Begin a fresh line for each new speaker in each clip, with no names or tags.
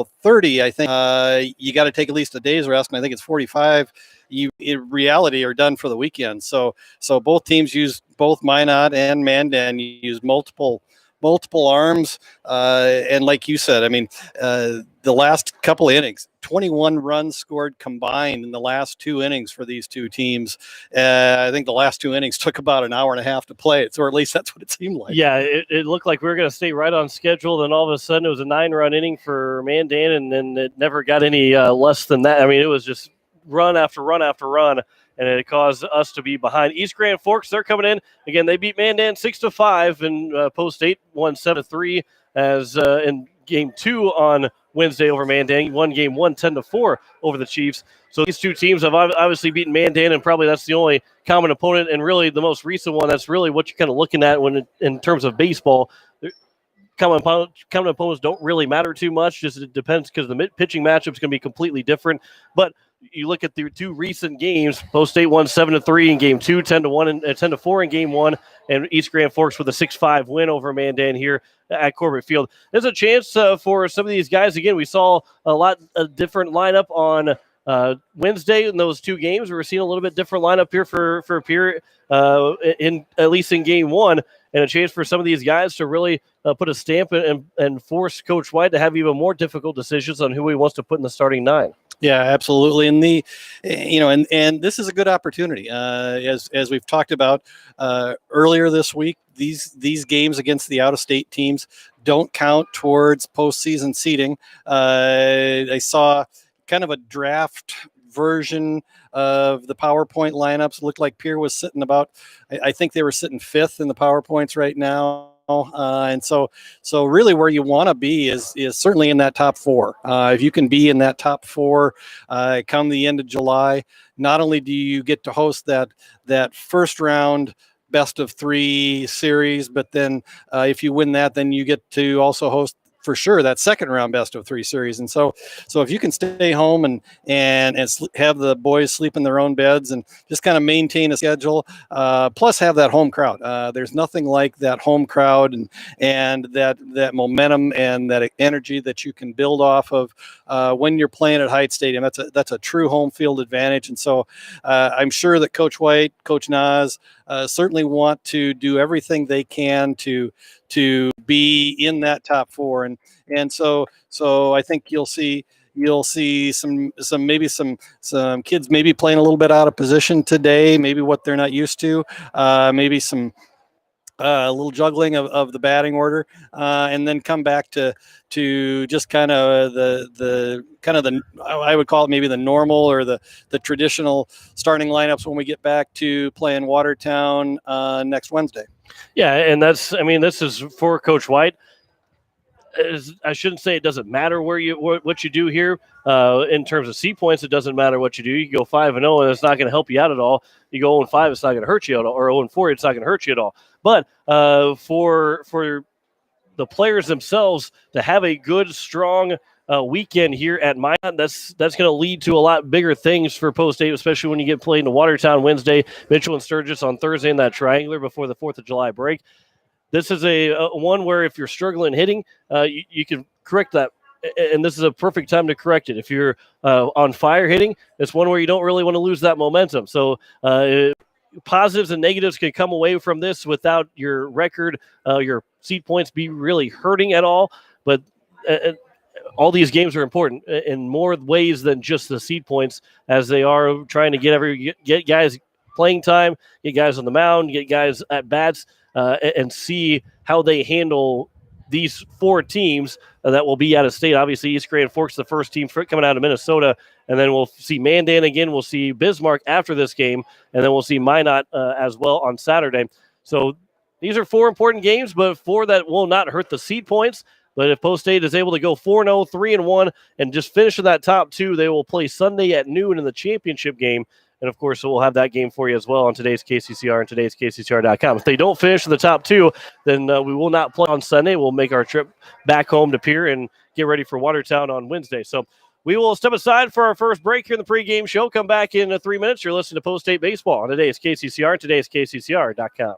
30, I think you got to take at least a day's rest, and I think it's 45. You in reality are done for the weekend. So both teams use both Minot and Mandan use multiple arms, and like you said, I mean, the last couple of innings, 21 runs scored combined in the last 2 innings for these two teams. I think the last 2 innings took about an hour and a half to play it, or at least that's what it seemed like.
Yeah, it looked like we were going to stay right on schedule. Then all of a sudden, it was a 9-run inning for Mandan, and then it never got any less than that. I mean, it was just run after run after run, and it caused us to be behind. East Grand Forks, they're coming in again. They beat Mandan 6-5, and Post 8 won 7-3 as in Game 2 on Wednesday over Mandan. Won Game 1 10-4 over the Chiefs. So these two teams have obviously beaten Mandan, and probably that's the only common opponent, and really the most recent one. That's really what you're kind of looking at when in terms of baseball. Common opponents don't really matter too much. Just it depends because the pitching matchup is going to be completely different. But you look at the 2 recent games. Post State won 7-3 in Game 2, 10-1 and 10-4 in Game 1, and East Grand Forks with a 6-5 win over Mandan here at Corbett Field. There's a chance for some of these guys. Again, we saw a different lineup on Wednesday in those 2 games. We're seeing a little bit different lineup here for Pierre, in at least in Game 1, and a chance for some of these guys to really put a stamp and force Coach White to have even more difficult decisions on who he wants to put in the starting 9.
Yeah, absolutely. And and this is a good opportunity. As we've talked about earlier this week, these games against the out-of-state teams don't count towards postseason seeding. I saw kind of a draft version of the PowerPoint lineups. It looked like Pierre was sitting I think they were sitting 5th in the PowerPoints right now. And so really where you want to be is certainly in that top 4. If you can be in that top 4 come the end of July, not only do you get to host that first round best of 3 series, but then if you win that, then you get to also host for sure that second round best of 3 series. And so if you can stay home and have the boys sleep in their own beds and just kind of maintain a schedule, plus have that home crowd. There's nothing like that home crowd and that momentum and that energy that you can build off of when you're playing at Hyde Stadium. That's a true home field advantage. And so I'm sure that Coach White, Coach Nas certainly want to do everything they can to be in that top 4, and so I think you'll see some kids maybe playing a little bit out of position today, maybe what they're not used to, maybe some a little juggling of the batting order, and then come back to just kind of the I would call it maybe the normal or the traditional starting lineups when we get back to playing Watertown next Wednesday.
Yeah, and this is for Coach White. I shouldn't say it doesn't matter what you do here in terms of seed points. It doesn't matter what you do. You go 5-0, and it's not going to help you out at all. You go 0-5, it's not going to hurt you at all, or 0-4, it's not going to hurt you at all. But for the players themselves to have a good, strong weekend here at Minot, that's going to lead to a lot bigger things for Post 8, especially when you get played in Watertown Wednesday, Mitchell and Sturgis on Thursday in that triangular before the 4th of July break. This is a one where if you're struggling hitting, you can correct that, and this is a perfect time to correct it. If you're on fire hitting, it's one where you don't really want to lose that momentum. So positives and negatives can come away from this without your record, your seed points be really hurting at all. But all these games are important in more ways than just the seed points, as they are trying to get guys playing time, get guys on the mound, get guys at bats, and see how they handle these 4 teams that will be out of state. Obviously, East Grand Forks, the first team coming out of Minnesota, and then we'll see Mandan again. We'll see Bismarck after this game, and then we'll see Minot as well on Saturday. So these are 4 important games, but 4 that will not hurt the seed points. But if Post State is able to go 4-0, 3-1, and just finish in that top 2, they will play Sunday at noon in the championship game. And, of course, we'll have that game for you as well on today's KCCR and today's KCCR.com. If they don't finish in the top 2, then we will not play on Sunday. We'll make our trip back home to Pierre and get ready for Watertown on Wednesday. So we will step aside for our first break here in the pregame show. Come back in 3 minutes. You're listening to Post State Baseball on today's KCCR and today's KCCR.com.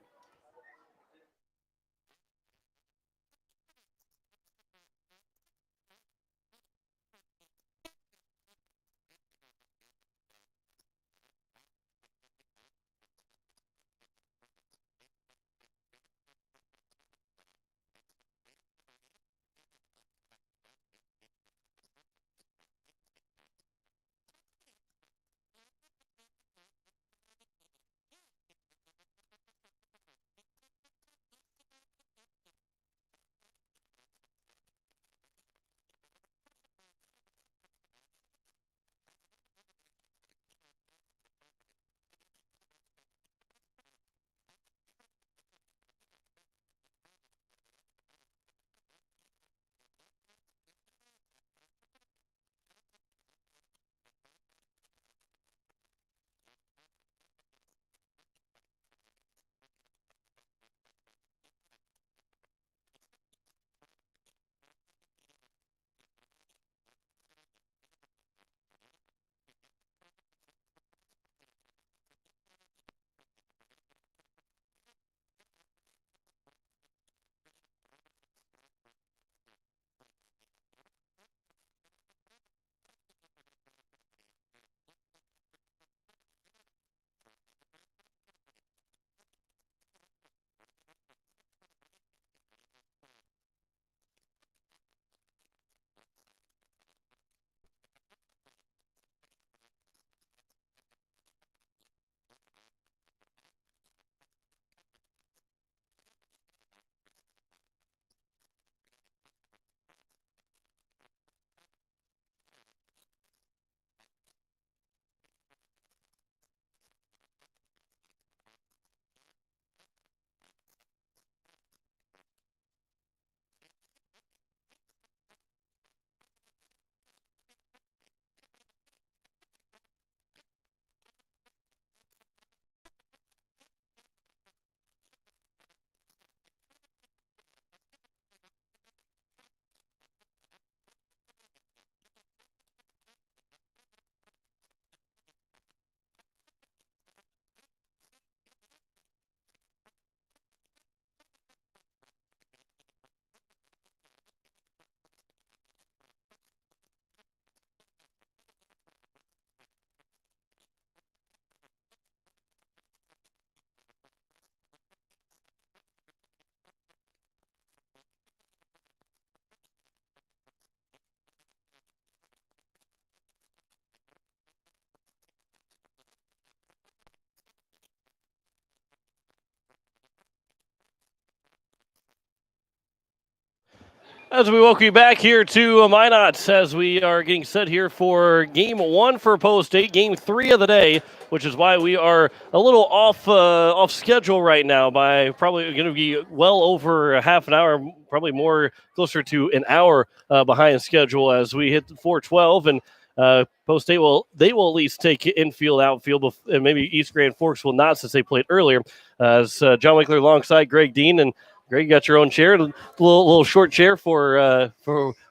As we welcome you back here to Minot, as we are getting set here for Game 1 for Post State, Game 3 of the day, which is why we are a little off schedule right now by probably going to be well over a half an hour, probably more closer to an hour behind schedule as we hit 4:12, and Post State will at least take infield, outfield, and maybe East Grand Forks will not since they played earlier. As John Winkler alongside Greg Dean, and Greg, you got your own chair, a little short chair for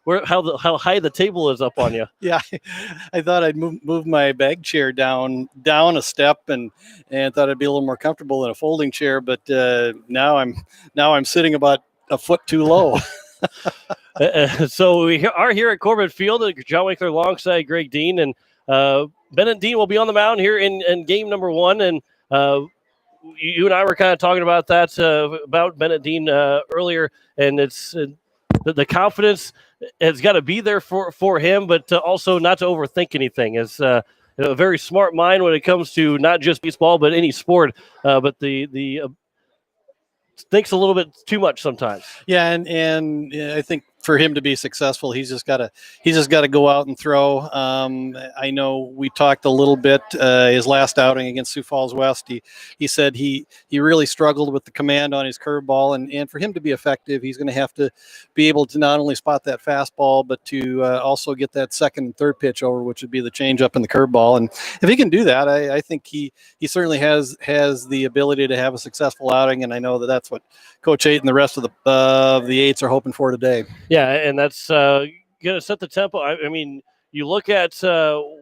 how high the table is up on you.
Yeah, I thought I'd move my bag chair down a step and thought I'd be a little more comfortable in a folding chair, but now I'm sitting about a foot too low.
So we are here at Corbett Field. John Winkler alongside Greg Dean, and Bennett Dean will be on the mound here in game number 1, and you and I were kind of talking about that, about Bennett Dean earlier, and it's the confidence has got to be there for him, but also not to overthink anything. It's a very smart mind when it comes to not just baseball, but any sport, but the thinks a little bit too much sometimes.
Yeah, and I think for him to be successful, he's just got to go out and throw. I know we talked a little bit his last outing against Sioux Falls West. He said he really struggled with the command on his curveball, and for him to be effective, he's going to have to be able to not only spot that fastball, but to also get that second and third pitch over, which would be the changeup and the curveball. And if he can do that, I think he certainly has the ability to have a successful outing. And I know that's what Coach 8 and the rest of the eights are hoping for today.
Yeah, and that's going to set the tempo. I mean, you look at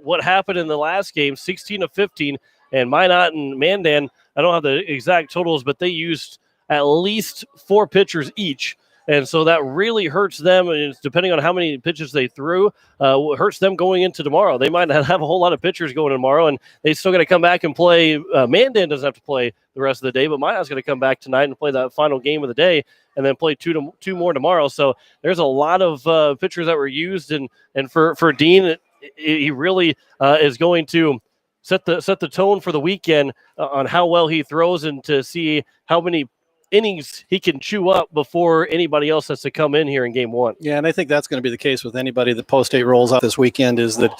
what happened in the last game, 16 of 15, and Minot and Mandan, I don't have the exact totals, but they used at least 4 pitchers each. And so that really hurts them, and it's depending on how many pitches they threw, hurts them going into tomorrow. They might not have a whole lot of pitchers going tomorrow, and they still got to come back and play. Mandan doesn't have to play the rest of the day, but Minot's going to come back tonight and play that final game of the day, and then play two more tomorrow. So there's a lot of pitchers that were used, and for Dean, he really is going to set the tone for the weekend on how well he throws, and to see how many innings he can chew up before anybody else has to come in here in game 1.
Yeah, and I think that's going to be the case with anybody that Post State rolls out this weekend, is that,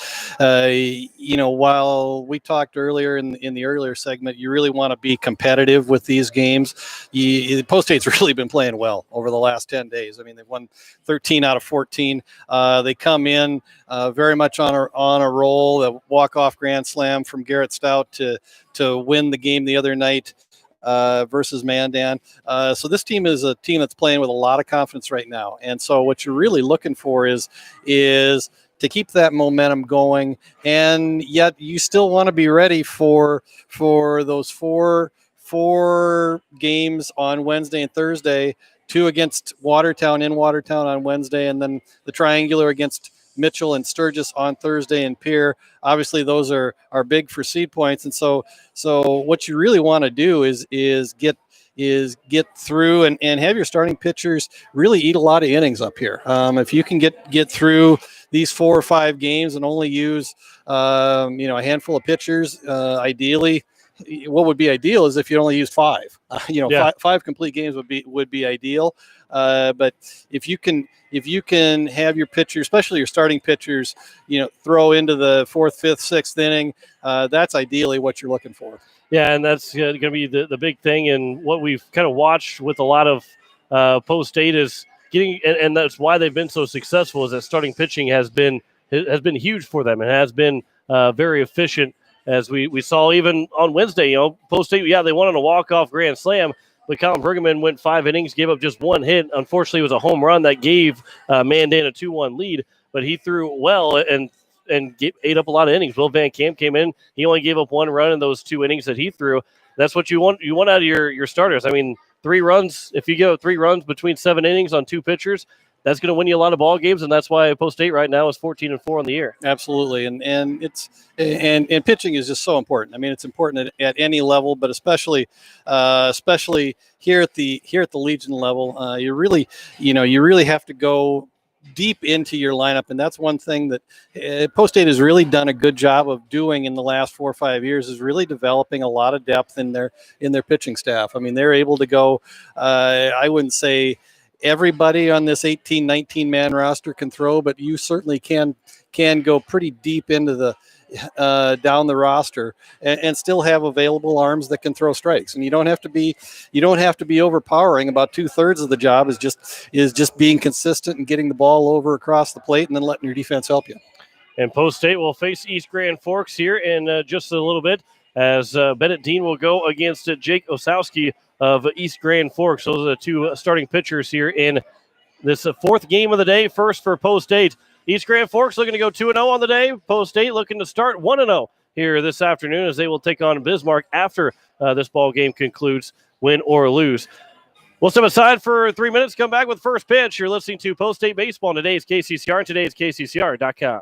while we talked earlier in the earlier segment, you really want to be competitive with these games. Post State's really been playing well over the last 10 days. I mean, they've won 13 out of 14. They come in very much on a roll, a walk-off grand slam from Garrett Stout to win the game the other night versus Mandan. So this team is a team that's playing with a lot of confidence right now. And so what you're really looking for is to keep that momentum going, and yet you still want to be ready for those four games on Wednesday and Thursday, 2 against Watertown in Watertown on Wednesday, and then the triangular against Mitchell and Sturgis on Thursday and Pierre. Obviously, those are big for seed points, and so what you really want to do is get through and have your starting pitchers really eat a lot of innings up here. If you can get through these 4 or 5 games and only use a handful of pitchers, ideally. What would be ideal is if you only use 5. Five complete games would be ideal. But if you can have your pitchers, especially your starting pitchers, throw into the 4th, 5th, 6th inning, that's ideally what you're looking for.
Yeah, and that's going to be the big thing. And what we've kind of watched with a lot of Post State is getting, and that's why they've been so successful, is that starting pitching has been huge for them and has been very efficient. As we saw even on Wednesday, Post State, they won on a walk-off grand slam, but Colin Bergman went 5 innings, gave up just 1 hit. Unfortunately, it was a home run that gave Mandan a 2-1 lead, but he threw well and ate up a lot of innings. Will Van Camp came in. He only gave up 1 run in those 2 innings that he threw. That's what you want. You want out of your starters. I mean, 3 runs, if you go 3 runs between 7 innings on 2 pitchers, that's going to win you a lot of ball games, and that's why Post State right now is 14-4 on the year.
Absolutely, and it's and pitching is just so important. I mean, it's important at any level, but especially here at the Legion level. You really have to go deep into your lineup, and that's one thing that Post State has really done a good job of doing in the last 4 or 5 years, is really developing a lot of depth in their pitching staff. I mean, they're able to go. I wouldn't say everybody on this 18, 19 man roster can throw, but you certainly can go pretty deep into the down the roster and still have available arms that can throw strikes. And you don't have to be overpowering. About 2/3 of the job is just being consistent and getting the ball over across the plate and then letting your defense help you.
And Post State will face East Grand Forks here in just a little bit, as Bennett Dean will go against Jake Osowski of East Grand Forks. Those are the two starting pitchers here in this fourth game of the day. First for Post State, East Grand Forks looking to go 2-0 on the day. Post State looking to start 1-0 here this afternoon, as they will take on Bismarck after this ball game concludes, win or lose. We'll step aside for 3 minutes, come back with first pitch. You're listening to Post State Baseball on today's KCCR and today's KCCR.com.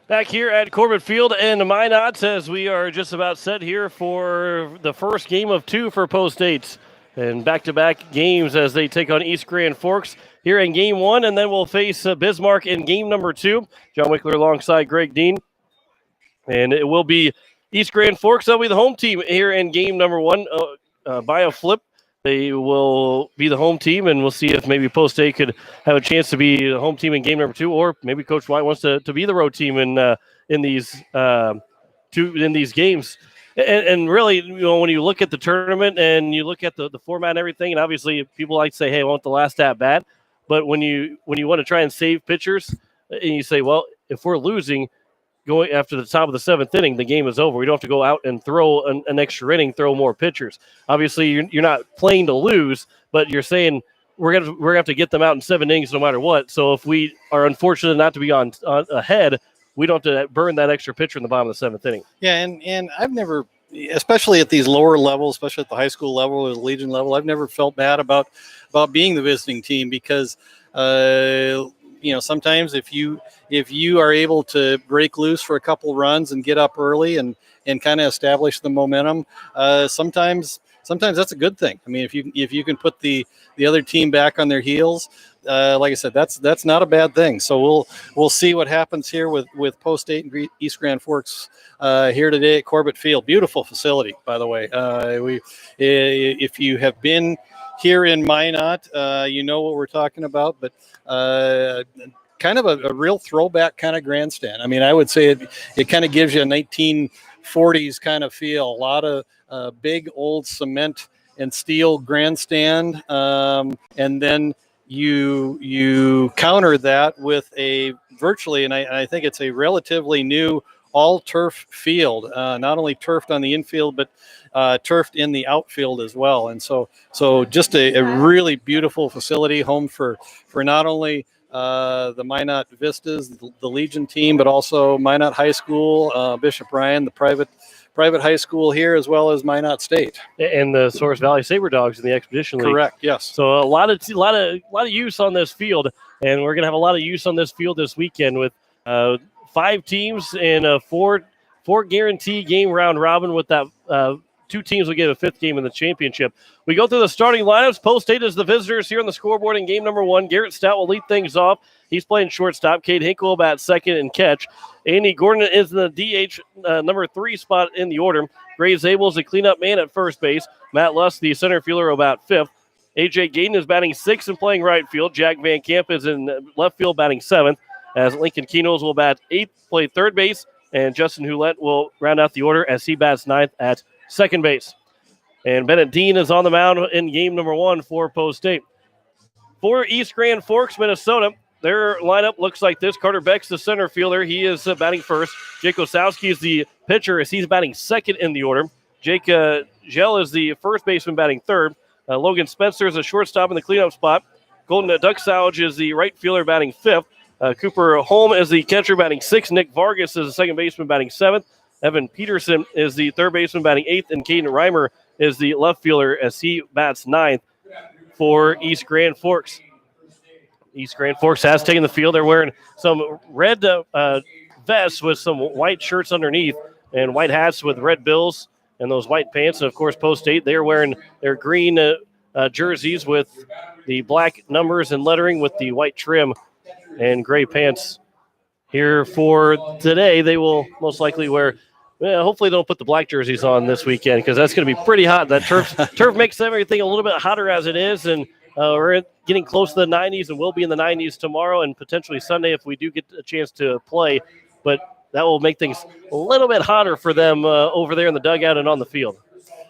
Back here at Corbett Field in Minot, as we are just about set here for the first game of two for Post State. And back-to-back games as they take on East Grand Forks here in game one, and then we'll face Bismarck in game number two. John Wickler alongside Greg Dean. And it will be East Grand Forks. They'll be the home team here in game number one by a flip. They will be the home team, and we'll see if maybe Post State could have a chance to be the home team in game number two, or maybe Coach White wants to be the road team in these games. And really, when you look at the tournament and you look at the format and everything, and obviously people like to say, "Hey, I want the last at bat," but when you want to try and save pitchers, and you say, "Well, if we're losing." Going after the top of the seventh inning, the game is over. We don't have to go out and throw an extra inning, throw more pitchers. Obviously, you're not playing to lose, but you're saying we're gonna have to get them out in 7 innings no matter what. So if we are unfortunate not to be on ahead, we don't have to burn that extra pitcher in the bottom of the seventh inning.
Yeah, and I've never especially at these lower levels, especially at the high school level or the Legion level, I've never felt bad about being the visiting team because sometimes if you are able to break loose for a couple runs and get up early and kind of establish the momentum, sometimes that's a good thing. I mean, if you can put the other team back on their heels, like I said, that's not a bad thing. So we'll see what happens here with Post 8 and East Grand Forks here today at Corbett Field. Beautiful facility, by the way. If you have been here in Minot, you know what we're talking about, but kind of a real throwback kind of grandstand. I mean, I would say it kind of gives you a 1940s kind of feel. A lot of big old cement and steel grandstand, and then you counter that with a virtually, and I think it's a relatively new all turf field, not only turfed on the infield, but turfed in the outfield as well. And so just a really beautiful facility, home for not only the Minot Vistas, the Legion team, but also Minot High School, Bishop Ryan, the private high school here, as well as Minot State
and the Source Valley Saber Dogs in the Expedition League.
Correct. Yes.
So a lot of use on this field, and we're gonna have a lot of use on this field this weekend with 5 teams and a four guarantee game round robin. With that, 2 teams will get a 5th game in the championship. We go through the starting lineups. Post 8 is the visitors here on the scoreboard in game number 1. Garrett Stout will lead things off. He's playing shortstop. Cade Hinkle will bat second and catch. Andy Gordon is in the DH number 3 spot in the order. Gray Zabel is a cleanup man at first base. Matt Luss, the center fielder, will bat 5th. A.J. Gayden is batting 6th and playing right field. Jack Van Camp is in left field batting 7th. As Lincoln Keno's will bat 8th, play third base. And Justin Hulett will round out the order as he bats 9th at second base. And Bennett Dean is on the mound in game number 1 for Post 8. For East Grand Forks, Minnesota, their lineup looks like this. Carter Beck's the center fielder. He is batting first. Jake Osowski is the pitcher as he's batting second in the order. Jake Gell is the first baseman batting third. Logan Spencer is a shortstop in the cleanup spot. Golden Duxowage is the right fielder batting 5th. Cooper Holm is the catcher batting 6th. Nick Vargas is the second baseman batting 7th. Evan Peterson is the third baseman batting 8th. And Caden Reimer is the left fielder as he bats 9th for East Grand Forks. East Grand Forks has taken the field. They're wearing some red vests with some white shirts underneath and white hats with red bills and those white pants. And, of course, Post 8, they're wearing their green jerseys with the black numbers and lettering with the white trim and gray pants. Here for today, they will most likely wear, hopefully they don't put the black jerseys on this weekend because that's going to be pretty hot. That turf makes everything a little bit hotter as it is, and we're getting close to the 90s and we'll be in the 90s tomorrow and potentially Sunday if we do get a chance to play. But that will make things a little bit hotter for them over there in the dugout and on the field.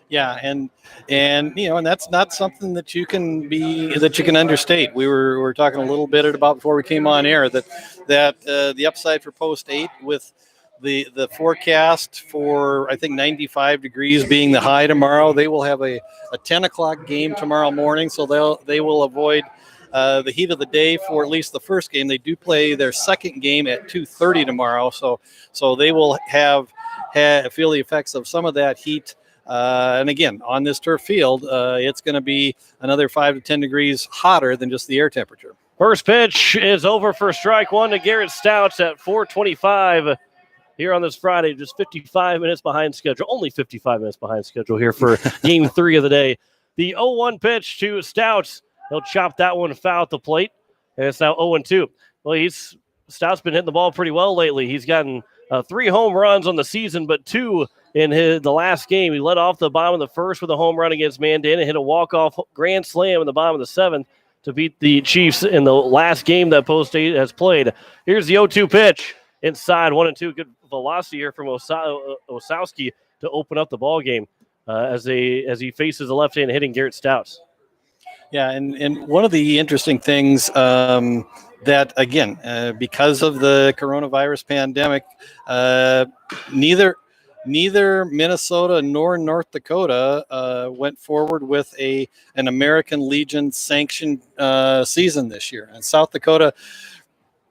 Yeah, and that's not something that you can understate. We were talking a little bit about before we came on air that the upside for Post 8 with the forecast for, I think, 95 degrees being the high tomorrow. They will have a 10 o'clock game tomorrow morning, so they will avoid the heat of the day for at least the first game. They do play their second game at 2:30 tomorrow, so they will feel the effects of some of that heat. And again, on this turf field, it's going to be another 5 to 10 degrees hotter than just the air temperature.
First pitch is over for strike 1 to Garrett Stouts at 4:25 here on this Friday. Just 55 minutes behind schedule. Only 55 minutes behind schedule here for game 3 of the day. The 0-1 pitch to Stouts. He'll chop that one foul at the plate, and it's now 0-2. Well, Stouts been hitting the ball pretty well lately. He's gotten 3 home runs on the season, but 2 in the last game. He led off the bottom of the first with a home run against Mandan and hit a walk-off grand slam in the bottom of the 7th to beat the Chiefs in the last game that Post 8 has played. Here's the 0-2 pitch. Inside, 1-2. Good velocity here from Osowski to open up the ball game as he faces the left-hand hitting Garrett Stouts.
Yeah, and one of the interesting things that, again, because of the coronavirus pandemic, neither Minnesota nor North Dakota went forward with an American Legion sanctioned season this year. And South Dakota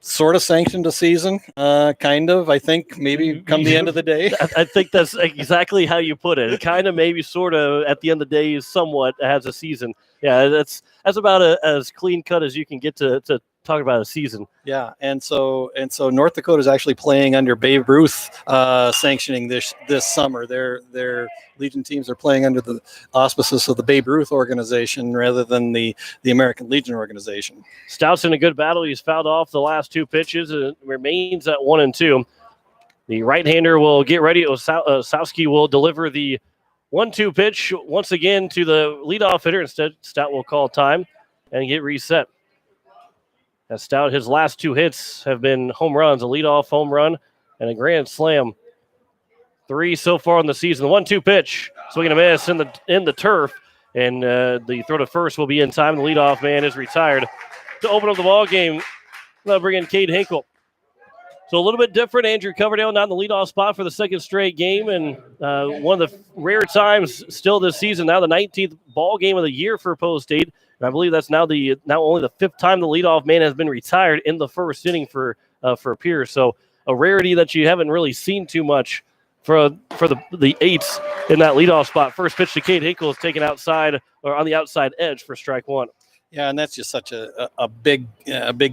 sort of sanctioned a season, kind of, I think, maybe come the end of the day.
I think that's exactly how you put it. It kind of, maybe, sort of, at the end of the day, is somewhat has a season. Yeah, that's about as clean cut as you can get to talk about a season.
Yeah, and so North Dakota is actually playing under Babe Ruth sanctioning this summer. Their Legion teams are playing under the auspices of the Babe Ruth organization rather than the American Legion organization.
Stout's in a good battle. He's fouled off the last 2 pitches and remains at 1-2. The right-hander will get ready. Osowski will deliver the 1-2 pitch once again to the leadoff hitter. Instead, Stout will call time and get reset. As Stout, his last 2 hits have been home runs, a leadoff home run and a grand slam. 3 so far in the season. The 1-2 pitch, swing and a miss in the turf, and the throw to first will be in time. The leadoff man is retired. To open up the ball game, they'll bring in Cade Hinkle. So a little bit different. Andrew Coverdale not in the leadoff spot for the 2nd straight game, and one of the rare times still this season. Now the 19th ball game of the year for Post State. And I believe that's now only the 5th time the leadoff man has been retired in the 1st inning for Pierre. So a rarity that you haven't really seen too much for the 8s in that leadoff spot. First pitch to Cade Hinkle is taken outside or on the outside edge for strike 1.
Yeah, and that's just such a big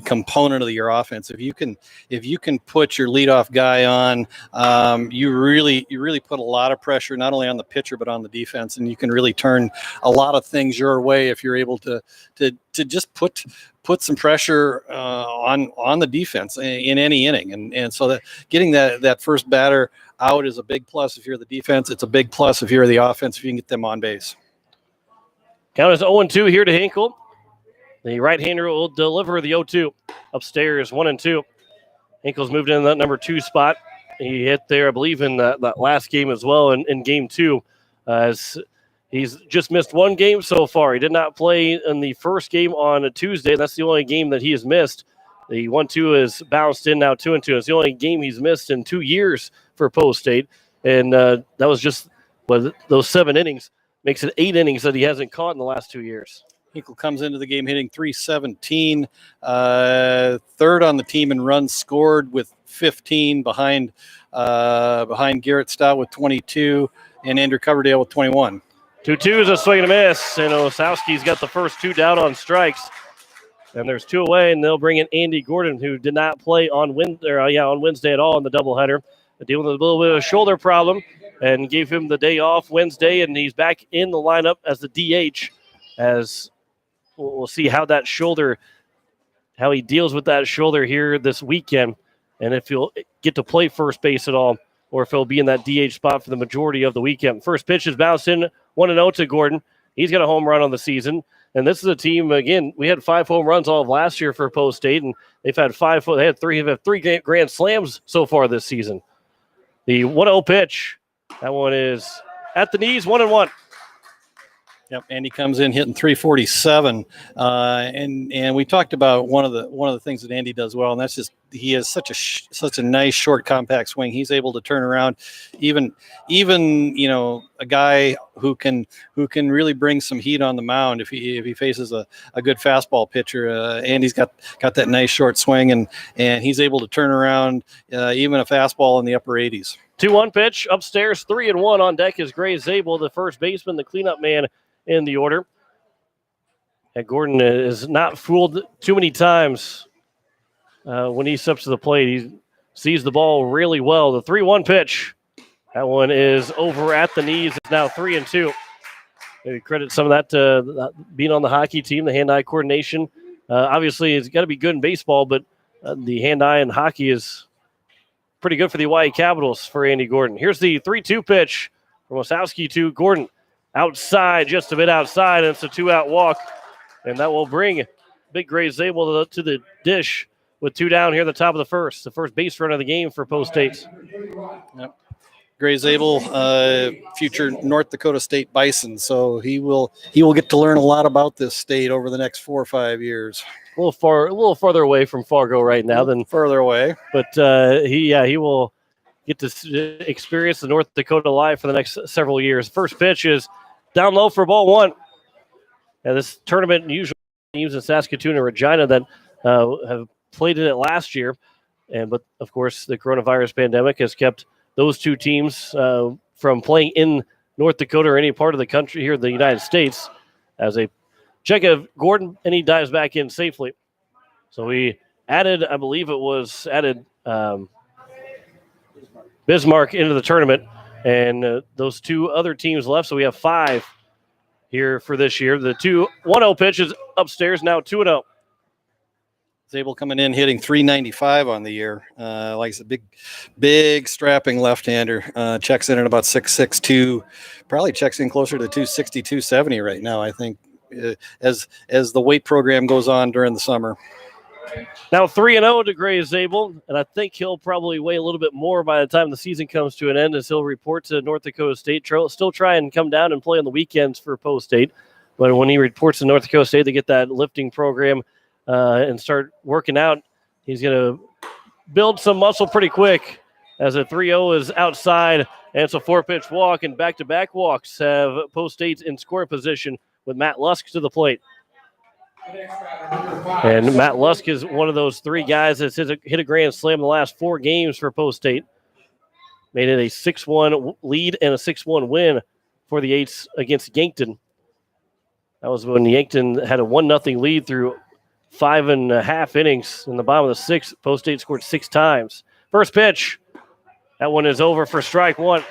component of your offense. If you can put your leadoff guy on, you really put a lot of pressure not only on the pitcher but on the defense, and you can really turn a lot of things your way if you're able to just put some pressure on the defense in any inning, and so that getting that first batter out is a big plus if you're the defense. It's a big plus if you're the offense if you can get them on base.
Count is 0-2 here to Hinkle. The right-hander will deliver the 0-2. Upstairs, 1-2. Hinkle's moved in that number 2 spot. He hit there, I believe, in that last game as well in game 2. As he's just missed 1 game so far. He did not play in the first game on a Tuesday. That's the only game that he has missed. The 1-2 is bounced in now 2-2. It's the only game he's missed in 2 years for Post State. And that was just those 7 innings. Makes it 8 innings that he hasn't caught in the last 2 years.
Hinkle comes into the game hitting .317, 3rd on the team in runs scored with 15, behind Garrett Stout with 22, and Andrew Coverdale with 21.
2-2 is a swing and a miss, and Osowski's got the first 2 down on strikes. And there's 2 away, and they'll bring in Andy Gordon, who did not play on Wednesday at all in the doubleheader, dealing with a little bit of a shoulder problem, and gave him the day off Wednesday, and he's back in the lineup as the DH. As we'll see how he deals with that shoulder here this weekend, and if he'll get to play first base at all, or if he'll be in that DH spot for the majority of the weekend. First pitch is bounced in 1-0 to Gordon. He's got a home run on the season, and this is a team, again, we had 5 home runs all of last year for Post State, and they've had 5. They had 3 grand slams so far this season. The 1-0 pitch, that one is at the knees, 1-1.
Yep, Andy comes in hitting .347, and we talked about one of the things that Andy does well, and that's just he has such a nice short compact swing. He's able to turn around, even a guy who can really bring some heat on the mound if he faces a good fastball pitcher. Andy's got that nice short swing, and he's able to turn around even a fastball in the upper 80s.
2-1 pitch upstairs, 3-1 on deck is Gray Zabel, the first baseman, the cleanup man in the order. And Gordon is not fooled too many times when he steps to the plate. He sees the ball really well. The 3-1 pitch, that one is over at the knees. It's now 3-2. Maybe credit some of that to being on the hockey team, the hand-eye coordination. Obviously, it's got to be good in baseball, but the hand-eye in hockey is pretty good for the Hawaii Capitals for Andy Gordon. Here's the 3-2 pitch from Osowski to Gordon. Outside, just a bit outside, and it's a 2-out walk. And that will bring Big Gray Zabel to the dish with 2 down here at the top of the first. The first base run of the game for Post State.
Yep. Gray Zabel, future North Dakota State Bison, so he will get to learn a lot about this state over the next 4 or 5 years.
A little farther away from Fargo right now than
further away,
but he will get to experience the North Dakota life for the next several years. First pitch is down low for ball 1. And this tournament usually teams in Saskatoon and Regina that have played in it last year. But of course, the coronavirus pandemic has kept those two teams from playing in North Dakota or any part of the country here in the United States. As a check of Gordon, and he dives back in safely. So we added, I believe it was added Bismarck into the tournament, and those two other teams left. So we have 5 here for this year. The 1-0 pitch is upstairs, now 2-0.
Zabel coming in hitting 395 on the year. Like I said, big strapping left-hander. Checks in at about 6'6", probably checks in closer to 260, 270 right now, I think, as the weight program goes on during the summer.
Now 3-0 to Gray Zabel, and I think he'll probably weigh a little bit more by the time the season comes to an end, as he'll report to North Dakota State. Still try and come down and play on the weekends for Post State, but when he reports to North Dakota State, they get that lifting program and start working out. He's going to build some muscle pretty quick, as a 3-0 is outside, and it's a 4-pitch walk, and back-to-back walks have Post State in scoring position with Matt Lusk to the plate. And Matt Lusk is one of those 3 guys that's hit a grand slam in the last 4 games for Post State. Made it a 6-1 lead and a 6-1 win for the Eights against Yankton. That was when Yankton had a 1-0 lead through 5.5 innings. In the bottom of the 6th, Post State scored 6 times. First pitch. That one is over for strike 1.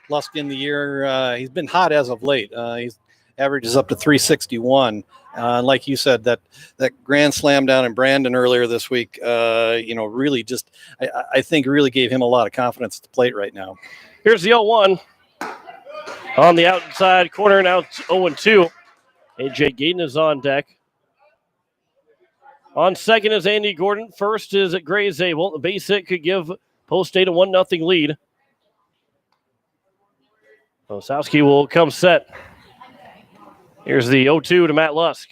Lusk in the year, he's been hot as of late. He's averages up to 361. Like you said, that grand slam down in Brandon earlier this week, really just, I think really gave him a lot of confidence at the plate right now.
Here's the 0-1 on the outside corner. Now it's 0-2. A.J. Gayton is on deck. On second is Andy Gordon. First is Gray Zabel. The base hit could give Post State a 1-0 lead. Osowski will come set. Here's the 0-2 to Matt Lusk.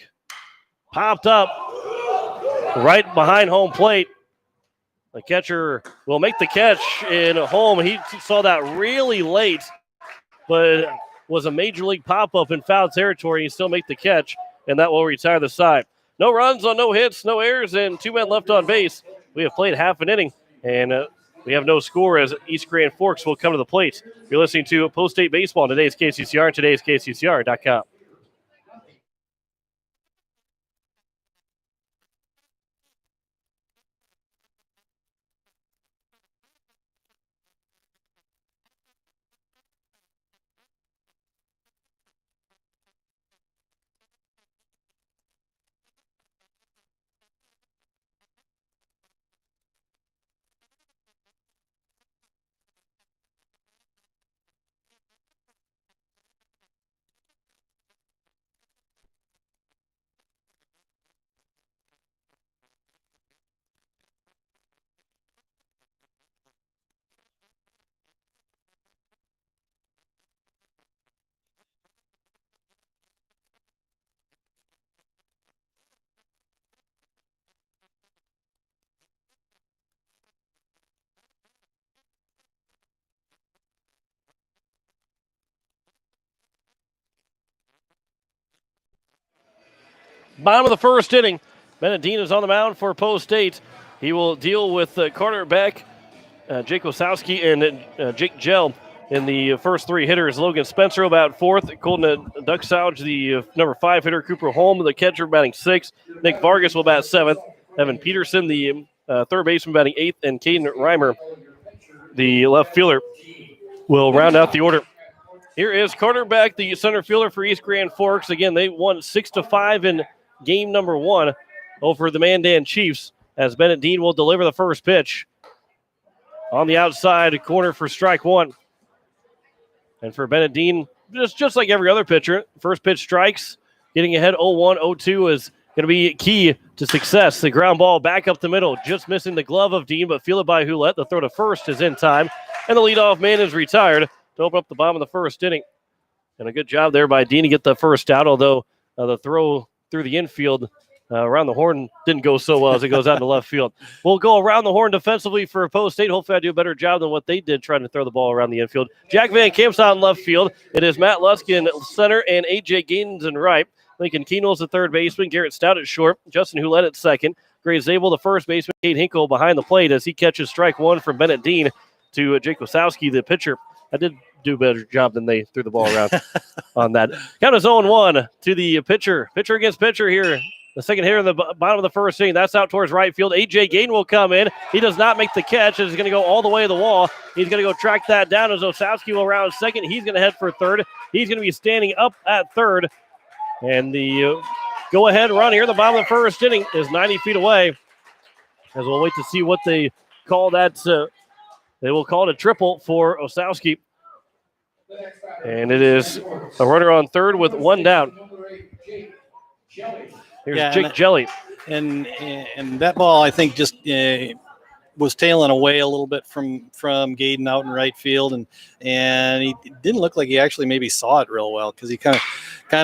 Popped up right behind home plate. The catcher will make the catch in home. He saw that really late, but it was a major league pop-up in foul territory. He still make the catch, and that will retire the side. No runs on no hits, no errors, and 2 men left on base. We have played half an inning, and we have no score as East Grand Forks will come to the plate. You're listening to Post State Baseball on today's KCCR and today's KCCR.com. Bottom of the first inning. Bennett Dean is on the mound for Post State. He will deal with Carter Beck, Jake Osowski, and Jake Gell in the first 3 hitters. Logan Spencer about 4th. Colton Duxauge, the number 5 hitter. Cooper Holm, the catcher, batting 6th. Nick Vargas will bat 7th. Evan Peterson, the third baseman, batting 8th. And Caden Reimer, the left fielder, will round out the order. Here is Carter Beck, the center fielder for East Grand Forks. Again, they won 6-5 in game number 1 over the Mandan Chiefs, as Bennett Dean will deliver the first pitch. On the outside corner for strike 1. And for Bennett Dean, just like every other pitcher, first pitch strikes. Getting ahead 0-1, 0-2 is going to be key to success. The ground ball back up the middle, just missing the glove of Dean, but fielded by Hulett. The throw to first is in time, and the leadoff man is retired to open up the bottom of the first inning. And a good job there by Dean to get the first out, although the throw through the infield around the horn didn't go so well as it goes out to left field. We'll go around the horn defensively for Post State. Hopefully I do a better job than what they did trying to throw the ball around the infield. Jack Van Camp's out in left field. It is Matt Lusk in center and A.J. Gaines in right. Lincoln Keenel's the third baseman. Garrett Stout at short. Justin Hulett at second. Gray Zabel, the first baseman, Cade Hinkle behind the plate as he catches strike one from Bennett Dean to Jake Wasowski, the pitcher. I did do a better job than they threw the ball around on that. Count is 0-1 to the pitcher. Pitcher against pitcher here. The second hitter in the bottom of the first inning. That's out towards right field. A.J. Gaden will come in. He does not make the catch. It's going to go all the way to the wall. He's going to go track that down as Wasowski will round second. He's going to head for third. He's going to be standing up at third. And the go-ahead run here in the bottom of the first inning is 90 feet away. As we'll wait to see what they call that. They will call it a triple for Wasowski. And it is a runner on third with one down. Here's Jake Jelly.
And that ball, I think, just was tailing away a little bit from Gaden out in right field, and he didn't look like he actually maybe saw it real well because he kind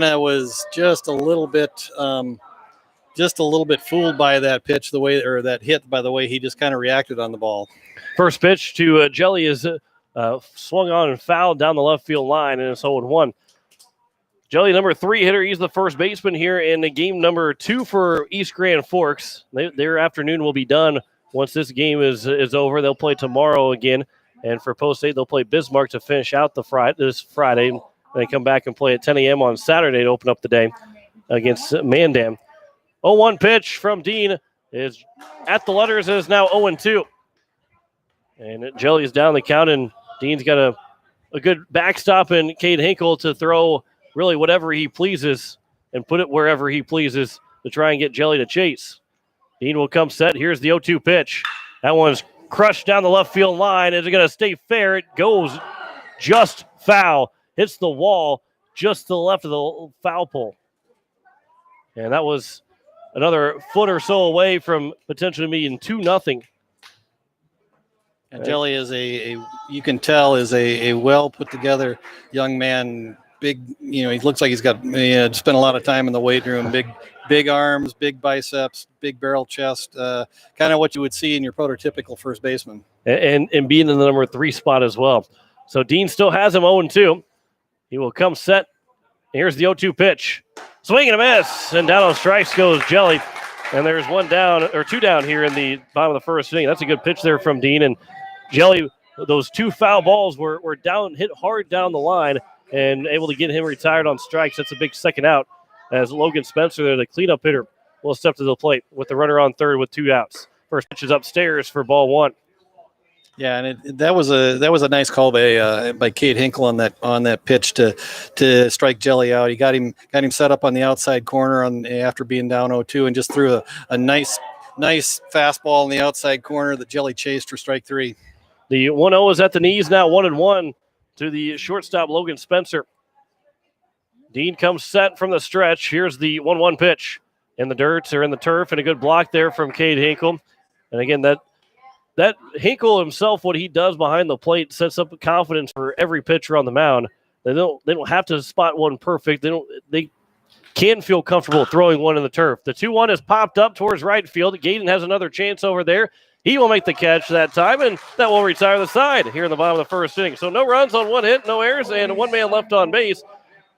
of was just a little bit fooled by that pitch, that hit by the way he just kind of reacted on the ball.
First pitch to Jelly is swung on and fouled down the left field line, and it's 0-1. Jelly, number 3 hitter. He's the first baseman here in the game number 2 for East Grand Forks. Their afternoon will be done once this game is over. They'll play tomorrow again, and for post-8, they'll play Bismarck to finish out this Friday. And they come back and play at 10 a.m. on Saturday to open up the day against Mandam. 0-1 pitch from Dean is at the letters and is now 0-2. And Jelly is down the count, and Dean's got a good backstop in Cade Hinkle to throw really whatever he pleases and put it wherever he pleases to try and get Jelly to chase. Dean will come set. Here's the 0-2 pitch. That one's crushed down the left field line. Is it going to stay fair? It goes just foul. Hits the wall just to the left of the foul pole. And that was another foot or so away from potentially being 2-0.
And Jelly is you can tell is a well put together young man. Big, he looks like he's got spent a lot of time in the weight room. Big arms, big biceps, big barrel chest. Kind of what you would see in your prototypical first baseman. And
being in the number 3 spot as well. So Dean still has him 0-2. He will come set. Here's the 0-2 pitch. Swing and a miss, and down on strikes goes Jelly. And there's 2 down here in the bottom of the first inning. That's a good pitch there from Dean. And Jelly, those 2 foul balls were down, hit hard down the line, and able to get him retired on strikes. That's a big second out as Logan Spencer, the cleanup hitter, will step to the plate with the runner on third with 2 outs. First pitch is upstairs for ball 1.
Yeah, and that was a nice call by Cade Hinkle on that pitch to strike Jelly out. He got him set up on the outside corner after being down 0-2 and just threw a nice fastball in the outside corner that Jelly chased for strike 3.
The 1-0 is at the knees now, 1-1 to the shortstop Logan Spencer. Dean comes set from the stretch. Here's the 1-1 pitch in the dirt or in the turf, and a good block there from Cade Hinkle. And again, that Hinkle himself, what he does behind the plate sets up confidence for every pitcher on the mound. They don't have to spot one perfect. They can feel comfortable throwing one in the turf. The 2-1 is popped up towards right field. Gaden has another chance over there. He will make the catch that time, and that will retire the side here in the bottom of the first inning. So no runs on 1 hit, no errors, and 1 man left on base.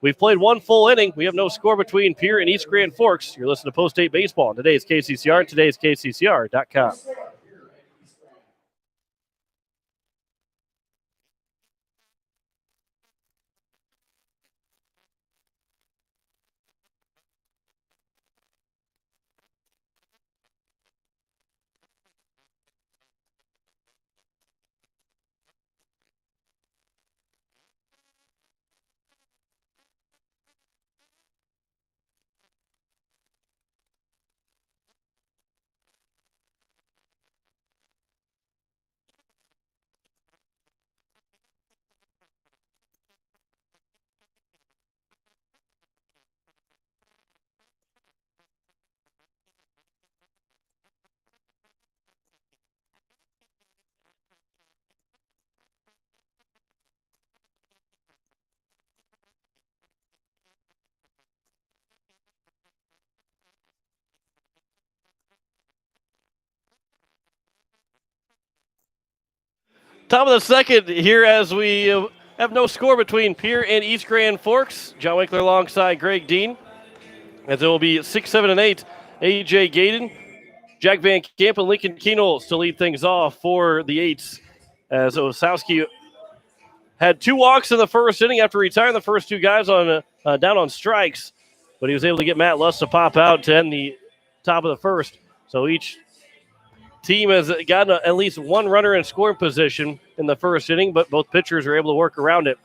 We've played 1 full inning. We have no score between Pierre and East Grand Forks. You're listening to Post-8 Baseball on today's KCCR and today's KCCR.com. Top of the second here as we have no score between Pierre and East Grand Forks. John Winkler alongside Greg Dean. As it will be 6, 7, and 8. A.J. Gaden Jack Van Camp and Lincoln Keenels to lead things off for the Eights, as Osowski had 2 walks in the first inning after retiring the first 2 guys on down on strikes, but he was able to get Matt Luss to pop out to end the top of the first. So each team has gotten at least 1 runner in scoring position in the first inning, but both pitchers are able to work around it.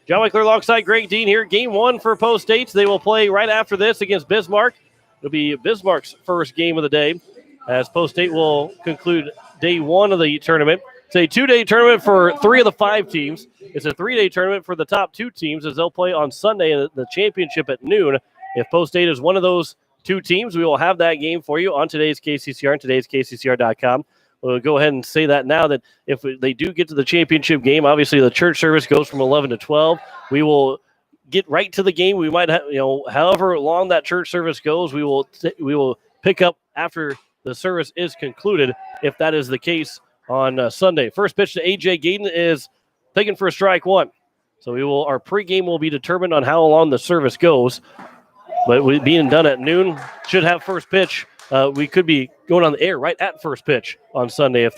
John Wickler alongside Greg Dean here. Game 1 for Post States. They will play right after this against Bismarck. It'll be Bismarck's first game of the day, as Post State will conclude day 1 of the tournament. It's a 2-day tournament for 3 of the 5 teams. It's a 3-day tournament for the top 2 teams, as they'll play on Sunday in the championship at noon. If Post State is one of those 2 teams, we will have that game for you on today's KCCR and today's KCCR.com. We'll go ahead and say that now, that if they do get to the championship game, obviously the church service goes from 11 to 12. We will get right to the game. We might have, however long that church service goes, we will pick up after the service is concluded, if that is the case on Sunday. First pitch to A.J. Gayden is taken for strike 1. So our pregame will be determined on how long the service goes. But being done at noon, should have first pitch. We could be going on the air right at first pitch on Sunday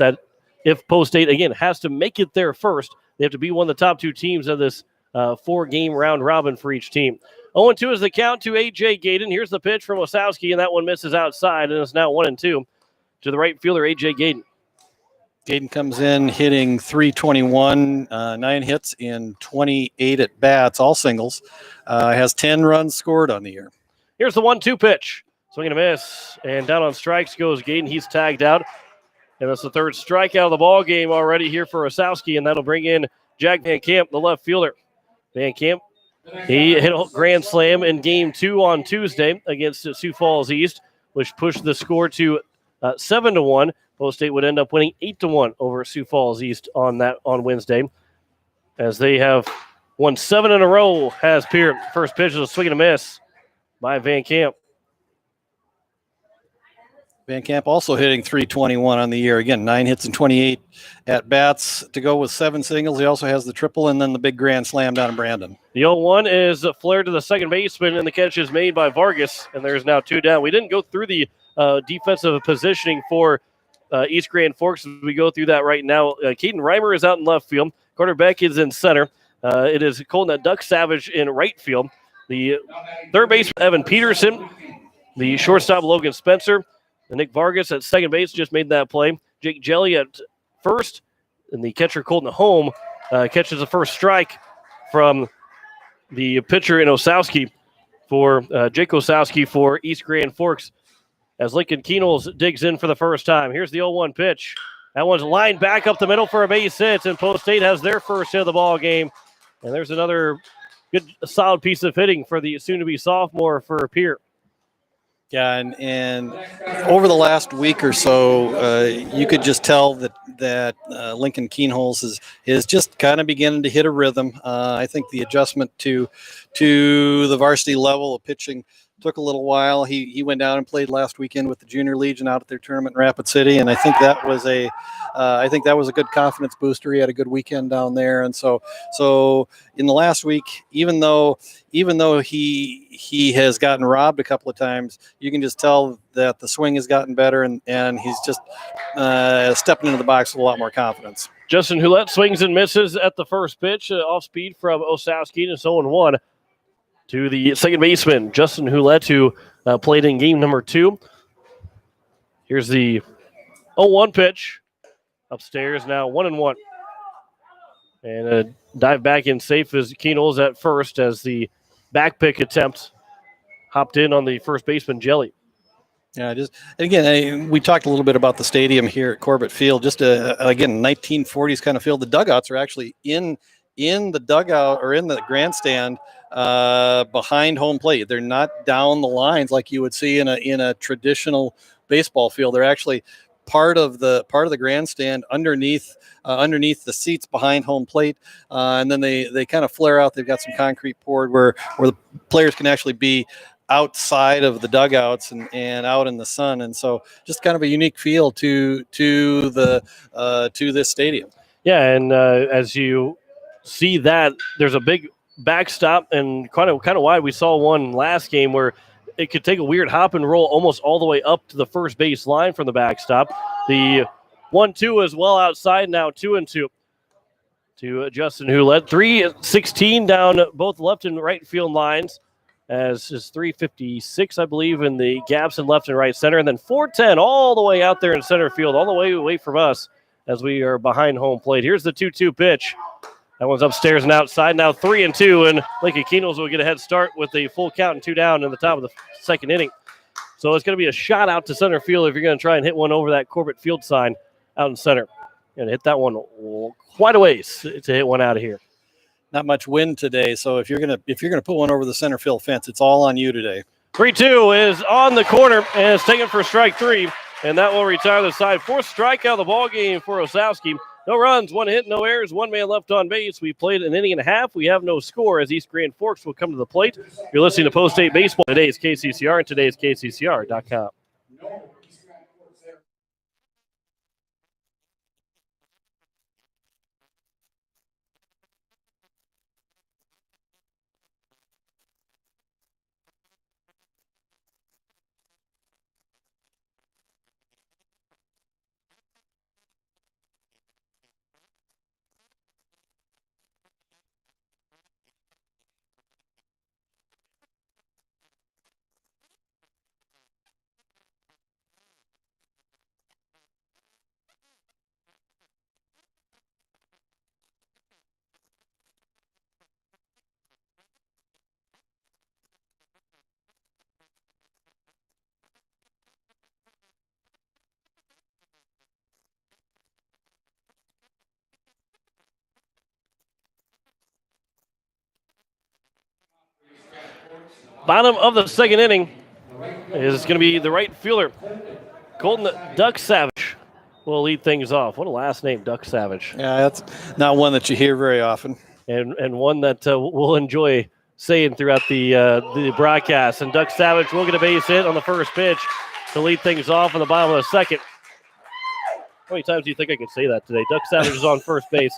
if Post State, again, has to make it there first. They have to be one of the top 2 teams of this 4-game round robin for each team. 0-2 is the count to A.J. Gayden. Here's the pitch from Osowski, and that one misses outside, and it's now 1-2 to the right fielder, A.J. Gayden.
Gayden comes in hitting .321, 9 hits in 28 at bats, all singles. Has 10 runs scored on the year.
Here's the 1-2 pitch. Swing and a miss, and down on strikes goes Gayden. He's tagged out, and that's the 3rd strikeout of the ball game already here for Osowski, and that'll bring in Jack Van Camp, the left fielder. Van Camp, he hit a grand slam in Game 2 on Tuesday against Sioux Falls East, which pushed the score to 7-1. Post State would end up winning 8-1 over Sioux Falls East on Wednesday, as they have won 7 in a row. Has Pierre. First pitch is a swing and a miss by Van Camp.
Van Camp also hitting .321 on the year. Again, 9 hits and 28 at bats to go with 7 singles. He also has the triple and then the big grand slam down in Brandon.
The 0-1 is flared to the second baseman, and the catch is made by Vargas, and there's now 2 down. We didn't go through the defensive positioning for East Grand Forks. We go through that right now. Caden Reimer is out in left field. Carter Beck is in center. It is Colton Duck Savage in right field. The third baseman, Evan Peterson. The shortstop, Logan Spencer. And Nick Vargas at second base just made that play. Jake Jelly at first. And the catcher, Colton Holm, catches the first strike from the pitcher in Osowski for Jake Osowski for East Grand Forks, as Lincoln Keenels digs in for the first time. Here's the 0-1 pitch. That one's lined back up the middle for a base hit, and Post State has their first hit of the ball game. And there's another good, solid piece of hitting for the soon-to-be sophomore for Pierre.
Yeah, and over the last week or so, you could just tell that Lincoln Keenholz is just kind of beginning to hit a rhythm. I think the adjustment to the varsity level of pitching took a little while. He went down and played last weekend with the Junior Legion out at their tournament in Rapid City, and I think that was a good confidence booster. He had a good weekend down there, and so in the last week, even though he has gotten robbed a couple of times, you can just tell that the swing has gotten better, and he's just stepping into the box with a lot more confidence.
Justin Hulette swings and misses at the first pitch, off speed from Osowski, and it's 0-1 to the second baseman, Justin Hulette, who played in game number 2. Here's the 0-1 pitch. Upstairs now 1-1. And a dive back in safe as Keenels at first, as the back pick attempt hopped in on the first baseman, Jelly.
Yeah, we talked a little bit about the stadium here at Corbett Field. Just again, 1940s kind of field. The dugouts are actually in the dugout or in the grandstand behind home plate. They're not down the lines like you would see in a traditional baseball field. They're actually part of the grandstand underneath the seats behind home plate, and then they kind of flare out. They've got some concrete poured where the players can actually be outside of the dugouts and out in the sun, and so just kind of a unique feel to this stadium.
Yeah, and as you see that, there's a big backstop, and kind of why we saw one last game where it could take a weird hop and roll almost all the way up to the first base line from the backstop. The 1-2 is well outside, now 2-2 to Justin Houellette. 3:16 down both left and right field lines, as is 3:56, I believe, in the gaps in left and right center. And then 4:10 all the way out there in center field, all the way away from us as we are behind home plate. Here's the 2-2 pitch. That one's upstairs and outside. Now 3-2, and Lincoln Keenels will get a head start with a full count and 2 down in the top of the second inning. So it's going to be a shot out to center field if you're going to try and hit one over that Corbett Field sign out in center. And hit that one quite a ways to hit one out of here.
Not much wind today, so if you're gonna put one over the center field fence, it's all on you today.
3-2 is on the corner and it's taken for strike 3, and that will retire the side. 4th strikeout of the ball game for Osowski. No runs, 1 hit, no errors, 1 man left on base. We played an inning and a half. We have no score as East Grand Forks will come to the plate. You're listening to Post State Baseball. Today's KCCR and today's KCCR.com. Bottom of the second inning is going to be the right fielder, Colton Duck Savage, will lead things off. What a last name, Duck Savage.
Yeah, that's not one that you hear very often.
And one that we'll enjoy saying throughout the broadcast. And Duck Savage will get a base hit on the first pitch to lead things off in the bottom of the second. How many times do you think I could say that today? Duck Savage is on first base.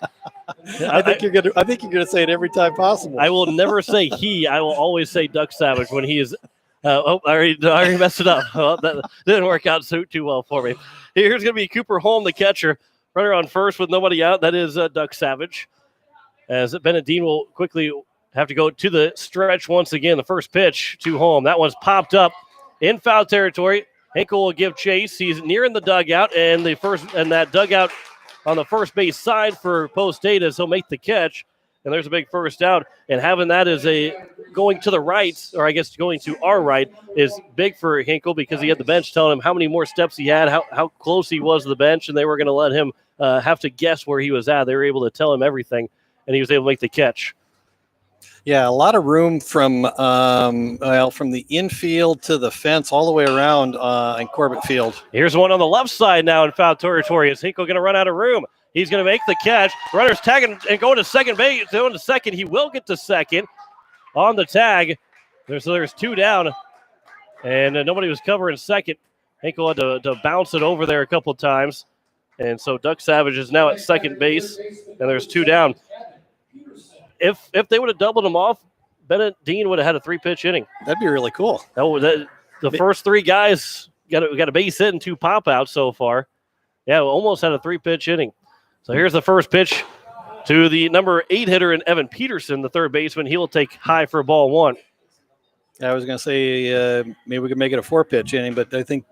I think you're gonna say it every time possible.
I will never say he. I will always say Duck Savage when he is. I already messed it up. Well, that didn't work out too well for me. Here's going to be Cooper Holm, the catcher. Runner on first with nobody out. That is Duck Savage. As Bennett Dean will quickly have to go to the stretch once again. The first pitch to Holm. That one's popped up in foul territory. Hinkle will give chase. He's nearing the dugout, and that dugout on the first base side for Post State as he'll make the catch. And there's a big first out. And having that as going to the right, or I guess going to our right, is big for Hinkle because he had the bench telling him how many more steps he had, how close he was to the bench, and they were going to let him have to guess where he was at. They were able to tell him everything, and he was able to make the catch.
Yeah, a lot of room from the infield to the fence all the way around in Corbett Field.
Here's one on the left side now in foul territory. Is Hinkle going to run out of room? He's going to make the catch. Runner's tagging and going to second base. Going to second. He will get to second on the tag. There's 2 down, and nobody was covering second. Hinkle had to bounce it over there a couple times, and so Duck Savage is now at second base, and there's 2 down. If they would have doubled him off, Bennett Dean would have had a 3-pitch inning.
That'd be really cool.
The first 3 guys got a base hit and 2 pop-outs so far. Yeah, almost had a 3-pitch inning. So here's the first pitch to the number 8 hitter in Evan Peterson, the third baseman. He will take high for ball 1.
I was going to say maybe we could make it a 4-pitch inning, but I think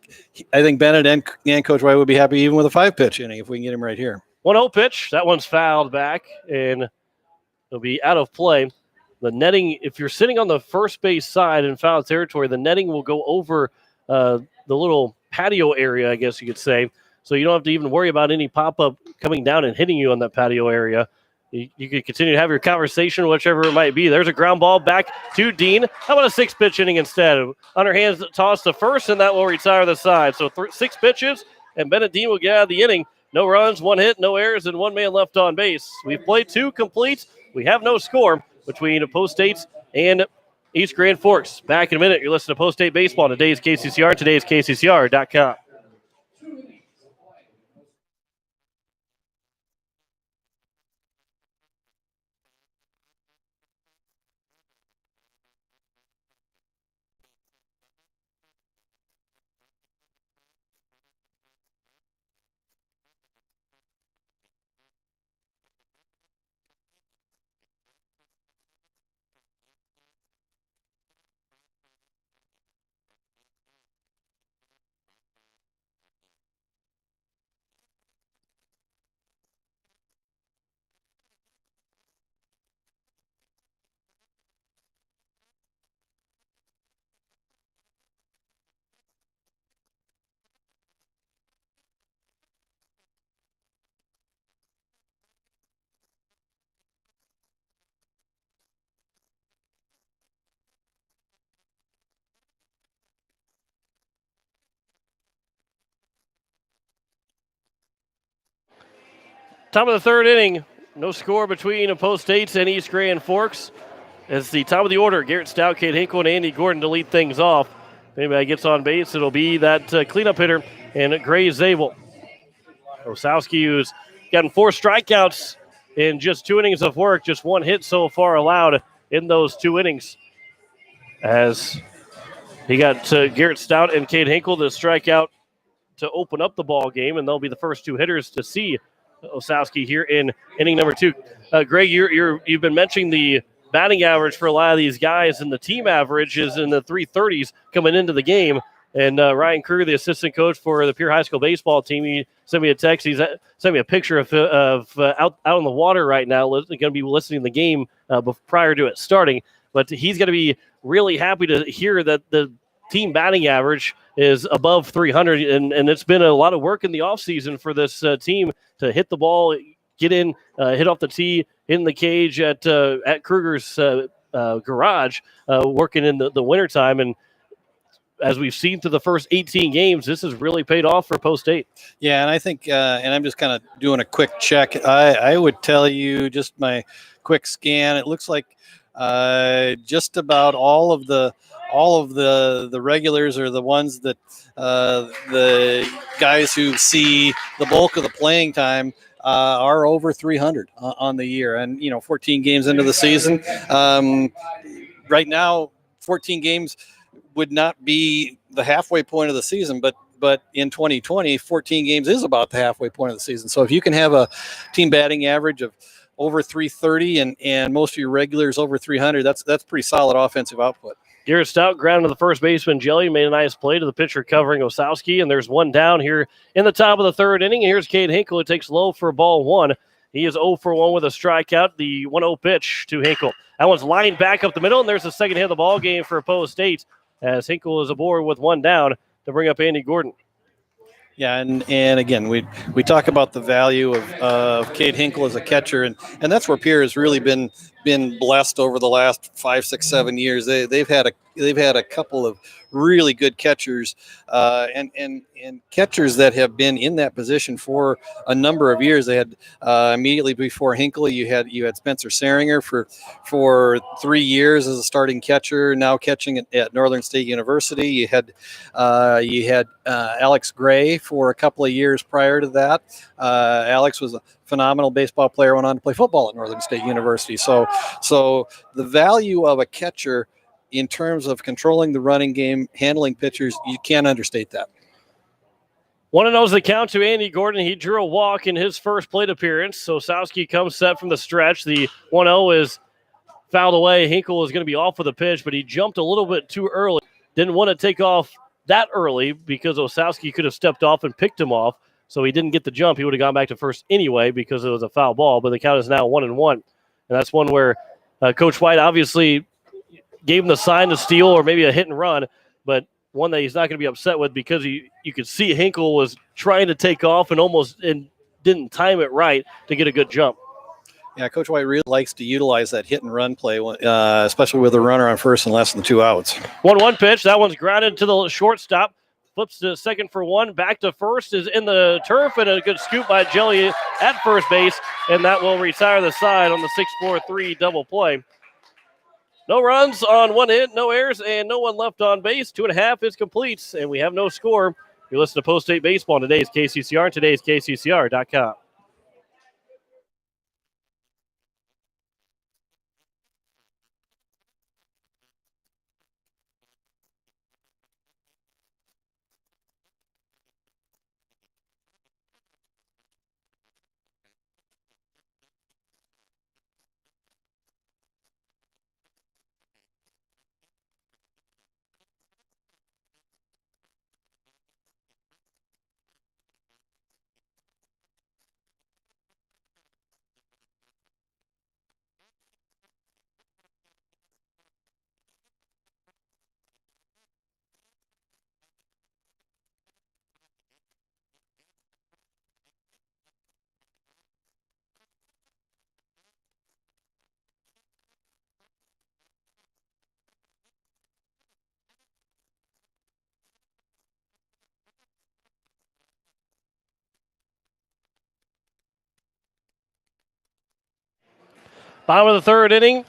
Bennett and Coach White would be happy even with a 5-pitch inning if we can get him right here.
1-0 pitch. That one's fouled back, and it'll be out of play. The netting, if you're sitting on the first base side in foul territory, the netting will go over the little patio area, I guess you could say. So you don't have to even worry about any pop-up coming down and hitting you on that patio area. You could continue to have your conversation, whichever it might be. There's a ground ball back to Dean. How about a 6-pitch inning instead? Underhands toss to first, and that will retire the side. So 6 pitches, and Bennett Dean will get out of the inning. No runs, 1 hit, no errors, and 1 man left on base. We've played 2 complete. We have no score between Post State and East Grand Forks. Back in a minute. You're listening to Post State Baseball on today's KCCR, today's KCCR.com. Top of the third inning. No score between Post States and East Grand Forks. It's the top of the order. Garrett Stout, Kate Hinkle, and Andy Gordon to lead things off. If anybody gets on base, it'll be that cleanup hitter and Gray Zabel. Osowski, who's gotten 4 strikeouts in just 2 innings of work, just 1 hit so far allowed in those 2 innings. As he got Garrett Stout and Kate Hinkle to strike out to open up the ball game, and they'll be the first 2 hitters to see Osowski here in inning number 2. Greg, you've been mentioning the batting average for a lot of these guys, and the team average is in the 330s coming into the game. And Ryan Kruger, the assistant coach for the Pierre High School baseball team, he sent me a text. He's sent me a picture of out on the water right now. Going to be listening to the game prior to it starting. But he's going to be really happy to hear that the team batting average is above 300, and it's been a lot of work in the offseason for this team to hit the ball, get in, hit off the tee in the cage at Kruger's garage, working in the wintertime. And as we've seen through the first 18 games, this has really paid off for Post State.
Yeah, and I think, and I'm just kind of doing a quick check. I would tell you just my quick scan. It looks like just about all of the regulars are the ones that the guys who see the bulk of the playing time are over 300 on the year. And 14 games into the season, right now 14 games would not be the halfway point of the season, but in 2020, 14 games is about the halfway point of the season. So if you can have a team batting average of over 330 and most of your regulars over 300, that's pretty solid offensive output.
Garrett Stout grounded to the first baseman Jelly, made a nice play to the pitcher covering Osowski, and there's 1 down here in the top of the 3rd inning. Here's Cade Hinkle, who takes low for ball 1. He is 0 for 1 with a strikeout. The 1-0 pitch to Hinkle. That one's lined back up the middle, and there's the second hit of the ball game for Post State, as Hinkle is aboard with 1 down to bring up Andy Gordon.
Yeah, and again, we talk about the value of Cade Hinkle as a catcher, and that's where Pierre has really been blessed over the last 5, 6, 7 years. They've had a couple of really good catchers, and catchers that have been in that position for a number of years. They had immediately before Hinkle, you had Spencer Seringer for 3 years as a starting catcher, now catching at Northern State University. You had Alex Gray for a couple of years prior to that. Alex was a phenomenal baseball player, went on to play football at Northern State University. So the value of a catcher in terms of controlling the running game, handling pitchers, you can't understate that.
1-0 is the count to Andy Gordon. He drew a walk in his first plate appearance. So Osowski comes set from the stretch. The 1-0 is fouled away. Hinkle is going to be off with a pitch, but he jumped a little bit too early. Didn't want to take off that early because Osowski could have stepped off and picked him off. So he didn't get the jump. He would have gone back to first anyway because it was a foul ball. But the count is now 1-1. And that's one where Coach White obviously gave him the sign to steal or maybe a hit and run, but one that he's not going to be upset with because you could see Hinkle was trying to take off and didn't time it right to get a good jump.
Yeah, Coach White really likes to utilize that hit and run play, especially with a runner on first and less than 2 outs.
1-1 pitch. That one's grounded to the shortstop. Flips to second for 1. Back to first is in the turf, and a good scoop by Jelly at first base, and that will retire the side on the 6-4-3 double play. No runs on 1 hit, no errors, and no one left on base. 2.5 is complete, and we have no score. You listen to Post State Baseball on today's KCCR and today's KCCR.com. Bottom of the third inning.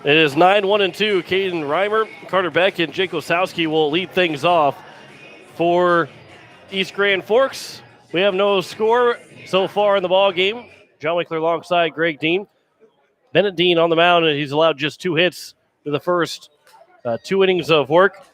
It is 9-1-2. Caden Reimer, Carter Beck, and Jake Osowski will lead things off for East Grand Forks. We have no score so far in the ball game. John Wickler alongside Greg Dean. Bennett Dean on the mound, and he's allowed just 2 hits in the first 2 innings of work.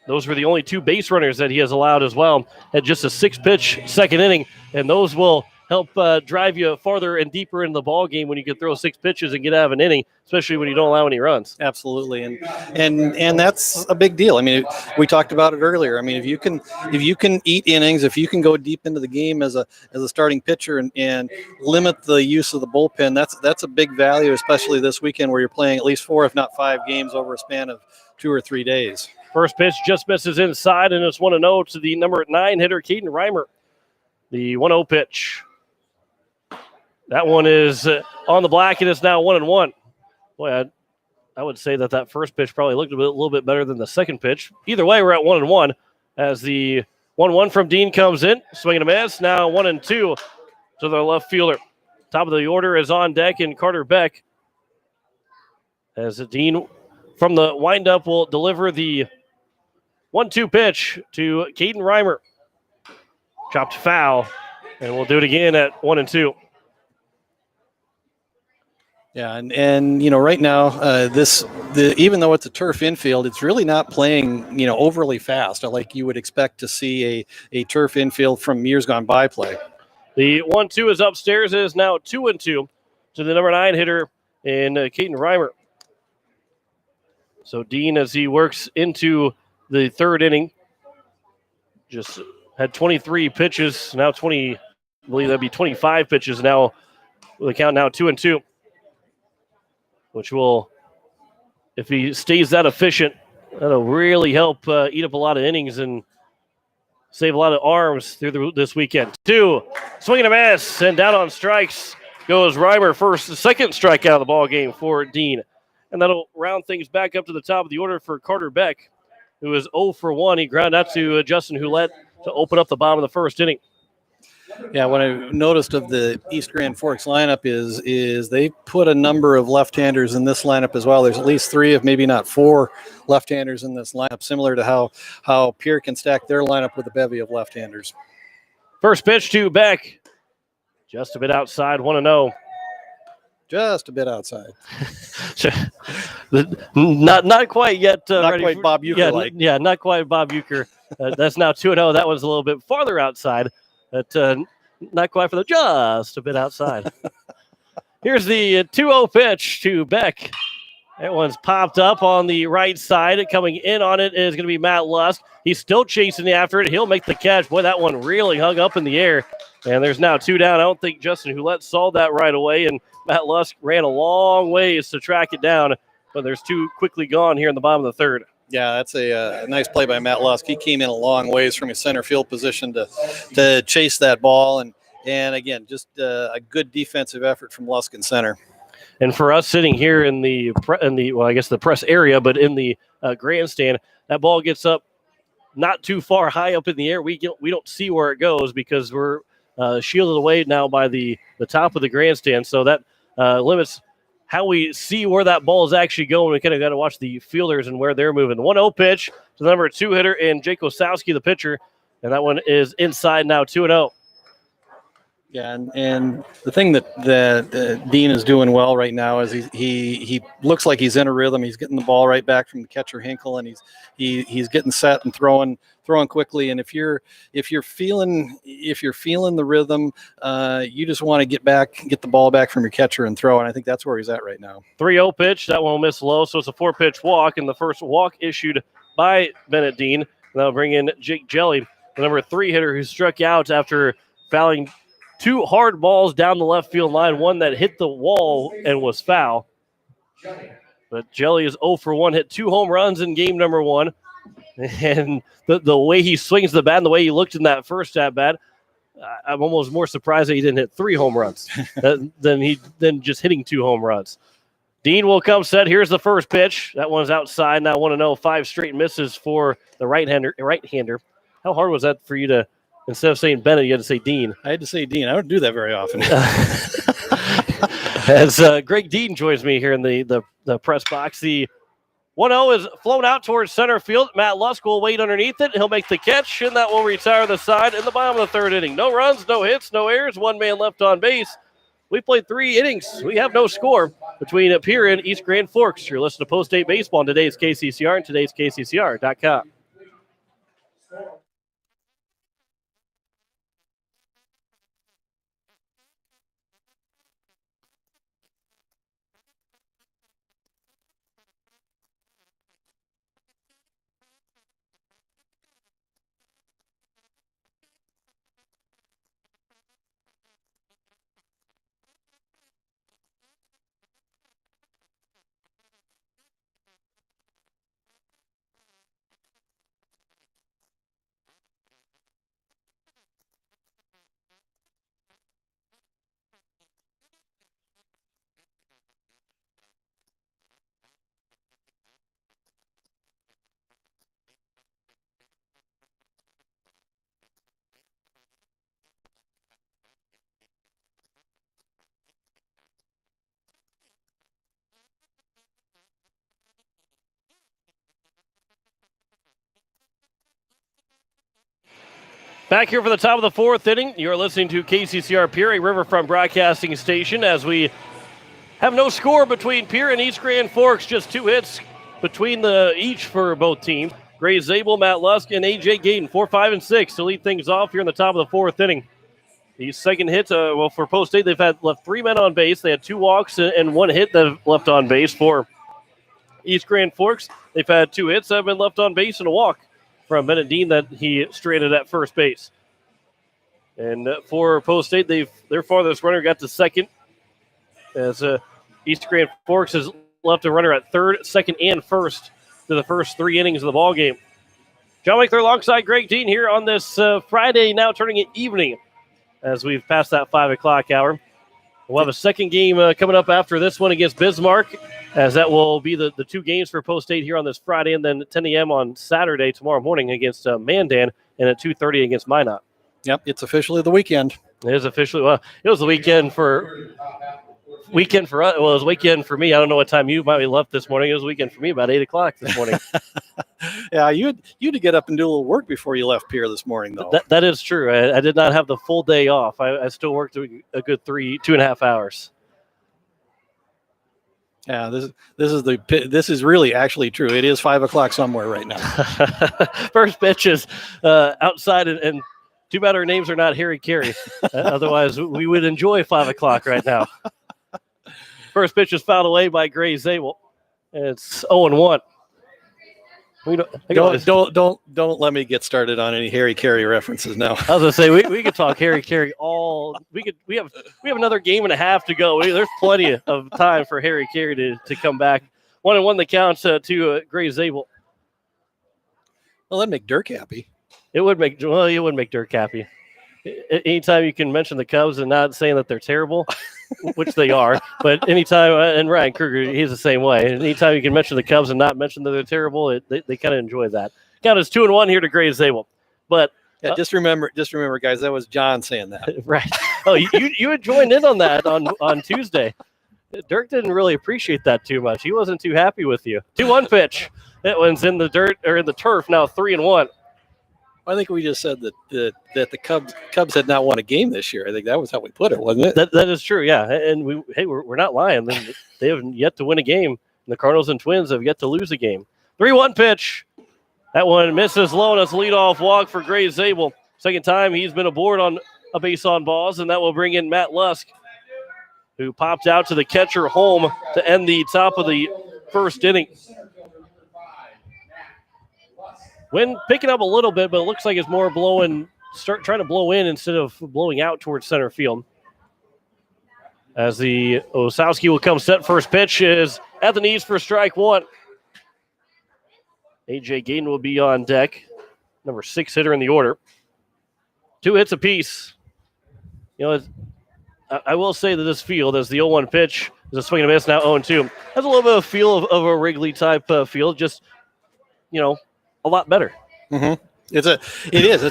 Those were the only 2 base runners that he has allowed as well at just a 6-pitch second inning, and those will help drive you farther and deeper into the ball game when you can throw 6 pitches and get out of an inning, especially when you don't allow any runs.
Absolutely, and that's a big deal. I mean, we talked about it earlier. I mean, if you can eat innings, if you can go deep into the game as a starting pitcher and limit the use of the bullpen, that's a big value, especially this weekend where you're playing at least 4, if not 5 games over a span of 2 or 3 days.
First pitch just misses inside, and it's 1-0 to the number 9 hitter, Caden Reimer. The 1-0 pitch. That one is on the black, and it's now 1-1. Boy, I would say that first pitch probably looked a little bit better than the second pitch. Either way, we're at 1-1 as the 1-1 from Dean comes in. Swing and a miss. Now 1-2 to the left fielder. Top of the order is on deck, and Carter Beck, as Dean from the windup will deliver the 1-2 pitch to Caden Reimer. Chopped foul, and we'll do it again at 1-2.
Yeah, and right now, even though it's a turf infield, it's really not playing overly fast, like you would expect to see a turf infield from years gone by play.
The 1-2 is upstairs. It is now 2-2 to the number 9 hitter in Caden Reimer. So Dean, as he works into the third inning, just had 23 pitches. Now I believe that'd be 25 pitches now. With the count now 2-2. Which will, if he stays that efficient, that'll really help eat up a lot of innings and save a lot of arms through this weekend. 2, swing and a miss, and down on strikes goes Reimer. Second strikeout of the ball game for Dean. And that'll round things back up to the top of the order for Carter Beck, who is 0 for 1. He ground out to Justin Houlette to open up the bottom of the first inning.
Yeah, what I noticed of the East Grand Forks lineup is they put a number of left-handers in this lineup as well. There's at least 3, if maybe not 4, left-handers in this lineup, similar to how Pierre can stack their lineup with a bevy of left-handers.
First pitch to Beck, just a bit outside, 1-0.
Just a bit outside.
not quite yet.
Not quite Bob Uecker-like.
Yeah, not quite Bob Uecker. That's now 2-0. That one's a little bit farther outside. But not quite for just a bit outside. Here's the 2-0 pitch to Beck. That one's popped up on the right side. Coming in on it is going to be Matt Lusk. He's still chasing after it. He'll make the catch. Boy, that one really hung up in the air. And there's now 2 down. I don't think Justin Houlette saw that right away. And Matt Lusk ran a long ways to track it down. But there's 2 quickly gone here in the bottom of the third.
Yeah, that's a nice play by Matt Lusk. He came in a long ways from his center field position to chase that ball. And again, just a good defensive effort from Lusk in center.
And for us sitting here in the press area, but in the grandstand, that ball gets up not too far high up in the air. We don't see where it goes because we're shielded away now by the top of the grandstand. So that limits how we see where that ball is actually going. We kind of got to watch the fielders and where they're moving. 1-0 pitch to the number 2 hitter and Jake Osowski, the pitcher. And that one is inside now, 2-0.
Yeah, and the thing that Dean is doing well right now is he looks like he's in a rhythm. He's getting the ball right back from the catcher Hinkle, and he's getting set and throwing quickly. And if you're feeling the rhythm, you just want to get the ball back from your catcher and throw. And I think that's where he's at right now.
3-0 pitch. That one will miss low, so it's a 4-pitch walk, and the first walk issued by Bennett Dean. That'll bring in Jake Jelly, the number 3 hitter who struck out after fouling 2 hard balls down the left field line, one that hit the wall and was foul. But Jelly is 0 for 1, hit 2 home runs in game number 1. And the way he swings the bat and the way he looked in that first at-bat, I'm almost more surprised that he didn't hit 3 home runs than just hitting 2 home runs. Dean will come set. Here's the first pitch. That one's outside. Now 1-0, 5 straight misses for the right-hander. How hard was that for you to, instead of saying Bennett, you had to say Dean?
I had to say Dean. I don't do that very often.
As Greg Dean joins me here in the press box. The 1-0 is flown out towards center field. Matt Lusk will wait underneath it. He'll make the catch, and that will retire the side in the bottom of the third inning. No runs, no hits, no errors, one man left on base. We played 3 innings. We have no score between Pierre and East Grand Forks. You're listening to Post-State Baseball on today's KCCR and today's KCCR.com. Back here for the top of the fourth inning, you're listening to KCCR Pierre, a Riverfront Broadcasting Station, as we have no score between Pierre and East Grand Forks. Just 2 hits between each for both teams. Gray Zabel, Matt Lusk, and A.J. Gayton, 4, 5, and 6 to lead things off here in the top of the fourth inning. The second hit, for Post State, they've left 3 men on base. They had 2 walks and 1 hit that have left on base. For East Grand Forks, they've had 2 hits that have been left on base and a walk from Bennett Dean that he stranded at first base. And for Post State, their farthest runner got to second, as East Grand Forks has left a runner at third, second, and first to the first 3 innings of the ball game. John Winkler alongside Greg Dean here on this Friday, now turning it evening, as we've passed that 5 o'clock hour. We'll have a second game coming up after this one against Bismarck, as that will be the 2 games for Post State here on this Friday, and then at 10 a.m. on Saturday tomorrow morning against Mandan, and at 2:30 against Minot.
Yep, it's officially the weekend.
It is officially, well, it was the weekend for us. Well, it was weekend for me. I don't know what time you might be left this morning. It was weekend for me, about 8 o'clock this morning.
Yeah, you had to get up and do a little work before you left Pierre this morning, though.
That is true. I did not have the full day off. I still worked a good 2.5 hours.
Yeah, this is really actually true. It is 5 o'clock somewhere right now.
First pitch is outside, and too bad our names are not Harry Carey. Otherwise, we would enjoy 5 o'clock right now. First pitch is fouled away by Gray Zabel. It's 0-1.
Don't let me get started on any Harry Carey references now.
I was gonna say we could talk Harry Carey all. We have another game and a half to go. There's plenty of time for Harry Carey to come back. 1-1 the count to Gray Zabel.
Well, that'd make Dirk happy.
It would make Dirk happy. Anytime you can mention the Cubs and not saying that they're terrible, which they are, but anytime, and Ryan Kruger, he's the same way. Anytime you can mention the Cubs and not mention that they're terrible, they kind of enjoy that. Count is 2-1 here to Gray Zabel. But
just remember, guys, that was John saying that.
Right. Oh, you had joined in on that on Tuesday. Dirk didn't really appreciate that too much. He wasn't too happy with you. 2-1 pitch. That one's in the dirt or in the turf now. 3-1.
I think we just said that the Cubs had not won a game this year. I think that was how we put it, wasn't it?
That is true, yeah. And we're not lying. They have yet to win a game. And the Cardinals and Twins have yet to lose a game. 3-1 pitch. That one misses low, and it's a leadoff walk for Gray Zabel. Second time he's been aboard on a base on balls, and that will bring in Matt Lusk, who popped out to the catcher home to end the top of the first inning. Wind picking up a little bit, but it looks like it's more trying to blow in instead of blowing out towards center field. As the Osowski will come set. First pitch is at the knees for strike 1. A.J. Gayton will be on deck, number 6 hitter in the order. 2 hits apiece. I will say that this field, as the 0-1 pitch is a swing and a miss, now 0-2, has a little bit of feel of a Wrigley type field, just, a lot better.
Mm-hmm. It is.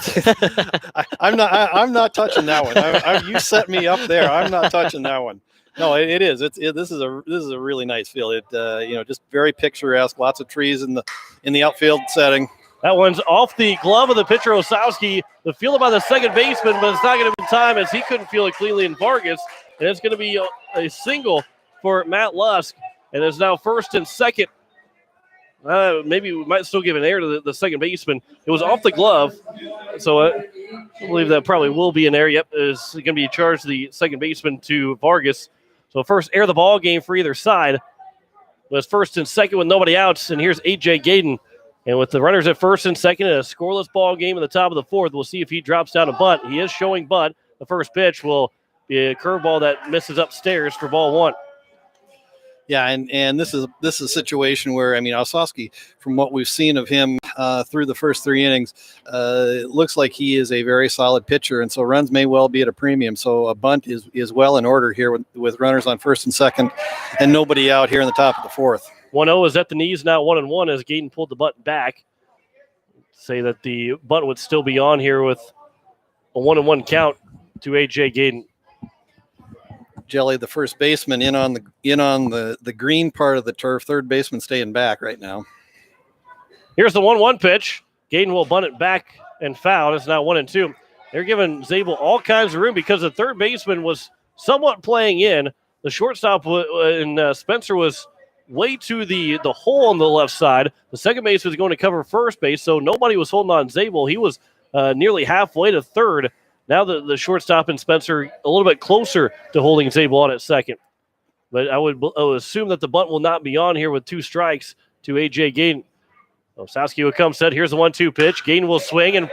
I'm not touching that one. You set me up there. I'm not touching that one. No, it is. This is a really nice field. Just very picturesque. Lots of trees in the outfield setting.
That one's off the glove of the pitcher, Osowski. The field by the second baseman, but it's not going to be time as he couldn't feel it cleanly in Vargas. And it's going to be a single for Matt Lusk. And it's now first and second. Maybe we might still give an error to the second baseman. It was off the glove. So I believe that probably will be an error. Yep, it's going to be charged the second baseman to Vargas. So first error of the ball game for either side. Was first and second with nobody outs. And here's A.J. Gaden. And with the runners at first and second, a scoreless ball game in the top of the fourth. We'll see if he drops down a bunt. He is showing bunt. The first pitch will be a curveball that misses upstairs for ball one.
Yeah, and this is a situation where, Osowski, from what we've seen of him through the first three innings, it looks like he is a very solid pitcher, and so runs may well be at a premium. So a bunt is well in order here with runners on first and second and nobody out here in the top of the fourth.
1-0 is at the knees now, 1-1 as Gaden pulled the bunt back. Say that the bunt would still be on here with a 1-1 count to A.J. Gaden.
Jelly, the first baseman, in on the green part of the turf. Third baseman staying back right now.
Here's the 1-1 pitch. Gaden will bunt it back and foul. It's now 1-2. They're giving Zabel all kinds of room because the third baseman was somewhat playing in. The shortstop and Spencer was way to the hole on the left side. The second base was going to cover first base, so nobody was holding on Zabel. He was nearly halfway to third. Now the shortstop and Spencer a little bit closer to holding Zabel on at second. But I would assume that the bunt will not be on here with two strikes to A.J. Gaden. Osowski will come set. Here's the 1-2 pitch. Gaden will swing and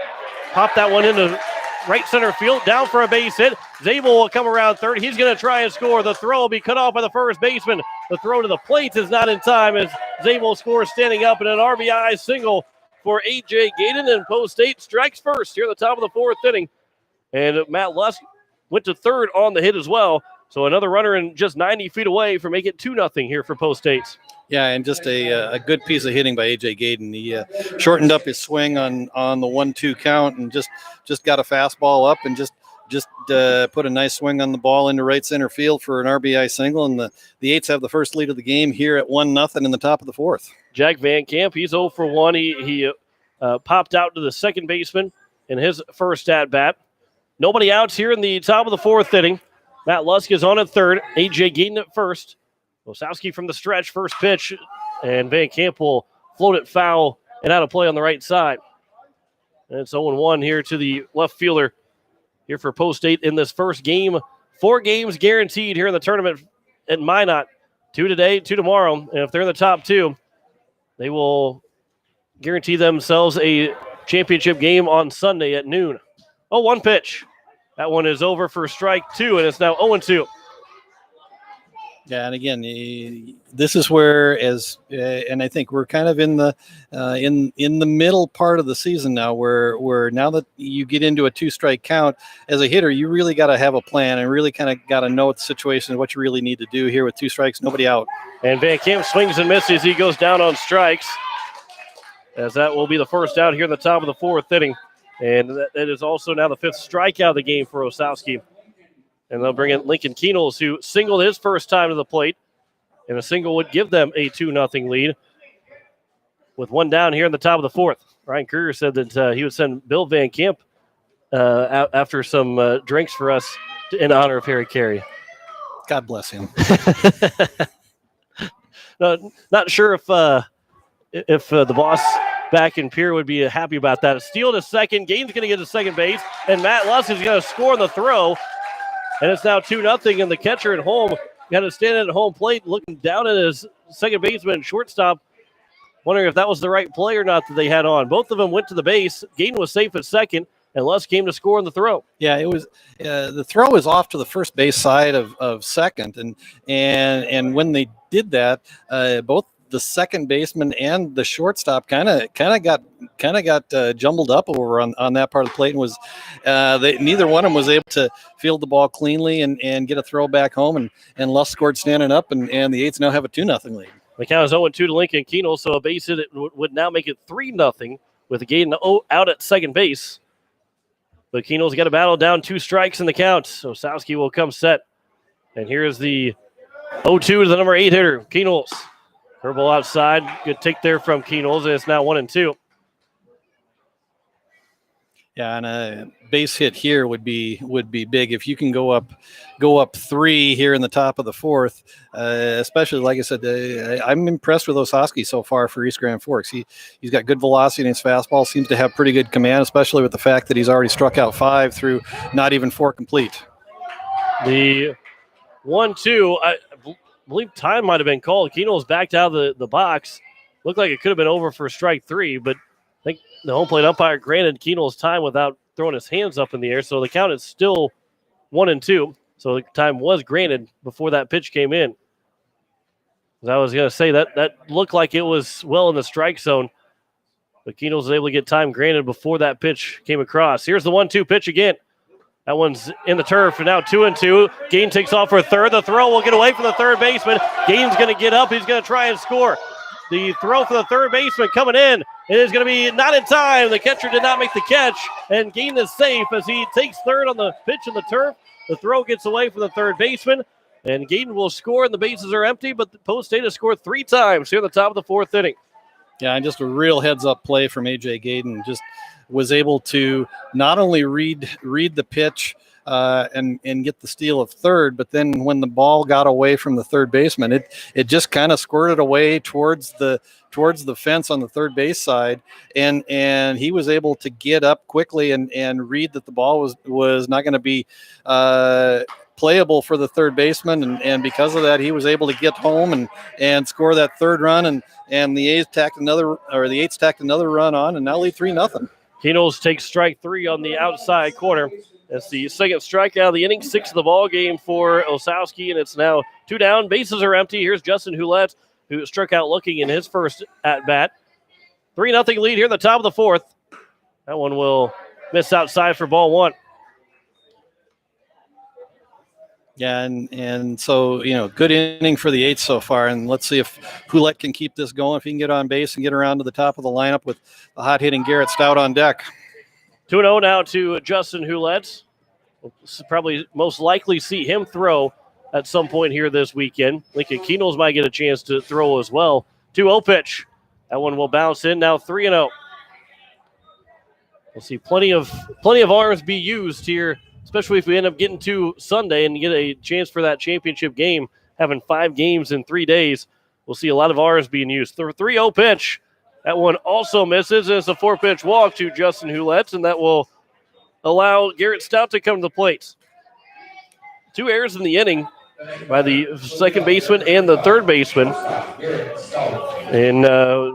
pop that one into right center field. Down for a base hit. Zabel will come around third. He's going to try and score. The throw will be cut off by the first baseman. The throw to the plate is not in time as Zabel scores standing up in an RBI single for A.J. Gaden. And Post State strikes first here at the top of the fourth inning. And Matt Lusk went to third on the hit as well. So another runner in just 90 feet away for make it 2-0 here for Post State.
Yeah, and just a good piece of hitting by A.J. Gaden. He shortened up his swing on the 1-2 count and just got a fastball up and just put a nice swing on the ball into right center field for an RBI single. And the Eights have the first lead of the game here at 1-0 in the top of the fourth.
Jack Van Camp, he's 0 for 1. He popped out to the second baseman in his first at-bat. Nobody outs here in the top of the fourth inning. Matt Lusk is on at third. A.J. Gaden at first. Osowski from the stretch, first pitch. And Van Camp will float it foul and out of play on the right side. And it's 0-1 here to the left fielder here for Post State in this first game. 4 games guaranteed here in the tournament at Minot. 2 today, 2 tomorrow. And if they're in the top 2, they will guarantee themselves a championship game on Sunday at noon. 0-1 pitch. That one is over for strike 2, and it's now 0-2.
Yeah, and again, this is where, and I think we're kind of in the middle part of the season now, where now that you get into a 2-strike count as a hitter, you really got to have a plan and really kind of got to know the situation, what you really need to do here with 2 strikes, nobody out. And
Van Camp swings and misses. He goes down on strikes, as that will be the first out here in the top of the fourth inning. And that is also now the 5th strikeout of the game for Osowski. And they'll bring in Lincoln Keenels, who singled his first time to the plate. And a single would give them a 2-0 lead. With 1 down here in the top of the fourth. Ryan Kruger said that he would send Bill Van Camp after some drinks for us in honor of Harry Carey.
God bless him.
No, not sure if the boss back in Pierre would be happy about that. A steal to second. Gaines going to get to second base. And Matt Lusk is going to score on the throw. And it's now 2-0. And the catcher at home got to stand at home plate looking down at his second baseman and shortstop, wondering if that was the right play or not that they had on. Both of them went to the base. Gaines was safe at second. And Lusk came to score on the throw.
Yeah, it was the throw was off to the first base side of second. And when they did that, both the second baseman and the shortstop kind of got jumbled up over on that part of the plate, and was neither one of them was able to field the ball cleanly and get a throw back home, and Lusk scored standing up, and the Eights now have a 2-0 lead.
The count is 0-2 to Lincoln Keenel, so a base hit would now make it 3-0 with Gaden out at second base. But Keno's got a battle down 2 strikes in the count. So Osowski will come set. And here's the 0-2 to the number 8 hitter, Kenols. Curveball outside. Good take there from Kenols, and it's now 1-2.
Yeah, and a base hit here would be big if you can go up 3 here in the top of the 4th. Especially, like I said, I'm impressed with Osowski so far for East Grand Forks. He's got good velocity in his fastball. Seems to have pretty good command, especially with the fact that he's already struck out 5 through not even 4 complete.
The 1-2, I believe time might have been called. Keno's backed out of the box. Looked like it could have been over for strike 3, but I think the home plate umpire granted Keno's time without throwing his hands up in the air, so the count is still 1-2. So the time was granted before that pitch came in. As I was going to say, that looked like it was well in the strike zone, but Keno's was able to get time granted before that pitch came across. Here's the 1-2 pitch again. That one's in the turf, and now 2-2. Gain takes off for a third. The throw will get away from the third baseman. Gain's going to get up. He's going to try and score. The throw for the third baseman coming in. It is going to be not in time. The catcher did not make the catch, and Gain is safe as he takes third on the pitch in the turf. The throw gets away from the third baseman, and Gain will score, and the bases are empty, but the Post State has scored 3 times here in the top of the 4th inning.
Yeah, and just a real heads-up play from A.J. Gaden. Just was able to not only read the pitch and get the steal of third, but then when the ball got away from the third baseman, it just kind of squirted away towards the fence on the third base side, and he was able to get up quickly and read that the ball was not going to be playable for the third baseman, and because of that, he was able to get home and score that third run, and the Eights tacked another run on, and now lead 3-0.
Keno's takes strike 3 on the outside corner. That's the second strikeout of the inning, 6th of the ball game for Osowski, and it's now 2 down. Bases are empty. Here's Justin Hulett, who struck out looking in his first at-bat. 3-0 lead here in the top of the 4th. That one will miss outside for ball 1.
Yeah, and so, good inning for the Eights so far, and let's see if Hulett can keep this going, if he can get on base and get around to the top of the lineup with the hot-hitting Garrett Stout on deck.
2-0 now to Justin Hulett. We'll probably most likely see him throw at some point here this weekend. Lincoln Kenols might get a chance to throw as well. 2-0 pitch. That one will bounce in, now 3-0. We'll see plenty of arms be used here, especially if we end up getting to Sunday and get a chance for that championship game, having 5 games in 3 days. We'll see a lot of R's being used. The 3-0 pitch, that one also misses. It's a 4-pitch walk to Justin Hulett, and that will allow Garrett Stout to come to the plate. 2 errors in the inning by the second baseman and the third baseman, and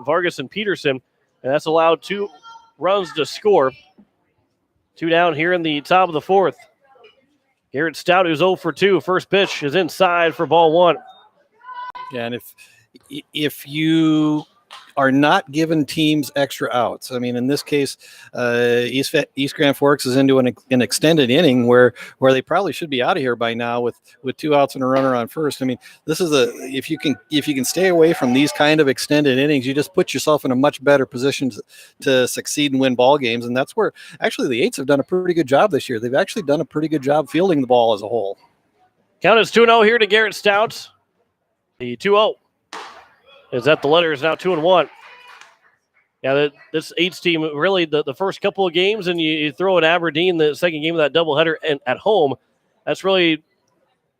Vargas and Peterson, and that's allowed 2 runs to score. 2 down here in the top of the 4th. Garrett Stout, who's 0 for 2. First pitch is inside for ball 1.
Yeah, and if you are not giving teams extra outs, I mean, in this case, East Grand Forks is into an extended inning where they probably should be out of here by now with 2 outs and a runner on first. I mean, this is if you can stay away from these kind of extended innings, you just put yourself in a much better position to succeed and win ball games. And that's where actually the Eights have done a pretty good job this year. They've actually done a pretty good job fielding the ball as a whole.
Count is 2-0 here to Garrett Stout. The 2-0 is at the letter, is now 2-1. Yeah, this Eights team, really the first couple of games, and you throw in Aberdeen, the second game of that doubleheader, and at home, that's really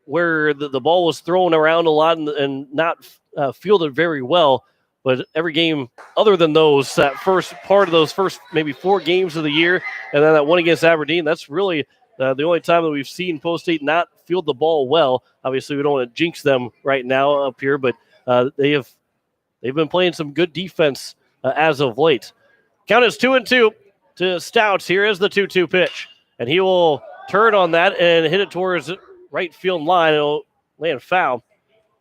where the ball was thrown around a lot and not fielded very well. But every game other than those, that first part of those first maybe 4 games of the year, and then that one against Aberdeen, that's really the only time that we've seen Post State not field the ball well. Obviously, we don't want to jinx them right now up here, but they've been playing some good defense as of late. Count is 2-2 to Stouts. Here is the 2-2 pitch, and he will turn on that and hit it towards right field line. It'll land foul.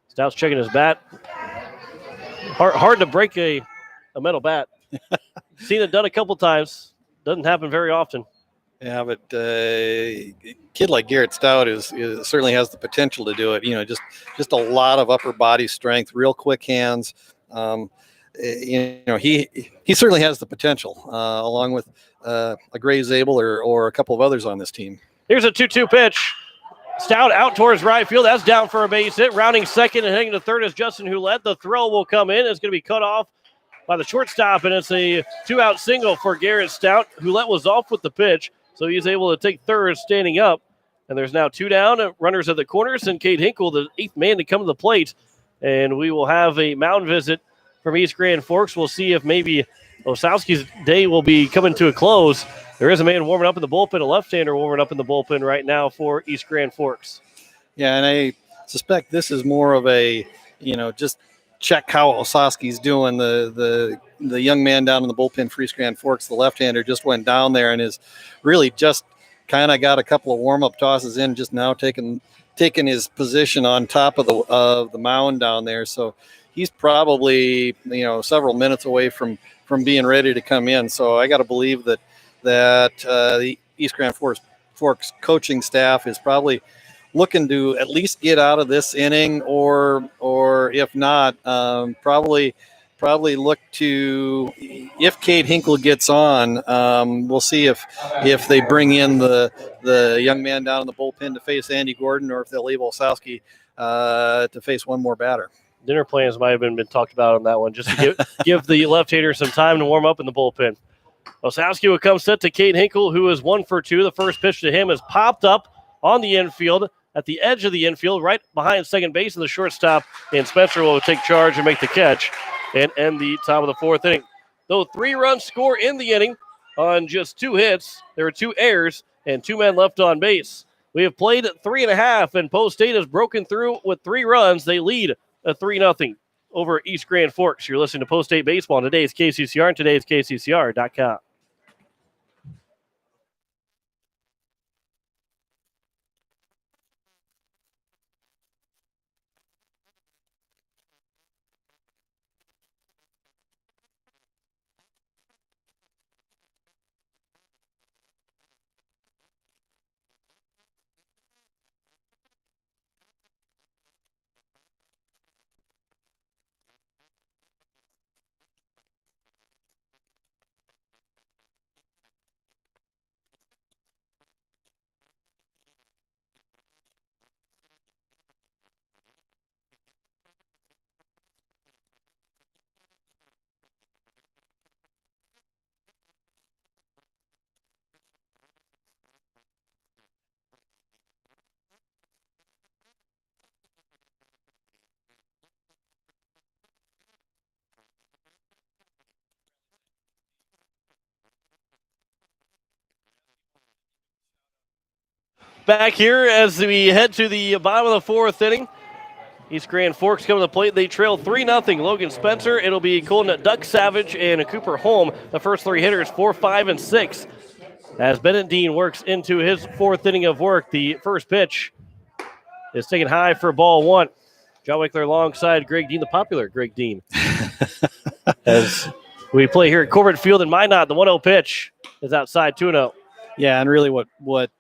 Stouts checking his bat. Hard to break a metal bat. Seen it done a couple times. Doesn't happen very often.
Yeah, but a kid like Garrett Stout is certainly has the potential to do it. Just a lot of upper body strength, real quick hands. he certainly has the potential, along with a Gray Zabel or a couple of others on this team.
Here's a 2-2 pitch. Stout out towards right field. That's down for a base hit. Rounding second and heading to third is Justin Houlette. The throw will come in. It's going to be cut off by the shortstop, and it's a 2-out single for Garrett Stout. Houlette was off with the pitch, so he's able to take third standing up. And there's now 2 down, runners at the corners, and Cade Hinkle, the 8th man to come to the plate. And we will have a mound visit from East Grand Forks. We'll see if maybe Osowski's day will be coming to a close. There is a man warming up in the bullpen, a left-hander warming up in the bullpen right now for East Grand Forks.
Yeah, and I suspect this is more of a, just check how Osowski's doing. The young man down in the bullpen for East Grand Forks, the left-hander, just went down there and is really just kind of got a couple of warm-up tosses in, just now taking his position on top of the mound down there. So he's probably several minutes away from being ready to come in. So I got to believe that the East Grand Forks coaching staff is probably looking to at least get out of this inning, or if not, probably look to, if Cade Hinkle gets on, we'll see if they bring in the young man down in the bullpen to face Andy Gordon, or if they'll leave Osowski to face one more batter.
Dinner plans might have been talked about on that one, just to give the left-hander some time to warm up in the bullpen. Osowski will come set to Cade Hinkle, who is 1 for 2. The first pitch to him is popped up on the infield, at the edge of the infield, right behind second base, and the shortstop, and Spencer will take charge and make the catch and end the top of the 4th inning. Though 3 runs score in the inning on just 2 hits, there are 2 errors and 2 men left on base. We have played 3.5, and Post State has broken through with 3 runs. They lead a 3-0 over East Grand Forks. You're listening to Post State Baseball on today's KCCR and today's KCCR.com. Back here as we head to the bottom of the 4th inning. East Grand Forks come to the plate. They trail 3-0. Logan Spencer. It'll be Colton Duck Savage and Cooper Holm. The first 3 hitters, 4, 5, and 6. As Bennett Dean works into his 4th inning of work, the first pitch is taken high for ball 1. John Wickler alongside Greg Dean, the popular Greg Dean. As we play here at Corbett Field in Minot, the 1-0 pitch is outside 2-0.
Yeah, and really what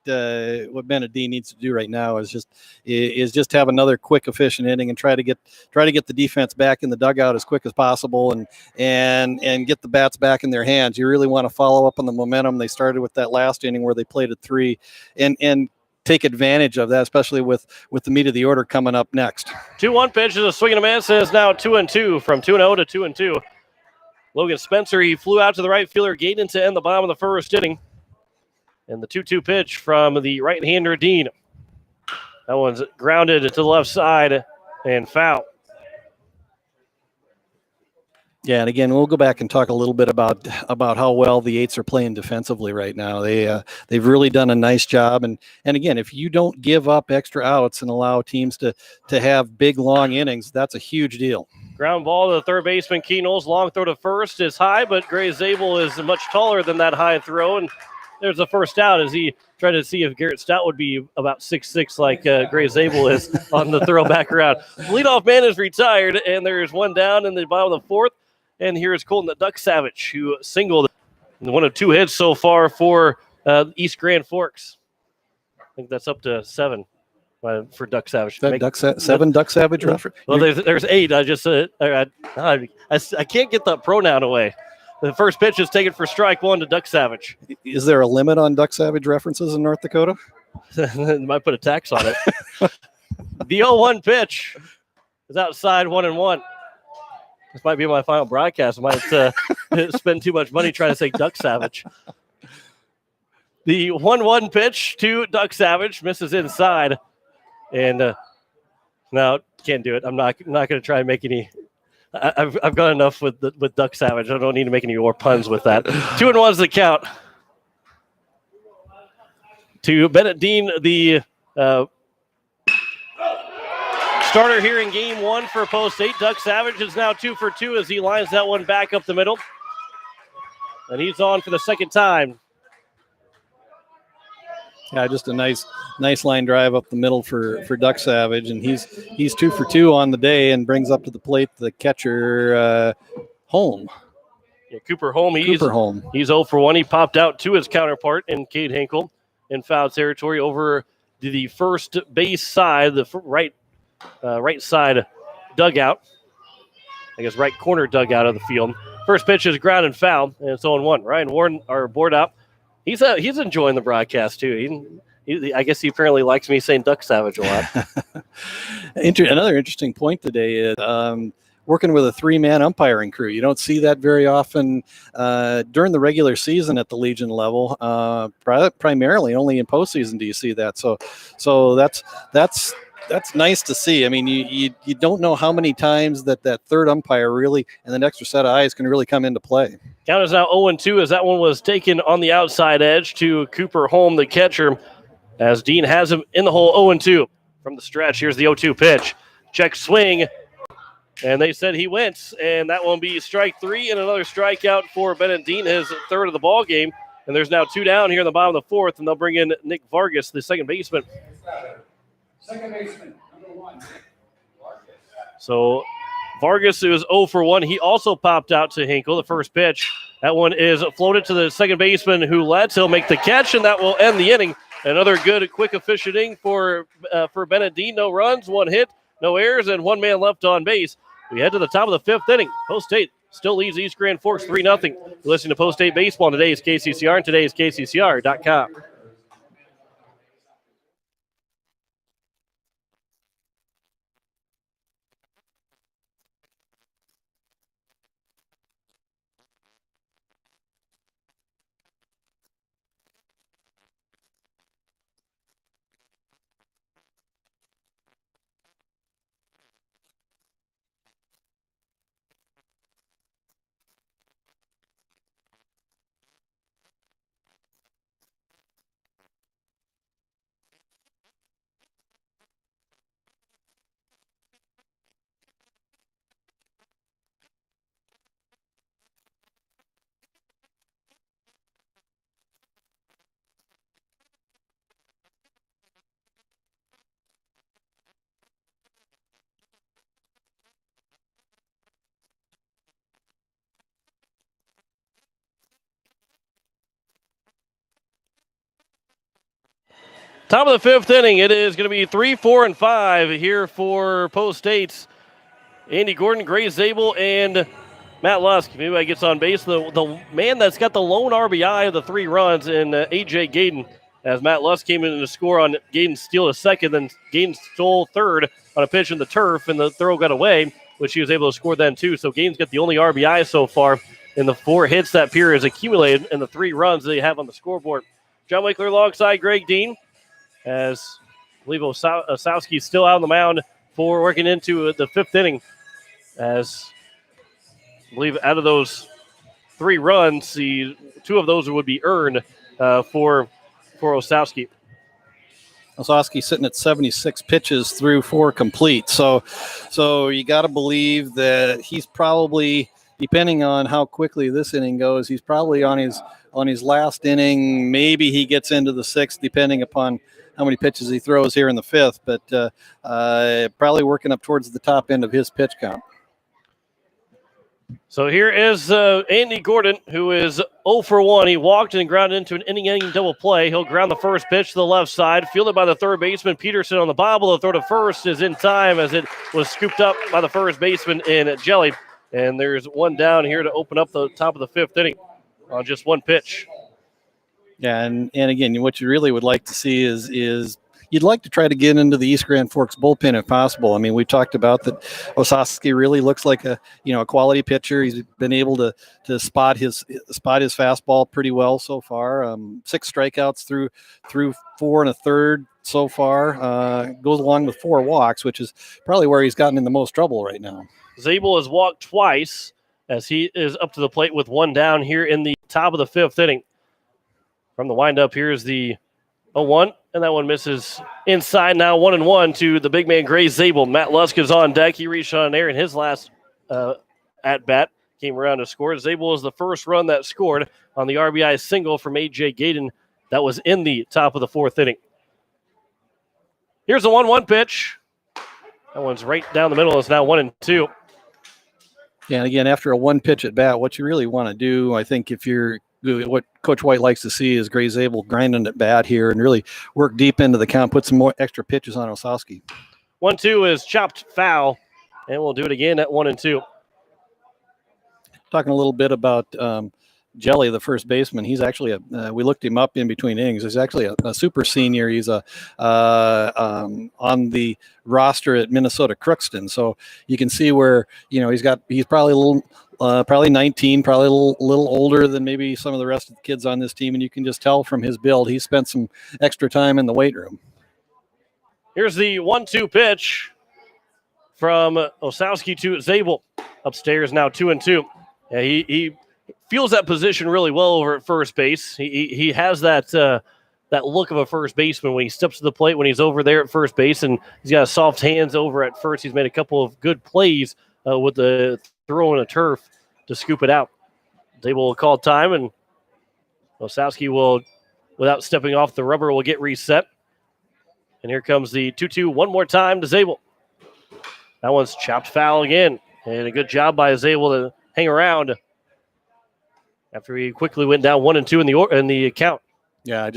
Bennett Dean needs to do right now is just have another quick, efficient inning and try to get the defense back in the dugout as quick as possible and get the bats back in their hands. You really want to follow up on the momentum they started with that last inning where they played at 3 and take advantage of that, especially with the meat of the order coming up next.
2-1 pitch is a swing and a miss. Is now 2-2 from 2-0 to 2-2. Logan Spencer, he flew out to the right fielder Gaten to end the bottom of the 1st inning. And the 2-2 pitch from the right-hander Dean. That one's grounded to the left side and foul.
Yeah, and again, we'll go back and talk a little bit about how well the Eights are playing defensively right now. They've really done a nice job, and again, if you don't give up extra outs and allow teams to have big long innings, that's a huge deal.
Ground ball to the third baseman Keenol's long throw to first is high, but Gray Zabel is much taller than that high throw, and there's the first out as he tried to see if Garrett Stout would be about 6'6", like Gray Zabel is on the throw back around. Leadoff man is retired, and there's one down in the bottom of the 4th. And here's Colton the Duck Savage, who singled one of 2 hits so far for East Grand Forks. I think that's up to 7. for Duck Savage.
Seven Duck Savage reference?
Well, there's 8. I just I can't get the pronoun away. The first pitch is taken for strike 1 to Duck Savage.
Is there a limit on Duck Savage references in North Dakota?
Might put a tax on it. The 0-1 pitch is outside 1-1. This might be my final broadcast. I might spend too much money trying to say Duck Savage. The 1-1 pitch to Duck Savage misses inside, and no, can't do it. I'm not going to try and make any. I've got enough with Duck Savage. I don't need to make any more puns with that. 2-1 is the count. To Bennett Dean, the starter here in game 1 for Post 8. Duck Savage is now 2 for 2 as he lines that one back up the middle. And he's on for the second time.
Yeah, just a nice line drive up the middle for Duck Savage, and he's 2 for 2 on the day and brings up to the plate the catcher Holm.
Yeah, Cooper Holm. He's 0 for 1. He popped out to his counterpart in Cade Hinkle in foul territory over to the first base side, the right side dugout. I guess right corner dugout of the field. First pitch is ground and foul, and it's 0-1. Ryan Warren, our board up. He's enjoying the broadcast too. I guess he apparently likes me saying Duck Savage a lot.
Another interesting point today is working with a 3-man umpiring crew. You don't see that very often during the regular season at the Legion level. Primarily, only in postseason do you see that. So that's nice to see. I mean, you don't know how many times that third umpire really and the extra set of eyes can really come into play.
Count is now 0-2 as that one was taken on the outside edge to Cooper Holm, the catcher, as Dean has him in the hole 0-2 from the stretch. Here's the 0-2 pitch. Check swing, and they said he went, and that will be strike 3 and another strikeout for Bennett Dean, his third of the ball game. And there's now 2 down here in the bottom of the 4th, and they'll bring in Nick Vargas, the second baseman.
Second baseman, number 1.
So Vargas is 0 for 1. He also popped out to Hinkle, the first pitch. That one is floated to the second baseman who lets. He'll make the catch, and that will end the inning. Another good, quick, efficient inning for Bennett Dean. No runs, 1 hit, no errors, and 1 man left on base. We head to the top of the 5th inning. Post 8 still leads East Grand Forks 3-0. You're listening to Post 8 Baseball on today's KCCR and today's KCCR.com. Top of the 5th inning. It is going to be 3, 4, and 5 here for Post 8. Andy Gordon, Gray Zabel, and Matt Lusk. Maybe I gets on base. The man that's got the lone RBI of the 3 runs in A.J. Gayden, as Matt Lusk came in to score on Gayden's steal to second, then Gayden stole third on a pitch in the turf, and the throw got away, which he was able to score then too. So Gayden's got the only RBI so far in the 4 hits that Pierre has accumulated and the 3 runs they have on the scoreboard. John Wickler alongside Greg Dean, as I believe Osowski's still out on the mound for working into the 5th inning. As I believe out of those 3 runs, 2 of those would be earned for Osowski.
Osowski sitting at 76 pitches through 4 complete. So you got to believe that he's probably, depending on how quickly this inning goes, he's probably on his last inning. Maybe he gets into the 6th, depending upon how many pitches he throws here in the 5th. But probably working up towards the top end of his pitch count.
So here is Andy Gordon, who is 0 for 1. He walked and grounded into an inning double play. He'll ground the first pitch to the left side, fielded by the third baseman Peterson on the bobble. The throw to first is in time as it was scooped up by the first baseman in Jelly. And there's one down here to open up the top of the fifth inning on just one pitch.
Yeah, and again, what you really would like to see is you'd like to try to get into the East Grand Forks bullpen if possible. I mean, we talked about that Osowski really looks like a quality pitcher. He's been able to spot his fastball pretty well so far. 6 strikeouts through 4 1/3 so far. Goes along with 4 walks, which is probably where he's gotten in the most trouble right now.
Zabel has walked twice as he is up to the plate with one down here in the top of the fifth inning. From the windup, here's the 0-1, and that one misses inside. Now 1-1 to the big man, Gray Zabel. Matt Lusk is on deck. He reached on air in his last at-bat. Came around to score. Zabel is the first run that scored on the RBI single from A.J. Gaydon. That was in the top of the fourth inning. Here's the 1-1 pitch. That one's right down the middle. It's now 1-2.
Yeah, and again, after a one-pitch at-bat, what you really want to do, I think what Coach White likes to see is Gray Zabel grinding at bat here and really work deep into the count, put some more extra pitches on Osowski.
1-2 is chopped foul, and we'll do it again at 1-2.
Talking a little bit about Jelly, the first baseman. He's actually we looked him up in between innings. He's actually a super senior. He's on the roster at Minnesota Crookston. So you can see where he's probably a little. Probably 19, probably a little older than maybe some of the rest of the kids on this team, and you can just tell from his build he spent some extra time in the weight room.
Here's the 1-2 pitch from Osowski to Zabel. Upstairs now 2-2. Yeah, he feels that position really well over at first base. He has that look of a first baseman when he steps to the plate when he's over there at first base, and he's got soft hands over at first. He's made a couple of good plays with the throwing a turf to scoop it out. Zabel will call time, and Osowski will, without stepping off the rubber, will get reset. And here comes the 2-2 one more time to Zabel. That one's chopped foul again, and a good job by Zabel to hang around after he quickly went down 1-2 in the count.
Yeah,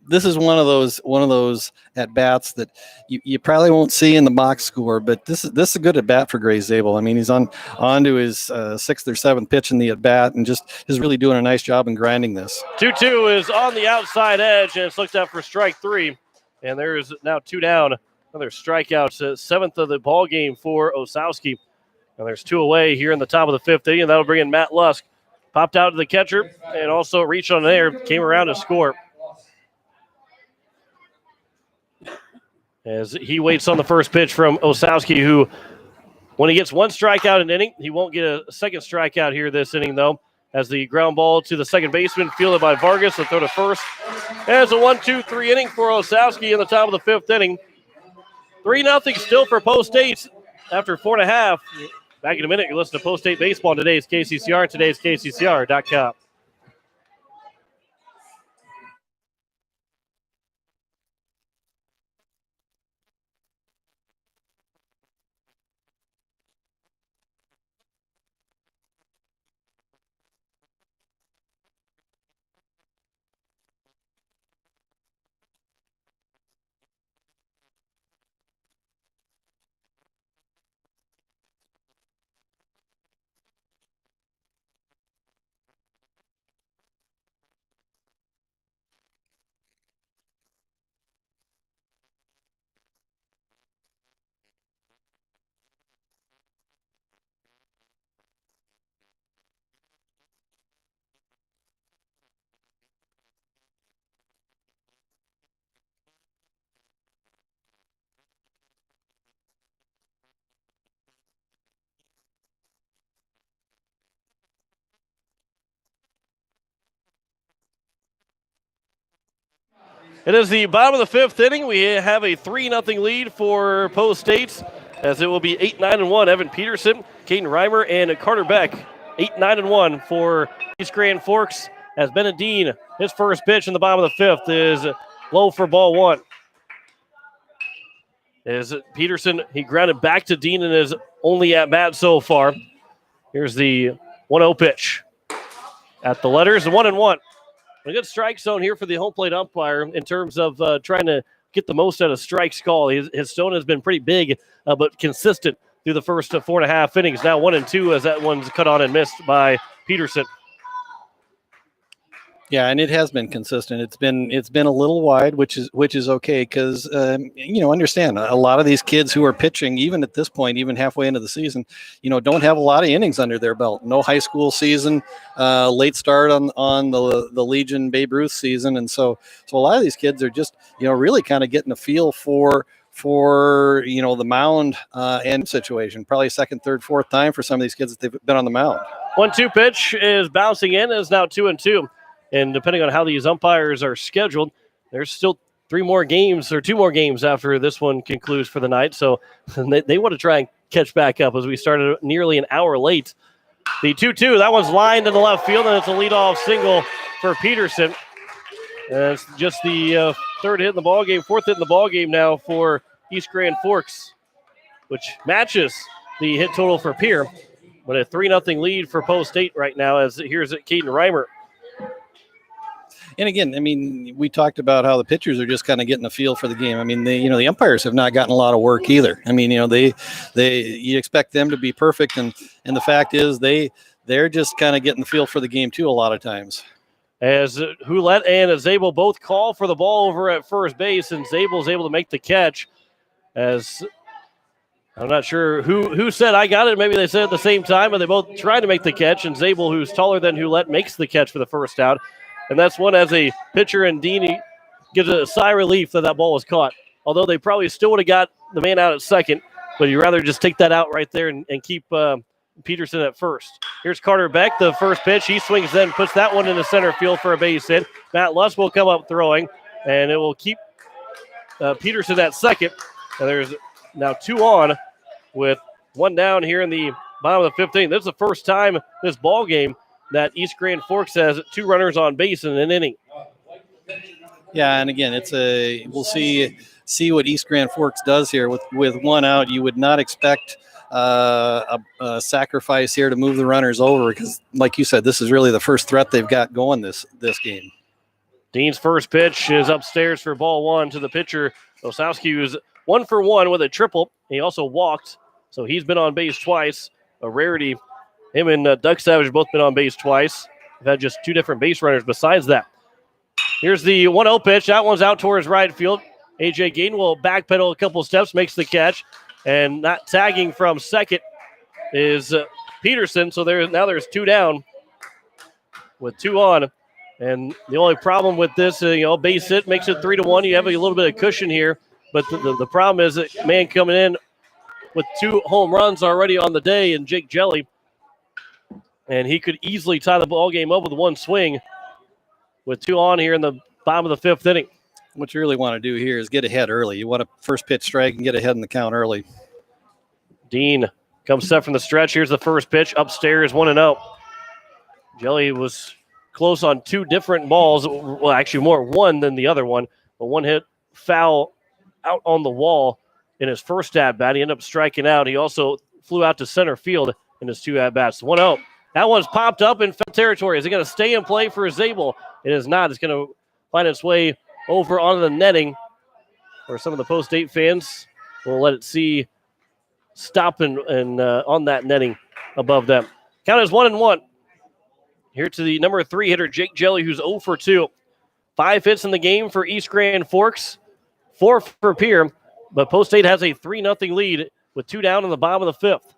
this is one of those at bats that you probably won't see in the box score, but this is a good at bat for Gray Zabel. I mean, he's on to his 6th or 7th pitch in the at bat, and just is really doing a nice job in grinding this.
2-2 is on the outside edge, and it's looked at for strike 3, and there is now 2 down. Another strikeout, 7th of the ball game for Osowski, and there's 2 away here in the top of the 5th inning, and that'll bring in Matt Lusk. Popped out to the catcher and also reached on there, came around to score. As he waits on the first pitch from Osowski, who, when he gets 1 strikeout an inning, he won't get a second strikeout here this inning, though, as the ground ball to the second baseman, fielded by Vargas, the throw to first. And it's a 1-2-3 inning for Osowski in the top of the 5th inning. 3-0 still for Post State after 4.5. Back in a minute, you listen to Post State Baseball on today's KCCR and today's KCCR.com. It is the bottom of the 5th inning. We have a 3-0 lead for Post State, as it will be 8-9-1. Evan Peterson, Caden Reimer, and Carter Beck. 8-9-1 for East Grand Forks, as Benedine, his first pitch in the bottom of the 5th, is low for ball 1. As Peterson, he grounded back to Dean in his only at-bat so far. Here's the 1-0 pitch. At the letters, 1-1. A good strike zone here for the home plate umpire in terms of trying to get the most out of strikes call. His stone has been pretty big, but consistent through the first 4.5 innings. Now 1-2 as that one's cut on and missed by Peterson.
Yeah, and it has been consistent. It's been a little wide, which is okay because understand a lot of these kids who are pitching, even at this point, even halfway into the season, don't have a lot of innings under their belt. No high school season, late start on the Legion Babe Ruth season, and so a lot of these kids are just really kind of getting a feel for the mound and situation. Probably second, third, fourth time for some of these kids that they've been on the mound.
1-2 pitch is bouncing in. Is now 2-2. And depending on how these umpires are scheduled, there's still 2 more games after this one concludes for the night. So they want to try and catch back up as we started nearly an hour late. The 2-2, that one's lined in the left field, and it's a leadoff single for Peterson. And it's just the third hit in the ballgame, fourth hit in the ballgame now for East Grand Forks, which matches the hit total for Pierre. But a 3-0 lead for Post State right now as here's Caden Reimer.
And again, I mean, we talked about how the pitchers are just kind of getting a feel for the game. I mean, the umpires have not gotten a lot of work either. I mean, you expect them to be perfect, and the fact is they're just kind of getting the feel for the game too a lot of times.
As Hulett and Zabel both call for the ball over at first base, and Zabel's able to make the catch. As I'm not sure who said I got it. Maybe they said at the same time, but they both tried to make the catch, and Zabel, who's taller than Hulett, makes the catch for the first out. And that's one as a pitcher, and Dean gives a sigh of relief that ball was caught. Although they probably still would have got the man out at second, but you'd rather just take that out right there and keep Peterson at first. Here's Carter Beck, the first pitch. He swings then, puts that one into center field for a base hit. Matt Luss will come up throwing, and it will keep Peterson at second. And there's now 2 on with 1 down here in the bottom of the 15th. This is the first time this ball game that East Grand Forks has 2 runners on base in an inning.
Yeah, and again, we'll see what East Grand Forks does here with 1 out. You would not expect a sacrifice here to move the runners over because, like you said, this is really the first threat they've got going this game.
Dean's first pitch is upstairs for ball 1 to the pitcher. Osowski, who's 1 for 1 with a triple. He also walked, so he's been on base twice, a rarity. Him and Doug Savage have both been on base twice. They've had just 2 different base runners besides that. Here's the 1-0 pitch. That one's out towards right field. A.J. Gaden will backpedal a couple steps, makes the catch. And not tagging from second is Peterson. So there's 2 down with 2 on. And the only problem with this, base hit makes it 3-1. You have a little bit of cushion here. But the problem is that man coming in with 2 home runs already on the day, and Jake Jelly. And he could easily tie the ball game up with 1 swing with 2 on here in the bottom of the 5th inning.
What you really want to do here is get ahead early. You want a first pitch strike and get ahead in the count early.
Dean comes set from the stretch. Here's the first pitch. Upstairs, 1-0. Jelly was close on 2 different balls. Well, actually more 1 than the other one. But 1 hit foul out on the wall in his first at-bat. He ended up striking out. He also flew out to center field in his 2 at-bats. 1-0. That one's popped up in foul territory. Is it going to stay in play for Zabel? It is not. It's going to find its way over onto the netting, where some of the Post State fans will let it stop and on that netting above them. Count is 1-1. Here to the number 3 hitter, Jake Jelly, who's 0 for 2. 5 hits in the game for East Grand Forks, 4 for Pierre, but Post State has a 3-0 lead with 2 down in the bottom of the 5th.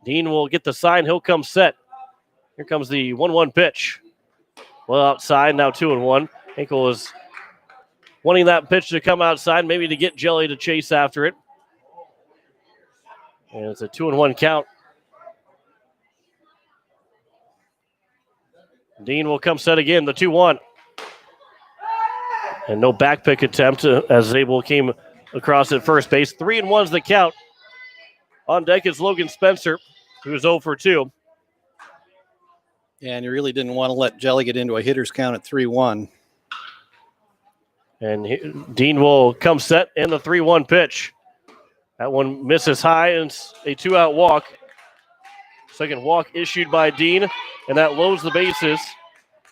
Dean will get the sign. He'll come set. Here comes the 1-1 pitch. Well outside, now 2-1. Hinkle is wanting that pitch to come outside, maybe to get Jelly to chase after it. And it's a 2-1 count. Dean will come set again, the 2-1. And no back pick attempt as Zabel came across at first base. 3-1's the count. On deck is Logan Spencer, who's 0 for 2.
Yeah, and you really didn't want to let Jelly get into a hitter's count at 3-1.
And Dean will come set in the 3-1 pitch. That one misses high, and it's a 2-out walk. Second walk issued by Dean, and that loads the bases.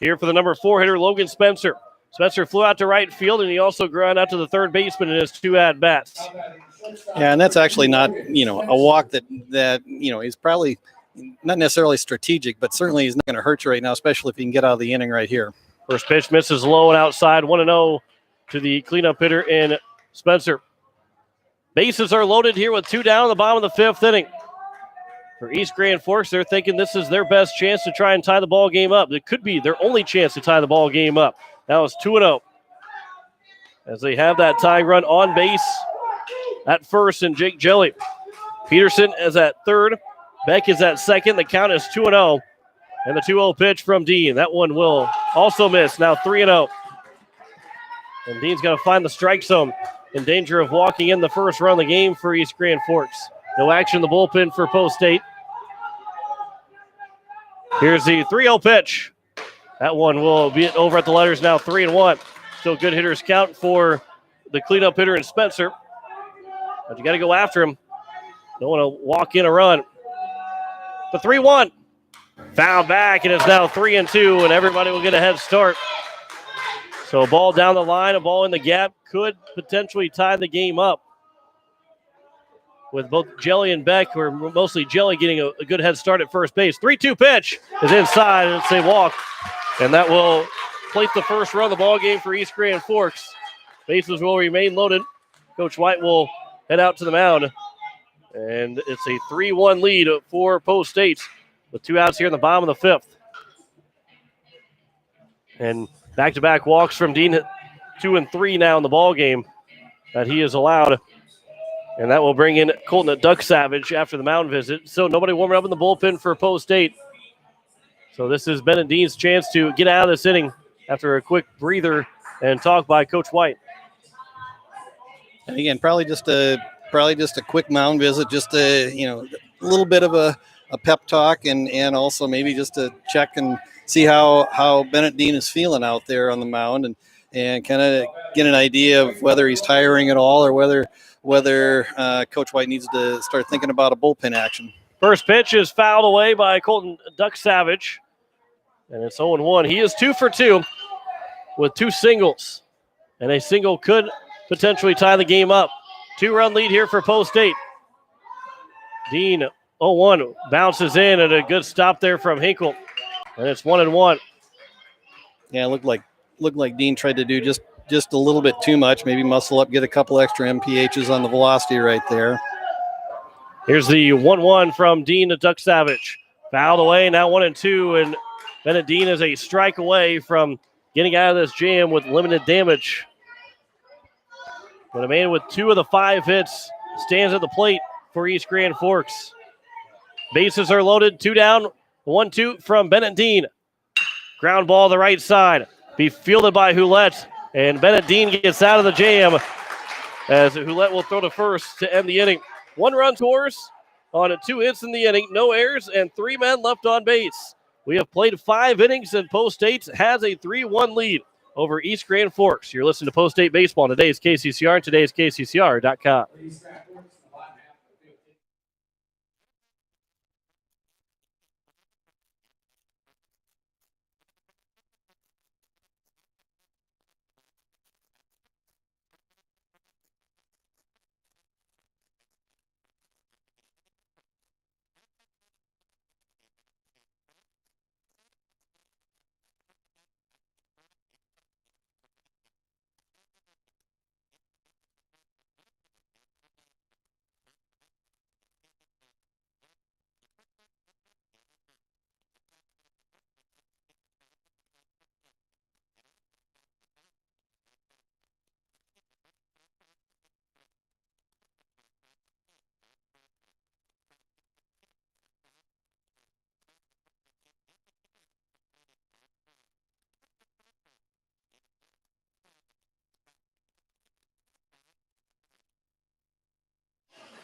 Here for the number 4 hitter, Logan Spencer. Spencer flew out to right field, and he also ground out to the third baseman in his 2 at-bats.
Yeah, and that's actually not, a walk that is probably not necessarily strategic, but certainly is not going to hurt you right now, especially if you can get out of the inning right here.
First pitch misses low and outside, 1-0 to the cleanup hitter in Spencer. Bases are loaded here with 2 down in the bottom of the 5th inning. For East Grand Forks, they're thinking this is their best chance to try and tie the ball game up. It could be their only chance to tie the ball game up. Now it's 2-0. As they have that tying run on base at first, and Jake Jelly. Peterson is at third. Beck is at second. The count is 2-0. And the 2-0 pitch from Dean. That one will also miss. Now 3-0. And Dean's going to find the strike zone. In danger of walking in the first run of the game for East Grand Forks. No action in the bullpen for Post State. Here's the 3-0 pitch. That one will be over at the letters now, 3-1. Still good hitters count for the cleanup hitter in Spencer. But you got to go after him. Don't want to walk in a run. The 3-1. Foul back, and it's now 3-2, and everybody will get a head start. So a ball down the line, a ball in the gap could potentially tie the game up. With both Jelly and Beck, or mostly Jelly, getting a good head start at first base. 3-2 pitch is inside, and it's a walk. And that will plate the first run of the ball game for East Grand Forks. Bases will remain loaded. Coach White will head out to the mound. And it's a 3-1 lead for Post State with 2 outs here in the bottom of the 5th. And back-to-back walks from Dean, 2 and 3 now in the ball game that he is allowed. And that will bring in Colton Duck Savage after the mound visit. So nobody warming up in the bullpen for Post State. So this is Bennett Dean's chance to get out of this inning after a quick breather and talk by Coach White.
And again, probably just a quick mound visit, just a little bit of a pep talk, and also maybe just to check and see how Bennett Dean is feeling out there on the mound, and kind of get an idea of whether he's tiring at all, or whether Coach White needs to start thinking about a bullpen action.
First pitch is fouled away by Colton Duck Savage, and it's 0-1. He is 2 for 2 with 2 singles, and a single could potentially tie the game up. 2-run lead here for Post State. Dean 0-1 bounces in, and a good stop there from Hinkle, and it's 1-1.
Yeah, it looked like Dean tried to do just a little bit too much, maybe muscle up, get a couple extra MPHs on the velocity right there.
Here's the 1-1 from Dean to Duck Savage. Fouled away, now 1-2, and Bennett Dean is a strike away from getting out of this jam with limited damage. But a man with 2 of the 5 hits stands at the plate for East Grand Forks. Bases are loaded, 2 down, 1-2 from Bennett Dean. Ground ball to the right side. Be fielded by Houlette, and Bennett Dean gets out of the jam as Houlette will throw to first to end the inning. 1 run scores on 2 hits in the inning, no errors, and 3 men left on base. We have played 5 innings, and Post State has a 3-1 lead over East Grand Forks. You're listening to Post State Baseball on today's KCCR and today's KCCR.com.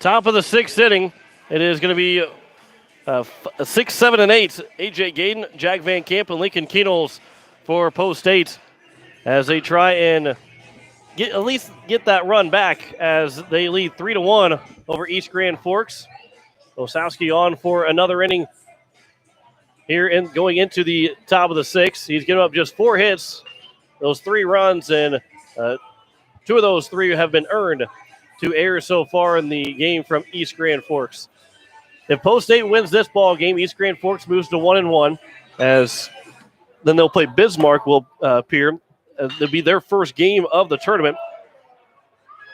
Top of the 6th inning. It is going to be 6, 7, and 8. A.J. Gaden, Jack Van Camp, and Lincoln Keenels for Post State as they try and at least get that run back as they lead 3-1 over East Grand Forks. Osowski on for another inning here in going into the top of the 6th. He's given up just 4 hits, those 3 runs, and 2 of those 3 have been earned to errors so far in the game from East Grand Forks. If Post State wins this ball game, East Grand Forks moves to 1-1, as then they'll play Bismarck. Will Pierre. It'll be their first game of the tournament.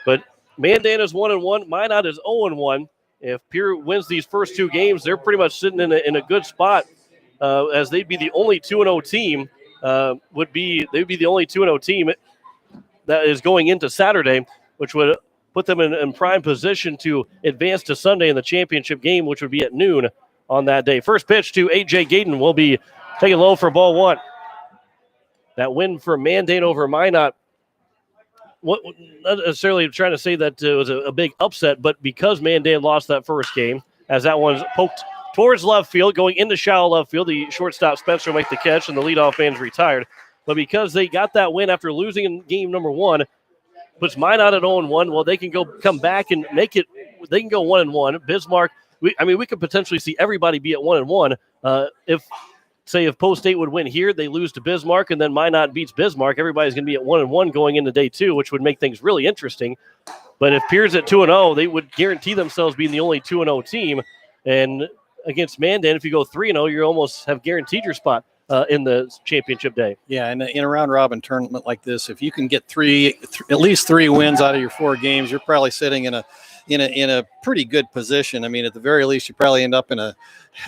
But Mandan is 1-1. Minot is 0-1. If Pierre wins these first 2 games, they're pretty much sitting in a good spot, as they'd be the only 2-0 team. They'd be the only 2-0 team that is going into Saturday, which would put them in prime position to advance to Sunday in the championship game, which would be at noon on that day. First pitch to A.J. Gayden will be taken low for ball 1. That win for Mandan over Minot, not necessarily trying to say that it was a big upset, but because Mandan lost that first game, as that one's poked towards left field, going into shallow left field, the shortstop Spencer will make the catch, and the leadoff man's retired. But because they got that win after losing in game number 1, puts Minot at 0-1. Well, they can come back and make it. They can go 1-1. Bismarck. We could potentially see everybody be at 1-1. If Post State would win here, they lose to Bismarck, and then Minot beats Bismarck. Everybody's going to be at 1-1 going into day 2, which would make things really interesting. But if Pierre's at 2-0, they would guarantee themselves being the only 2-0 team. And against Mandan, if you go 3-0, you almost have guaranteed your spot in the championship day.
Yeah, and in a round-robin tournament like this, if you can get at least 3 wins out of your 4 games, you're probably sitting in a pretty good position. I mean, at the very least, you probably end up in a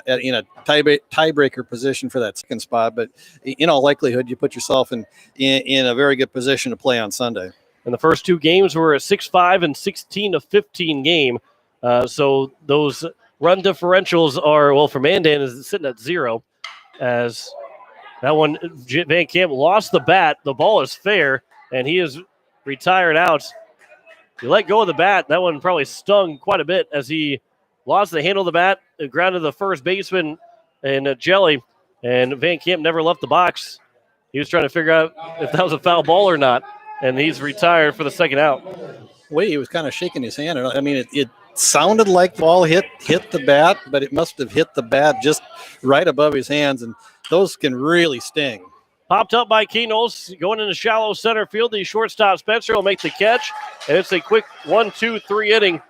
tiebreaker position for that second spot. But in all likelihood, you put yourself in a very good position to play on Sunday.
And the first 2 games were a 6-5 and 16-15 game. So those run differentials are, well, for Mandan is sitting at 0, as that one, Van Camp lost the bat. The ball is fair, and he is retired out. You let go of the bat. That one probably stung quite a bit as he lost the handle of the bat, grounded the first baseman in jelly, and Van Camp never left the box. He was trying to figure out if that was a foul ball or not, and he's retired for the second out.
Way he was kind of shaking his hand. I mean, it sounded like the ball hit the bat, but it must have hit the bat just right above his hands, and those can really sting.
Popped up by Keynos, going into shallow center field. The shortstop Spencer will make the catch, and it's a quick 1-2-3 inning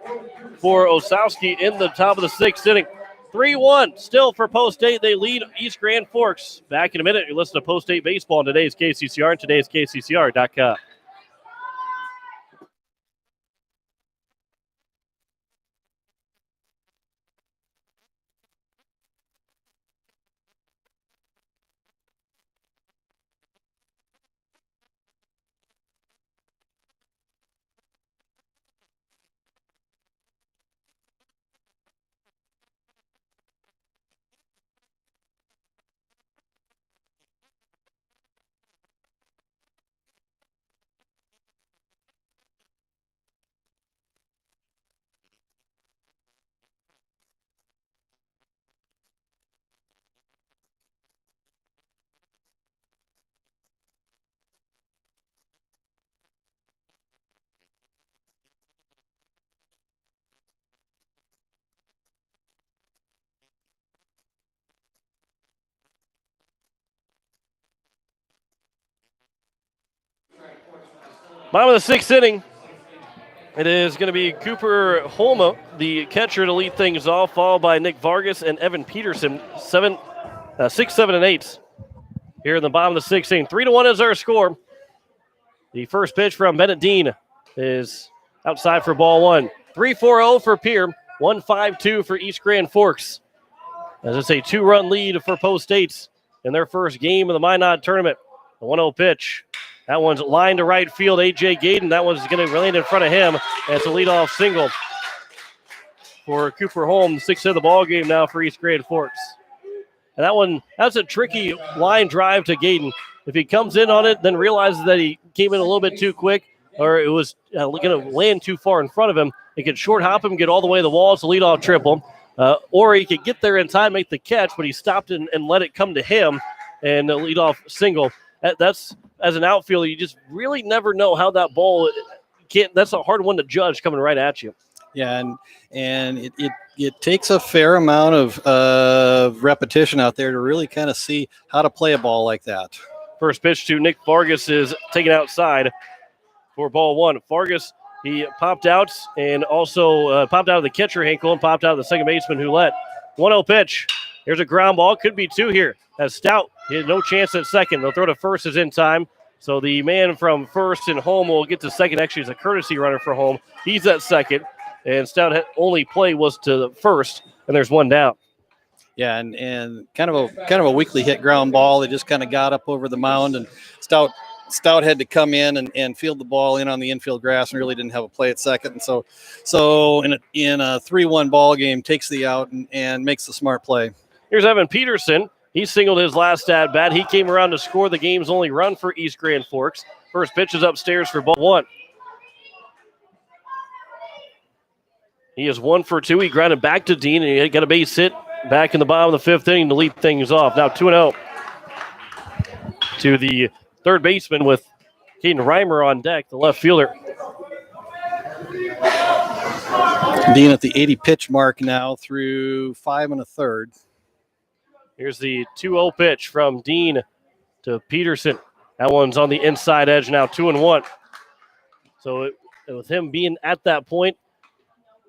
for Osowski in the top of the 6th inning. 3-1 still for Post State. They lead East Grand Forks. Back in a minute. You listen to Post State Baseball on today's KCCR and today's KCCR.com. Bottom of the 6th inning. It is going to be Cooper Holma, the catcher, to lead things off, followed by Nick Vargas and Evan Peterson, 6, 7, and 8. Here in the bottom of the 6th inning. 3-1 is our score. The first pitch from Bennett Dean is outside for ball 1. 3-4-0 for Pierre. 1-5-2 for East Grand Forks. As it's a 2-run lead for Post State in their first game of the Minot tournament. The 1-0 pitch. That one's lined to right field. A.J. Gayden. That one's going to land in front of him. And it's a leadoff single for Cooper Holmes. 6th of the ball game now for East Grand Forks. And that's a tricky line drive to Gayden. If he comes in on it, then realizes that he came in a little bit too quick, or it was going to land too far in front of him, he could short hop him, get all the way to the wall. It's a leadoff triple. Or he could get there in time, make the catch, but he stopped and let it come to him, and a leadoff single. That's, as an outfielder, you just really never know how that ball can't. That's a hard one to judge coming right at you.
Yeah, and it takes a fair amount of repetition out there to really kind of see how to play a ball like that.
First pitch to Nick Vargas is taken outside for ball one. Vargas, he popped out and also popped out of the catcher, Hinkle, and popped out of the second baseman, Hulette. 1-0 pitch. Here's a ground ball. Could be two here. As Stout, he had no chance at second. They'll throw to first is in time. So the man from first and home will get to second. Actually, it's a courtesy runner for home. He's at second. And Stout only play was to first, and there's one down.
Yeah, and kind of a weakly hit ground ball. It just kind of got up over the mound, and Stout had to come in and field the ball in on the infield grass, and really didn't have a play at second. And so in a 3-1 ball game, takes the out and makes the smart play.
Here's Evan Peterson. He singled his last at bat. He came around to score the game's only run for East Grand Forks. First pitch is upstairs for ball one. He is 1 for 2. He grounded back to Dean, and he got a base hit back in the bottom of the fifth inning to lead things off. Now 2-0 to the third baseman with Caden Reimer on deck, the left fielder.
Dean at the 80 pitch mark now through 5 1/3.
Here's the 2-0 pitch from Dean to Peterson. That one's on the inside edge now, 2-1. So with him being at that point,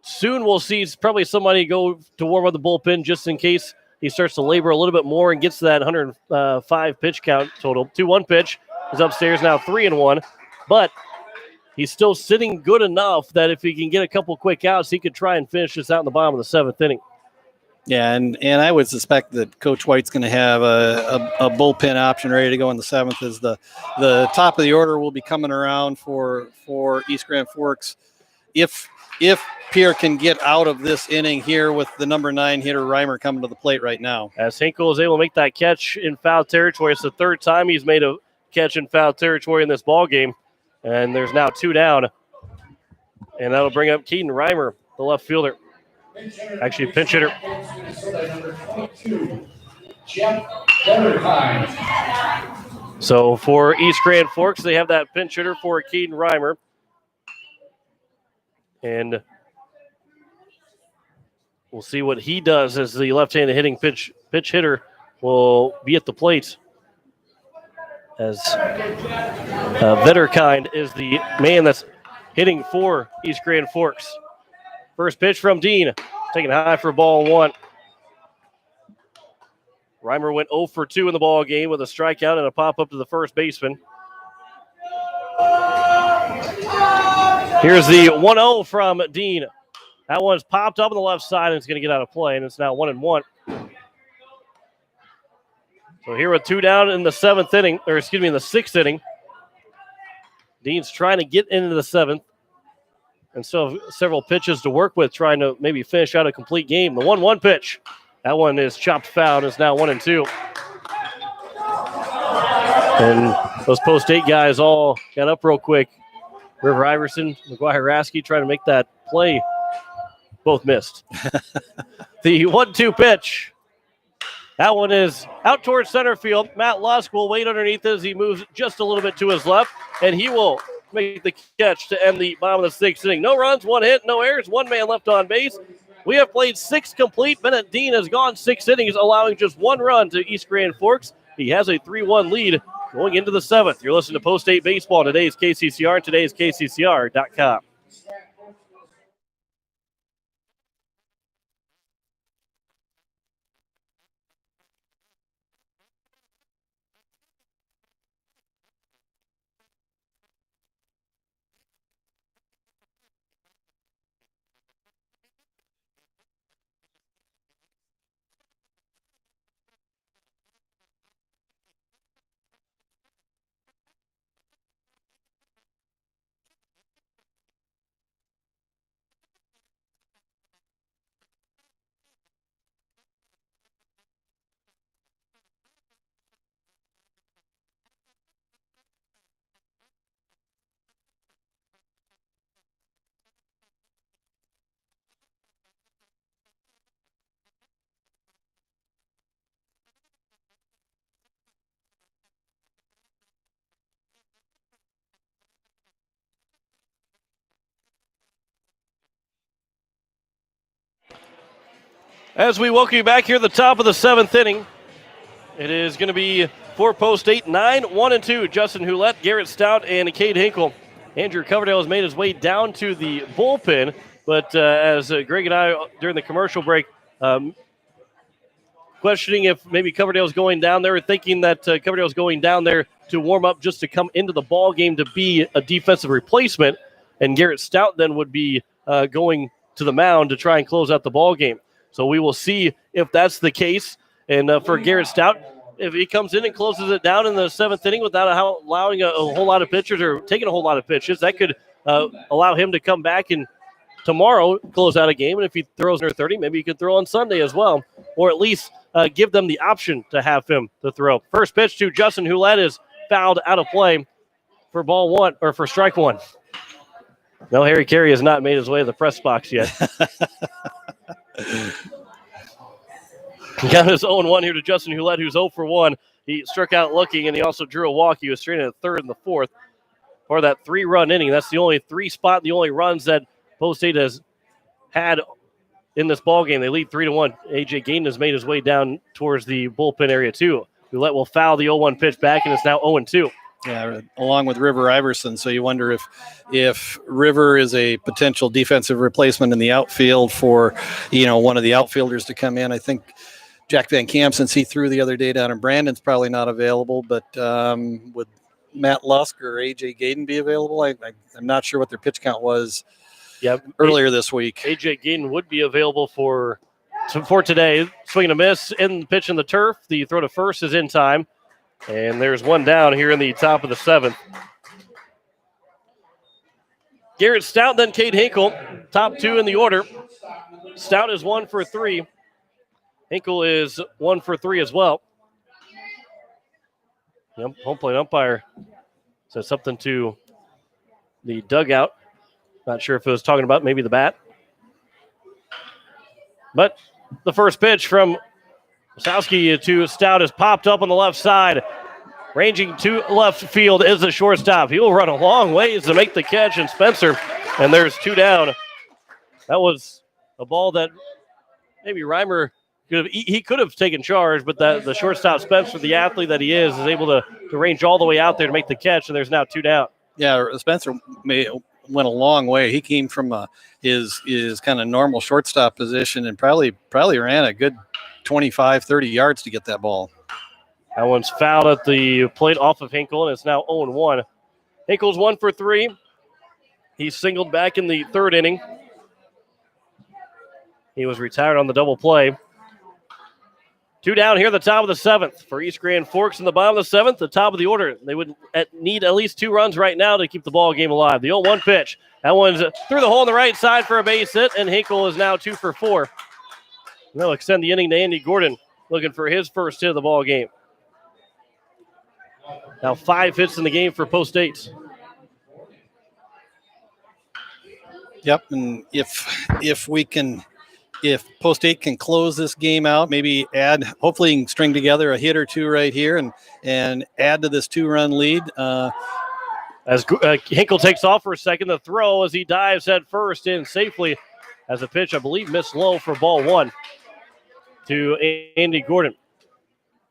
soon we'll see probably somebody go to warm up the bullpen just in case he starts to labor a little bit more and gets to that 105 pitch count total. 2-1 pitch is upstairs now, 3-1. But he's still sitting good enough that if he can get a couple quick outs, he could try and finish this out in the bottom of the seventh inning.
Yeah, and I would suspect that Coach White's going to have a bullpen option ready to go in the seventh. As the top of the order will be coming around for East Grand Forks. If Pierre can get out of this inning here with the number 9 hitter Reimer coming to the plate right now.
As Hinkle is able to make that catch in foul territory, it's the third time he's made a catch in foul territory in this ball game, and there's now 2 down, and that'll bring up Keaton Reimer, the left fielder. Actually, pinch hitter. So for East Grand Forks, they have that pinch hitter for Keaton Reimer. And we'll see what he does as the left-handed hitting pitch hitter will be at the plate. As Vetterkind is the man that's hitting for East Grand Forks. First pitch from Dean, taking high for ball one. Reimer went 0 for 2 in the ball game with a strikeout and a pop-up to the first baseman. Here's the 1-0 from Dean. That one's popped up on the left side and it's going to get out of play, and it's now 1-1. So here with 2 down in the in the sixth inning. Dean's trying to get into the seventh and still have several pitches to work with, trying to maybe finish out a complete game. The 1-1 pitch. That one is chopped foul. It's now 1-2. And those post-8 guys all got up real quick. River Iverson, McGuire Rasky trying to make that play. Both missed. The 1-2 pitch. That one is out towards center field. Matt Lusk will wait underneath as he moves just a little bit to his left, and he will make the catch to end the bottom of the sixth inning. No runs, 1 hit, no errors, 1 man left on base. We have played 6 complete. Bennett Dean has gone 6 innings, allowing just 1 run to East Grand Forks. He has a 3-1 lead going into the 7th. You're listening to Post-8 Baseball. Today's KCCR and today's KCCR.com. As we welcome you back here at the top of the 7th inning, it is going to be for Post 8, 9, 1 and 2. Justin Houlette, Garrett Stout, and Cade Hinkle. Andrew Coverdale has made his way down to the bullpen, but as Greg and I during the commercial break, questioning if maybe Coverdale's going down there, thinking that Coverdale's going down there to warm up just to come into the ball game to be a defensive replacement, and Garrett Stout then would be going to the mound to try and close out the ball game. So we will see if that's the case. And for Garrett Stout, if he comes in and closes it down in the 7th inning without allowing a whole lot of pitchers or taking a whole lot of pitches, that could allow him to come back and tomorrow close out a game. And if he throws under 30, maybe he could throw on Sunday as well, or at least give them the option to have him to throw. First pitch to Justin Houlette is fouled out of play for ball one, or for strike one. No, Harry Carey has not made his way to the press box yet. He got his 0-1 here to Justin Houlette, who's 0 for 1. He struck out looking, and he also drew a walk. He was straight in the 3rd and the 4th for that 3-run inning. That's the only 3 spot, the only runs that Post State has had in this ball game. They lead 3-1. A.J. Gayden has made his way down towards the bullpen area, too. Houlette will foul the 0-1 pitch back, and it's now 0-2.
Yeah, along with River Iverson. So you wonder if River is a potential defensive replacement in the outfield for, one of the outfielders to come in. I think Jack Van Camp, since he threw the other day down in Brandon's, probably not available. But would Matt Lusk or A.J. Gayden be available? I'm not sure what their pitch count was earlier this week.
A.J. Gayden would be available for today. Swing and a miss in the pitch in the turf. The throw to first is in time. And there's one down here in the top of the 7th. Garrett Stout, then Cade Hinkle, top 2 in the order. Stout is 1 for 3. Hinkle is 1 for 3 as well. Home plate umpire said something to the dugout. Not sure if it was talking about maybe the bat. But the first pitch from Wasowski to Stout is popped up on the left side. Ranging to left field is the shortstop. He will run a long ways to make the catch, and Spencer, and there's 2 down. That was a ball that maybe Reimer could have taken charge, but the shortstop Spencer, the athlete that he is able to range all the way out there to make the catch, and there's now 2 down.
Yeah, Spencer went a long way. He came from his kind of normal shortstop position and probably ran a good 25, 30 yards to get that ball.
That one's fouled at the plate off of Hinkle, and it's now 0-1. Hinkle's 1 for 3. He singled back in the 3rd inning. He was retired on the double play. 2 down here at the top of the 7th for East Grand Forks in the bottom of the 7th, the top of the order. They would need at least 2 runs right now to keep the ball game alive. The 0-1 pitch. That one's through the hole on the right side for a base hit, and Hinkle is now 2 for 4. They'll extend the inning to Andy Gordon, looking for his first hit of the ball game. Now 5 hits in the game for Post 8.
Yep, and if Post 8 can close this game out, maybe hopefully you can string together a hit or 2 right here and add to this 2-run lead.
As Hinkle takes off for a second, the throw as he dives head first in safely as a pitch, I believe, missed low for ball 1 to Andy Gordon.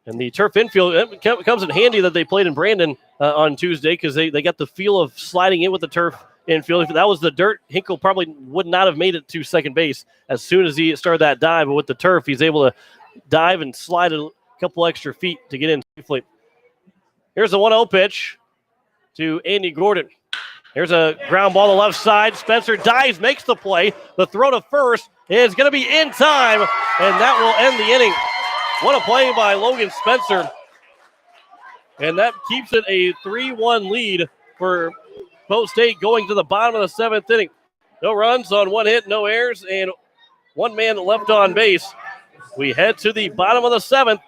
And the turf infield, it comes in handy that they played in Brandon on Tuesday because they got the feel of sliding in with the turf infield. If that was the dirt, Hinkle probably would not have made it to second base as soon as he started that dive. But with the turf, he's able to dive and slide a couple extra feet to get in safely. Here's the 1-0 pitch to Andy Gordon. Here's a ground ball on the left side. Spencer dives, makes the play. The throw to first is going to be in time, and that will end the inning. What a play by Logan Spencer. And that keeps it a 3-1 lead for Post State going to the bottom of the 7th inning. No runs on 1 hit, no errors, and 1 man left on base. We head to the bottom of the 7th.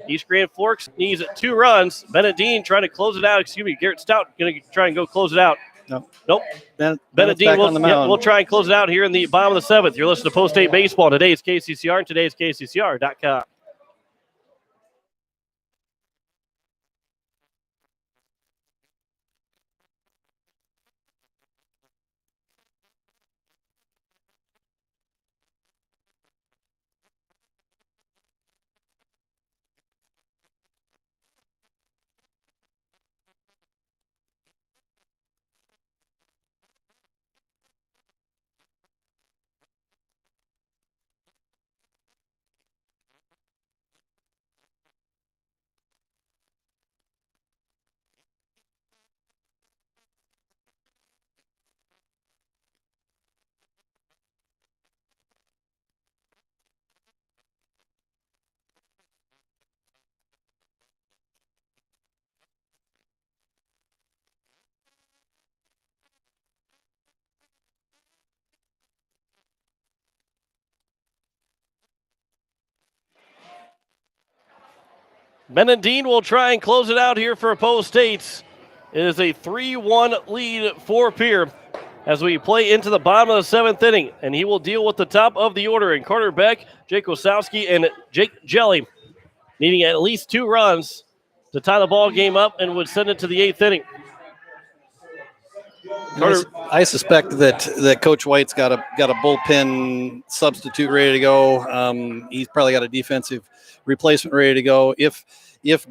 East Grand Forks needs 2 runs. Bennett Dean trying to close it out. Garrett Stout going to try and go close it out. Nope. Bennett Dean will try and close it out here in the bottom of the 7th. You're listening to Post State Baseball. Today's KCCR and today's KCCR.com. Benedine will try and close it out here for Poe State. It is a 3-1 lead for Pierre as we play into the bottom of the 7th inning, and he will deal with the top of the order in Carter Beck, Jake Osowski, and Jake Jelly, needing at least 2 runs to tie the ball game up and would send it to the 8th inning.
I suspect that Coach White's got a bullpen substitute ready to go. He's probably got a defensive replacement ready to go. If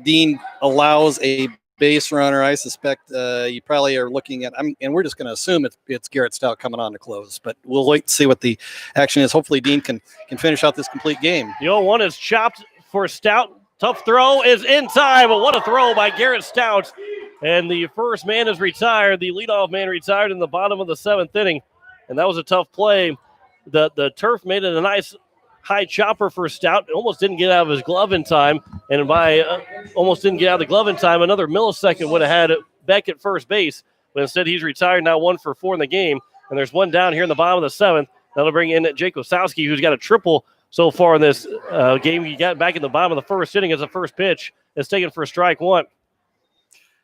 Dean allows a base runner, I suspect you probably are looking at. And we're just going to assume it's Garrett Stout coming on to close, but we'll wait and see what the action is. Hopefully, Dean can finish out this complete game.
The 0-1 is chopped for Stout. Tough throw is in time, but what a throw by Garrett Stout. And the first man is retired. The leadoff man retired in the bottom of the 7th inning, and that was a tough play. The turf made it a nice high chopper for Stout. Almost didn't get out of his glove in time, and by almost didn't get out of the glove in time, another millisecond would have had Beck at first base. But instead, he's retired now 1 for 4 in the game, and there's one down here in the bottom of the 7th. That'll bring in Jake Osowski, who's got a triple so far in this game. He got back in the bottom of the 1st inning as the first pitch is taken for strike 1.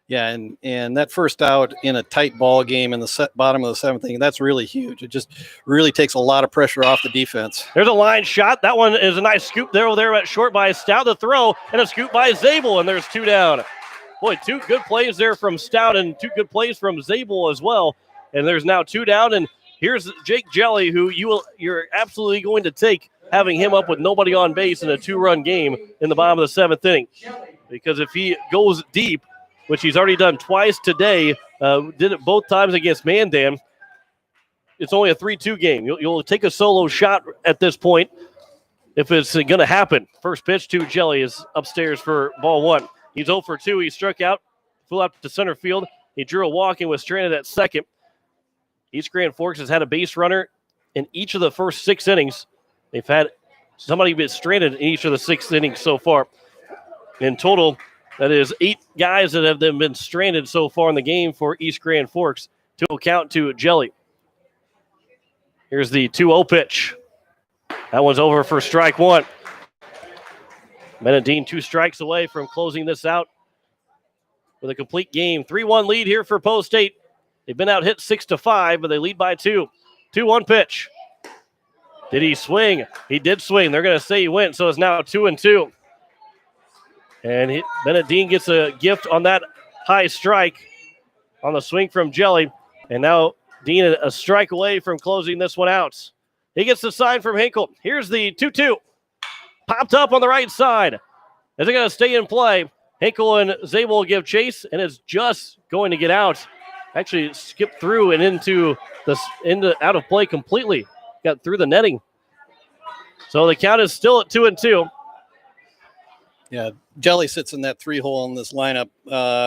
Yeah, and that first out in a tight ball game in the bottom of the 7th inning, that's really huge. It just really takes a lot of pressure off the defense.
There's a line shot. That one is a nice scoop there at short by Stout. The throw and a scoop by Zabel, and there's 2 down. Boy, 2 good plays there from Stout and 2 good plays from Zabel as well. And there's now 2 down, and here's Jake Jelly, who you're absolutely going to take having him up with nobody on base in a 2-run game in the bottom of the 7th inning. Because if he goes deep, which he's already done twice today, did it both times against Mandan, it's only a 3-2 game. You'll take a solo shot at this point if it's going to happen. First pitch to Jelly is upstairs for ball 1. He's 0 for 2. He struck out, flew out to center field. He drew a walk and was stranded at second. East Grand Forks has had a base runner in each of the first 6 innings. They've had somebody be stranded in each of the 6 innings so far. In total, that is 8 guys that have been stranded so far in the game for East Grand Forks to account to Jelly. Here's the 2-0 pitch. That one's over for strike 1. Benedine 2 strikes away from closing this out with a complete game. 3-1 lead here for Poe State. They've been out hit 6-5, but they lead by 2. 2-1 pitch. Did he swing? He did swing. They're going to say he went, so it's now 2-2. And Benedine gets a gift on that high strike on the swing from Jelly. And now Dean a strike away from closing this one out. He gets the sign from Hinkle. Here's the 2-2. Popped up on the right side. Is it going to stay in play? Hinkle and Zabel give chase, and it's just going to get out. Actually skipped through and out of play completely. Got through the netting. So the count is still at 2-2.
Yeah, Jelly sits in that 3-hole in this lineup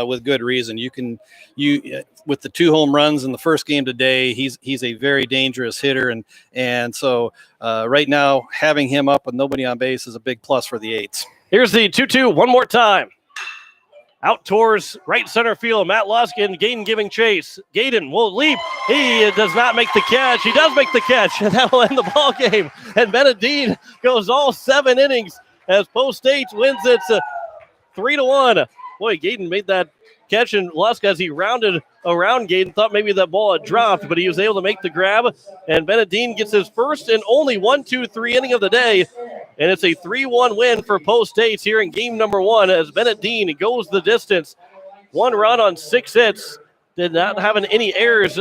with good reason. With the 2 home runs in the first game today, he's a very dangerous hitter, and so right now having him up with nobody on base is a big plus for the 8s.
Here's the 2-2 one more time. Out towards right center field. Matt Luskin, Gaden giving chase. Gaden will leap. He does not make the catch. He does make the catch, and that will end the ball game. And Benedine goes all 7 innings as Poe State wins it 3-1. Boy, Gaden made that catch, and Lusk, as he rounded around Gaden, thought maybe that ball had dropped, but he was able to make the grab. And Benedine gets his first and only 1-2-3 inning of the day. And it's a 3-1 win for Poe State here in game number 1 as Benedine goes the distance. 1 run on 6 hits. Did not have any errors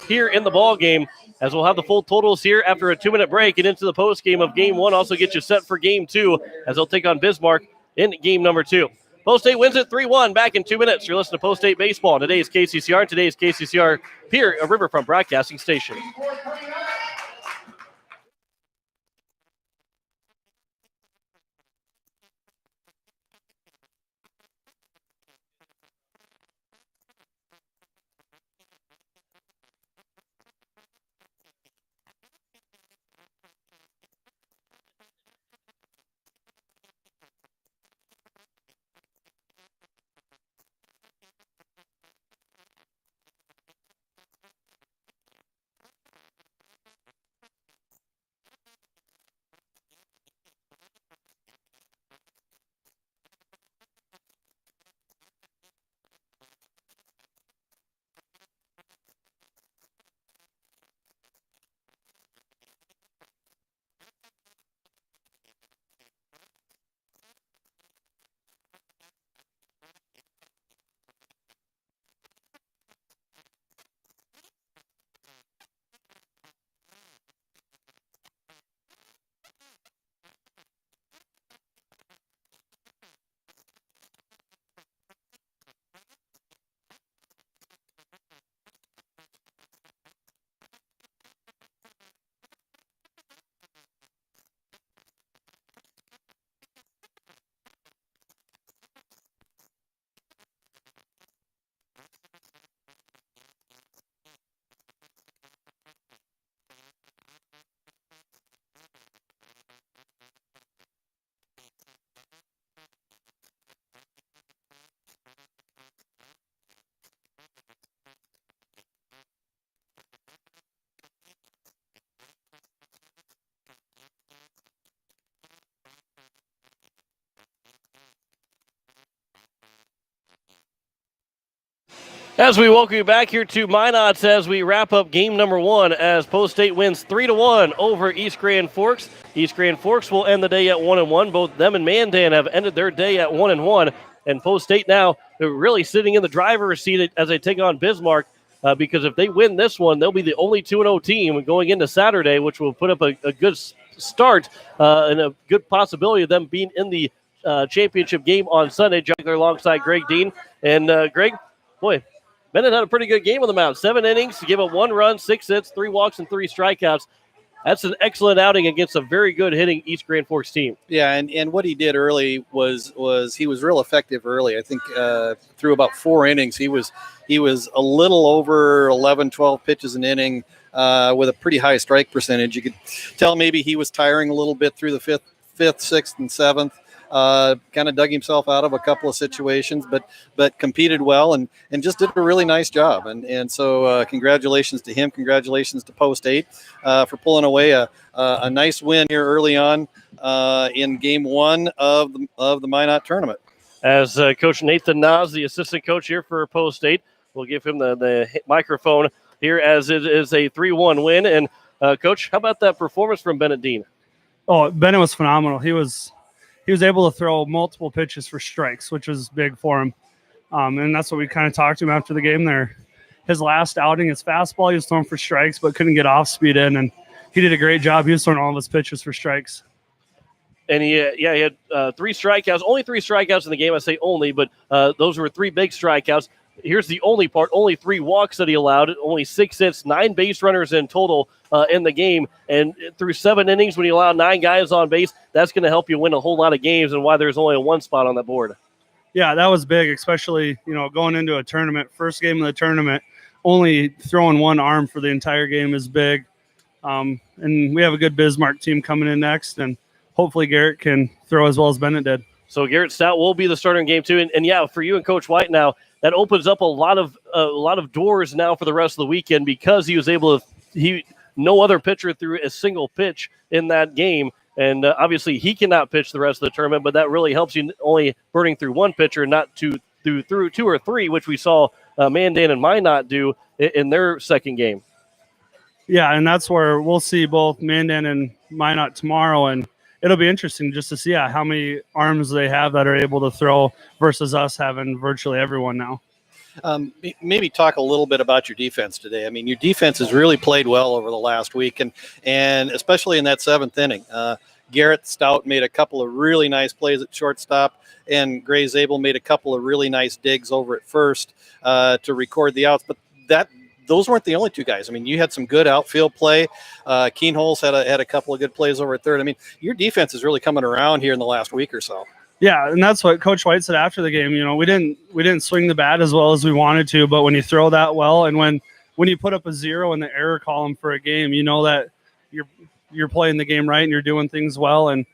here in the ball game. As we'll have the full totals here after a 2-minute break and into the post game of game 1. Also get you set for game 2 as they'll take on Bismarck in game number 2. Poe State wins it 3-1. Back in 2 minutes. You're listening to Poe State Baseball on today's KCCR. Today's KCCR Pierre, a Riverfront Broadcasting Station. As we welcome you back here to Minot as we wrap up game number 1 as Post State wins 3-1 over East Grand Forks. East Grand Forks will end the day at 1-1. Both them and Mandan have ended their day at 1-1. And Post State now, they're really sitting in the driver's seat as they take on Bismarck because if they win this one, they'll be the only 2-0 team going into Saturday, which will put up a good start and a good possibility of them being in the championship game on Sunday. Juggler alongside Greg Dean. And Greg, boy, Bennett had a pretty good game on the mound. 7 innings to give up 1 run, 6 hits, 3 walks, and 3 strikeouts. That's an excellent outing against a very good hitting East Grand Forks team.
Yeah, and what he did early was he was real effective early. I think through about 4 innings, he was a little over 11, 12 pitches an inning with a pretty high strike percentage. You could tell maybe he was tiring a little bit through the fifth, 6th, and 7th. Kind of dug himself out of a couple of situations, but competed well and just did a really nice job. And so congratulations to him. Congratulations to Post 8 for pulling away a nice win here early on in game 1 of the Minot tournament.
As Coach Nathan Nas, the assistant coach here for Post 8, we'll give him the microphone here as it is a 3-1 win. And Coach, how about that performance from Bennett Dean?
Oh, Bennett was phenomenal. He was able to throw multiple pitches for strikes, which was big for him. And that's what we kind of talked to him after the game there. His last outing, his fastball, he was throwing for strikes, but couldn't get off speed in. And he did a great job. He was throwing all of his pitches for strikes.
And he had 3 strikeouts, only 3 strikeouts in the game. I say only, but those were 3 big strikeouts. Here's the only part, only 3 walks that he allowed, only 6 hits, 9 base runners in total in the game. And through 7 innings, when you allow 9 guys on base, that's going to help you win a whole lot of games and why there's only a 1 spot on the board.
Yeah, that was big, especially, going into a tournament, first game of the tournament, only throwing 1 arm for the entire game is big. And we have a good Bismarck team coming in next, and hopefully Garrett can throw as well as Bennett did. So
Garrett Stout will be the starter in game 2. And yeah, for you and Coach White now, that opens up a lot of doors now for the rest of the weekend because he was able to no other pitcher threw a single pitch in that game. And obviously he cannot pitch the rest of the tournament, but that really helps you only burning through 1 pitcher, not through 2 or 3, which we saw Mandan and Minot do in their second game.
Yeah, and that's where we'll see both Mandan and Minot tomorrow, and it'll be interesting just to see how many arms they have that are able to throw versus us having virtually everyone now.
Maybe talk a little bit about your defense today. I mean, your defense has really played well over the last week, and especially in that 7th inning. Garrett Stout made a couple of really nice plays at shortstop, and Gray Zabel made a couple of really nice digs over at first to record the outs. But those weren't the only 2 guys. I mean, you had some good outfield play. Keenholz had a couple of good plays over at third. I mean, your defense is really coming around here in the last week or so.
Yeah, and that's what Coach White said after the game. We didn't swing the bat as well as we wanted to, but when you throw that well and when you put up a 0 in the error column for a game, you know that you're playing the game right and you're doing things well. And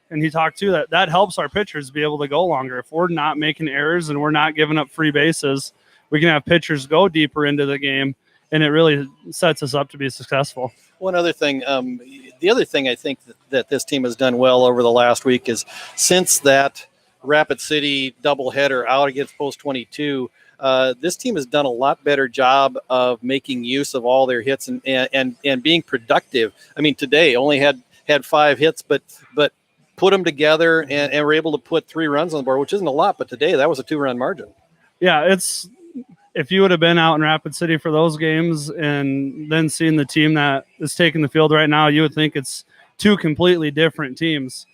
he talked too that helps our pitchers be able to go longer. If we're not making errors and we're not giving up free bases, we can have pitchers go deeper into the game, and it really sets us up to be successful.
One other thing, the other thing I think that this team has done well over the last week is since that Rapid City doubleheader out against Post 22, this team has done a lot better job of making use of all their hits and being productive. I mean, today only had 5 hits, but put them together and were able to put 3 runs on the board, which isn't a lot, but today that was a 2-run margin.
Yeah, if you would have been out in Rapid City for those games and then seeing the team that is taking the field right now, you would think it's 2 completely different teams.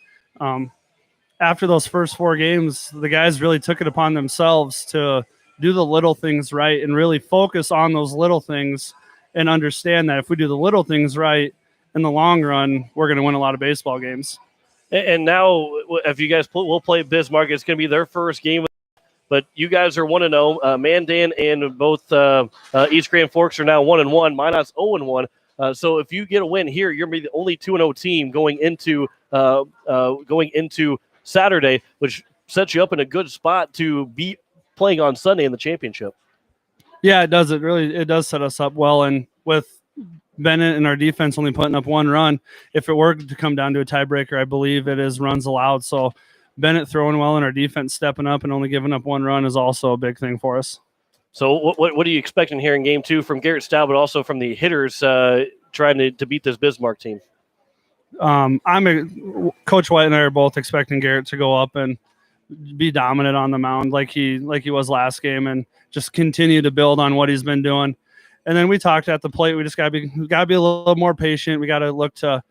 After those first 4 games, the guys really took it upon themselves to do the little things right and really focus on those little things and understand that if we do the little things right in the long run, we're going to win a lot of baseball games.
And now if you guys will play Bismarck, it's going to be their first game. But you guys are 1-0. Mandan and both East Grand Forks are now 1-1. Minot's 0-1. So if you get a win here, you're going to be the only 2-0 team going into Saturday, which sets you up in a good spot to be playing on Sunday in the championship.
Yeah, it does. It does set us up well. And with Bennett and our defense only putting up 1 run, if it were to come down to a tiebreaker, I believe it is runs allowed. So Bennett throwing well and our defense stepping up and only giving up 1 run is also a big thing for us.
So what are you expecting here in game 2 from Garrett Stout, but also from the hitters trying to beat this Bismarck team?
Coach White and I are both expecting Garrett to go up and be dominant on the mound like he was last game, and just continue to build on what he's been doing. And then we talked at the plate. We just gotta be a little more patient. We gotta look to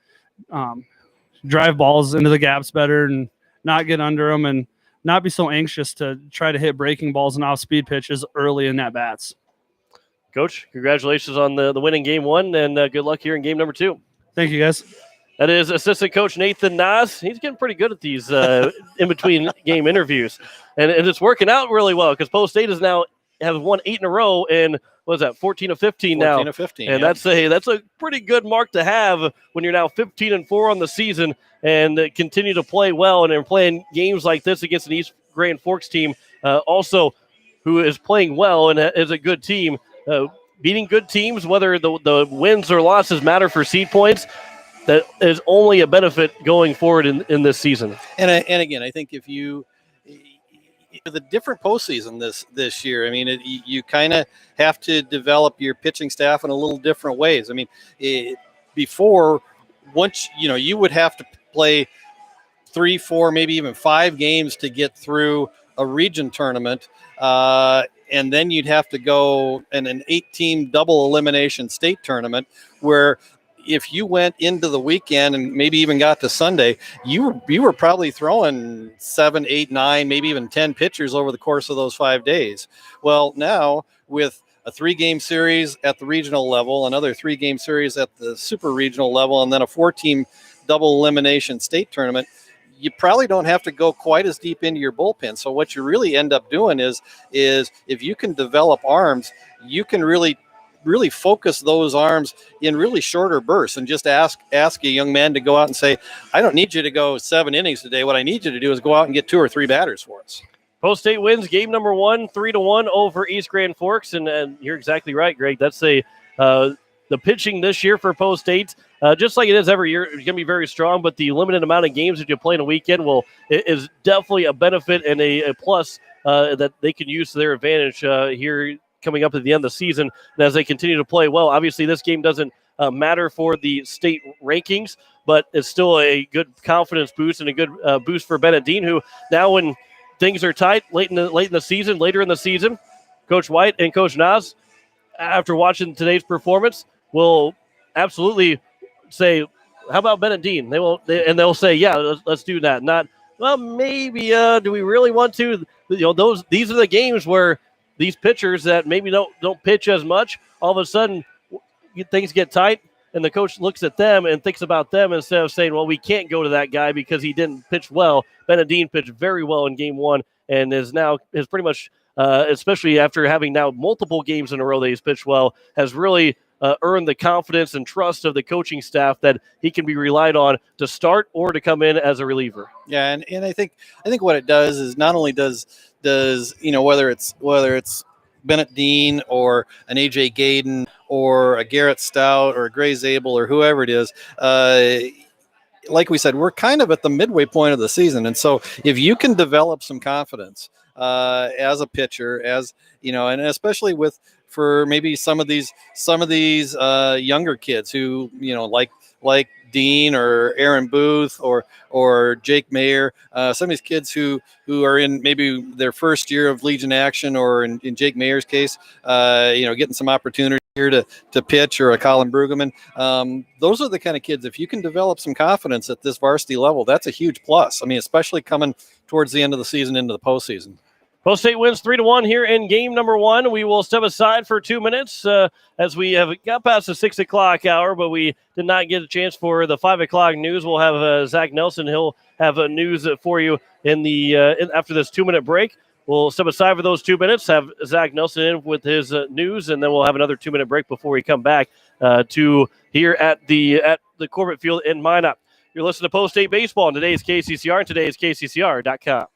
drive balls into the gaps better and not get under them, and not be so anxious to try to hit breaking balls and off-speed pitches early in at bats.
Coach, congratulations on the win in game 1, and good luck here in game number 2.
Thank you, guys.
That is assistant coach Nathan Nas. He's getting pretty good at these in-between game interviews. And it's working out really well because Post State has now won 8 in a row, and what is that, 14 of 15 now?
14 of 15,
and
yep.
that's a pretty good mark to have when you're now 15-4 on the season and continue to play well, and are playing games like this against an East Grand Forks team also who is playing well and is a good team. Beating good teams, whether the wins or losses matter for seed points, that is only a benefit going forward in this season.
And again, I think if you the different postseason this year, I mean, you kind of have to develop your pitching staff in a little different ways. I mean, before, once you would have to play 3, 4, maybe even 5 games to get through a region tournament, and then you'd have to go in an 8-team double elimination state tournament where, if you went into the weekend and maybe even got to Sunday, you were probably throwing 7, 8, 9, maybe even 10 pitchers over the course of those 5 days. Well, now with a 3-game series at the regional level, another 3-game series at the super regional level, and then a 4-team double elimination state tournament, you probably don't have to go quite as deep into your bullpen. So what you really end up doing is if you can develop arms, you can really focus those arms in really shorter bursts, and just ask a young man to go out and say, I don't need you to go 7 innings today. What I need you to do is go out and get 2 or 3 batters for us.
Post State wins game number 1, 3-1 over East Grand Forks. And you're exactly right, Greg. That's the pitching this year for Post State, just like it is every year, it's going to be very strong, but the limited amount of games that you play in a weekend is definitely a benefit and a plus that they can use to their advantage here coming up at the end of the season. And as they continue to play well, obviously this game doesn't matter for the state rankings, but it's still a good confidence boost and a good boost for Bennett Dean, who now, when things are tight later in the season, Coach White and Coach Nas, after watching today's performance, will absolutely say, how about Bennett Dean? They'll say, yeah, let's do that. Not, well, maybe do we really want to? These are the games where these pitchers that maybe don't pitch as much, all of a sudden things get tight, and the coach looks at them and thinks about them instead of saying, well, we can't go to that guy because he didn't pitch well. Bennett Dean pitched very well in game 1 and is pretty much, especially after having now multiple games in a row that he's pitched well, has really earned the confidence and trust of the coaching staff that he can be relied on to start or to come in as a reliever.
Yeah, and I think what it does is not only does whether it's Bennett Dean or an AJ Gaden or a Garrett Stout or a Gray Zabel or whoever it is, like we said, we're kind of at the midway point of the season, and so if you can develop some confidence as a pitcher, and especially for maybe some of these younger kids who like Dean or Aaron Booth or Jake Mayer, some of these kids who are in maybe their first year of Legion action, or in Jake Mayer's case, getting some opportunity here to pitch, or a Colin Brueggemann. Those are the kind of kids, if you can develop some confidence at this varsity level, that's a huge plus. I mean, especially coming towards the end of the season into the postseason.
Post State wins 3-1 here in game number 1. We will step aside for 2 minutes as we have got past the 6 o'clock hour, but we did not get a chance for the 5 o'clock news. We'll have Zach Nelson. He'll have news for you after this 2-minute break. We'll step aside for those 2 minutes, have Zach Nelson in with his news, and then we'll have another 2-minute break before we come back to here at the Corbett Field in Minot. You're listening to Post State Baseball on today's KCCR and today's KCCR.com.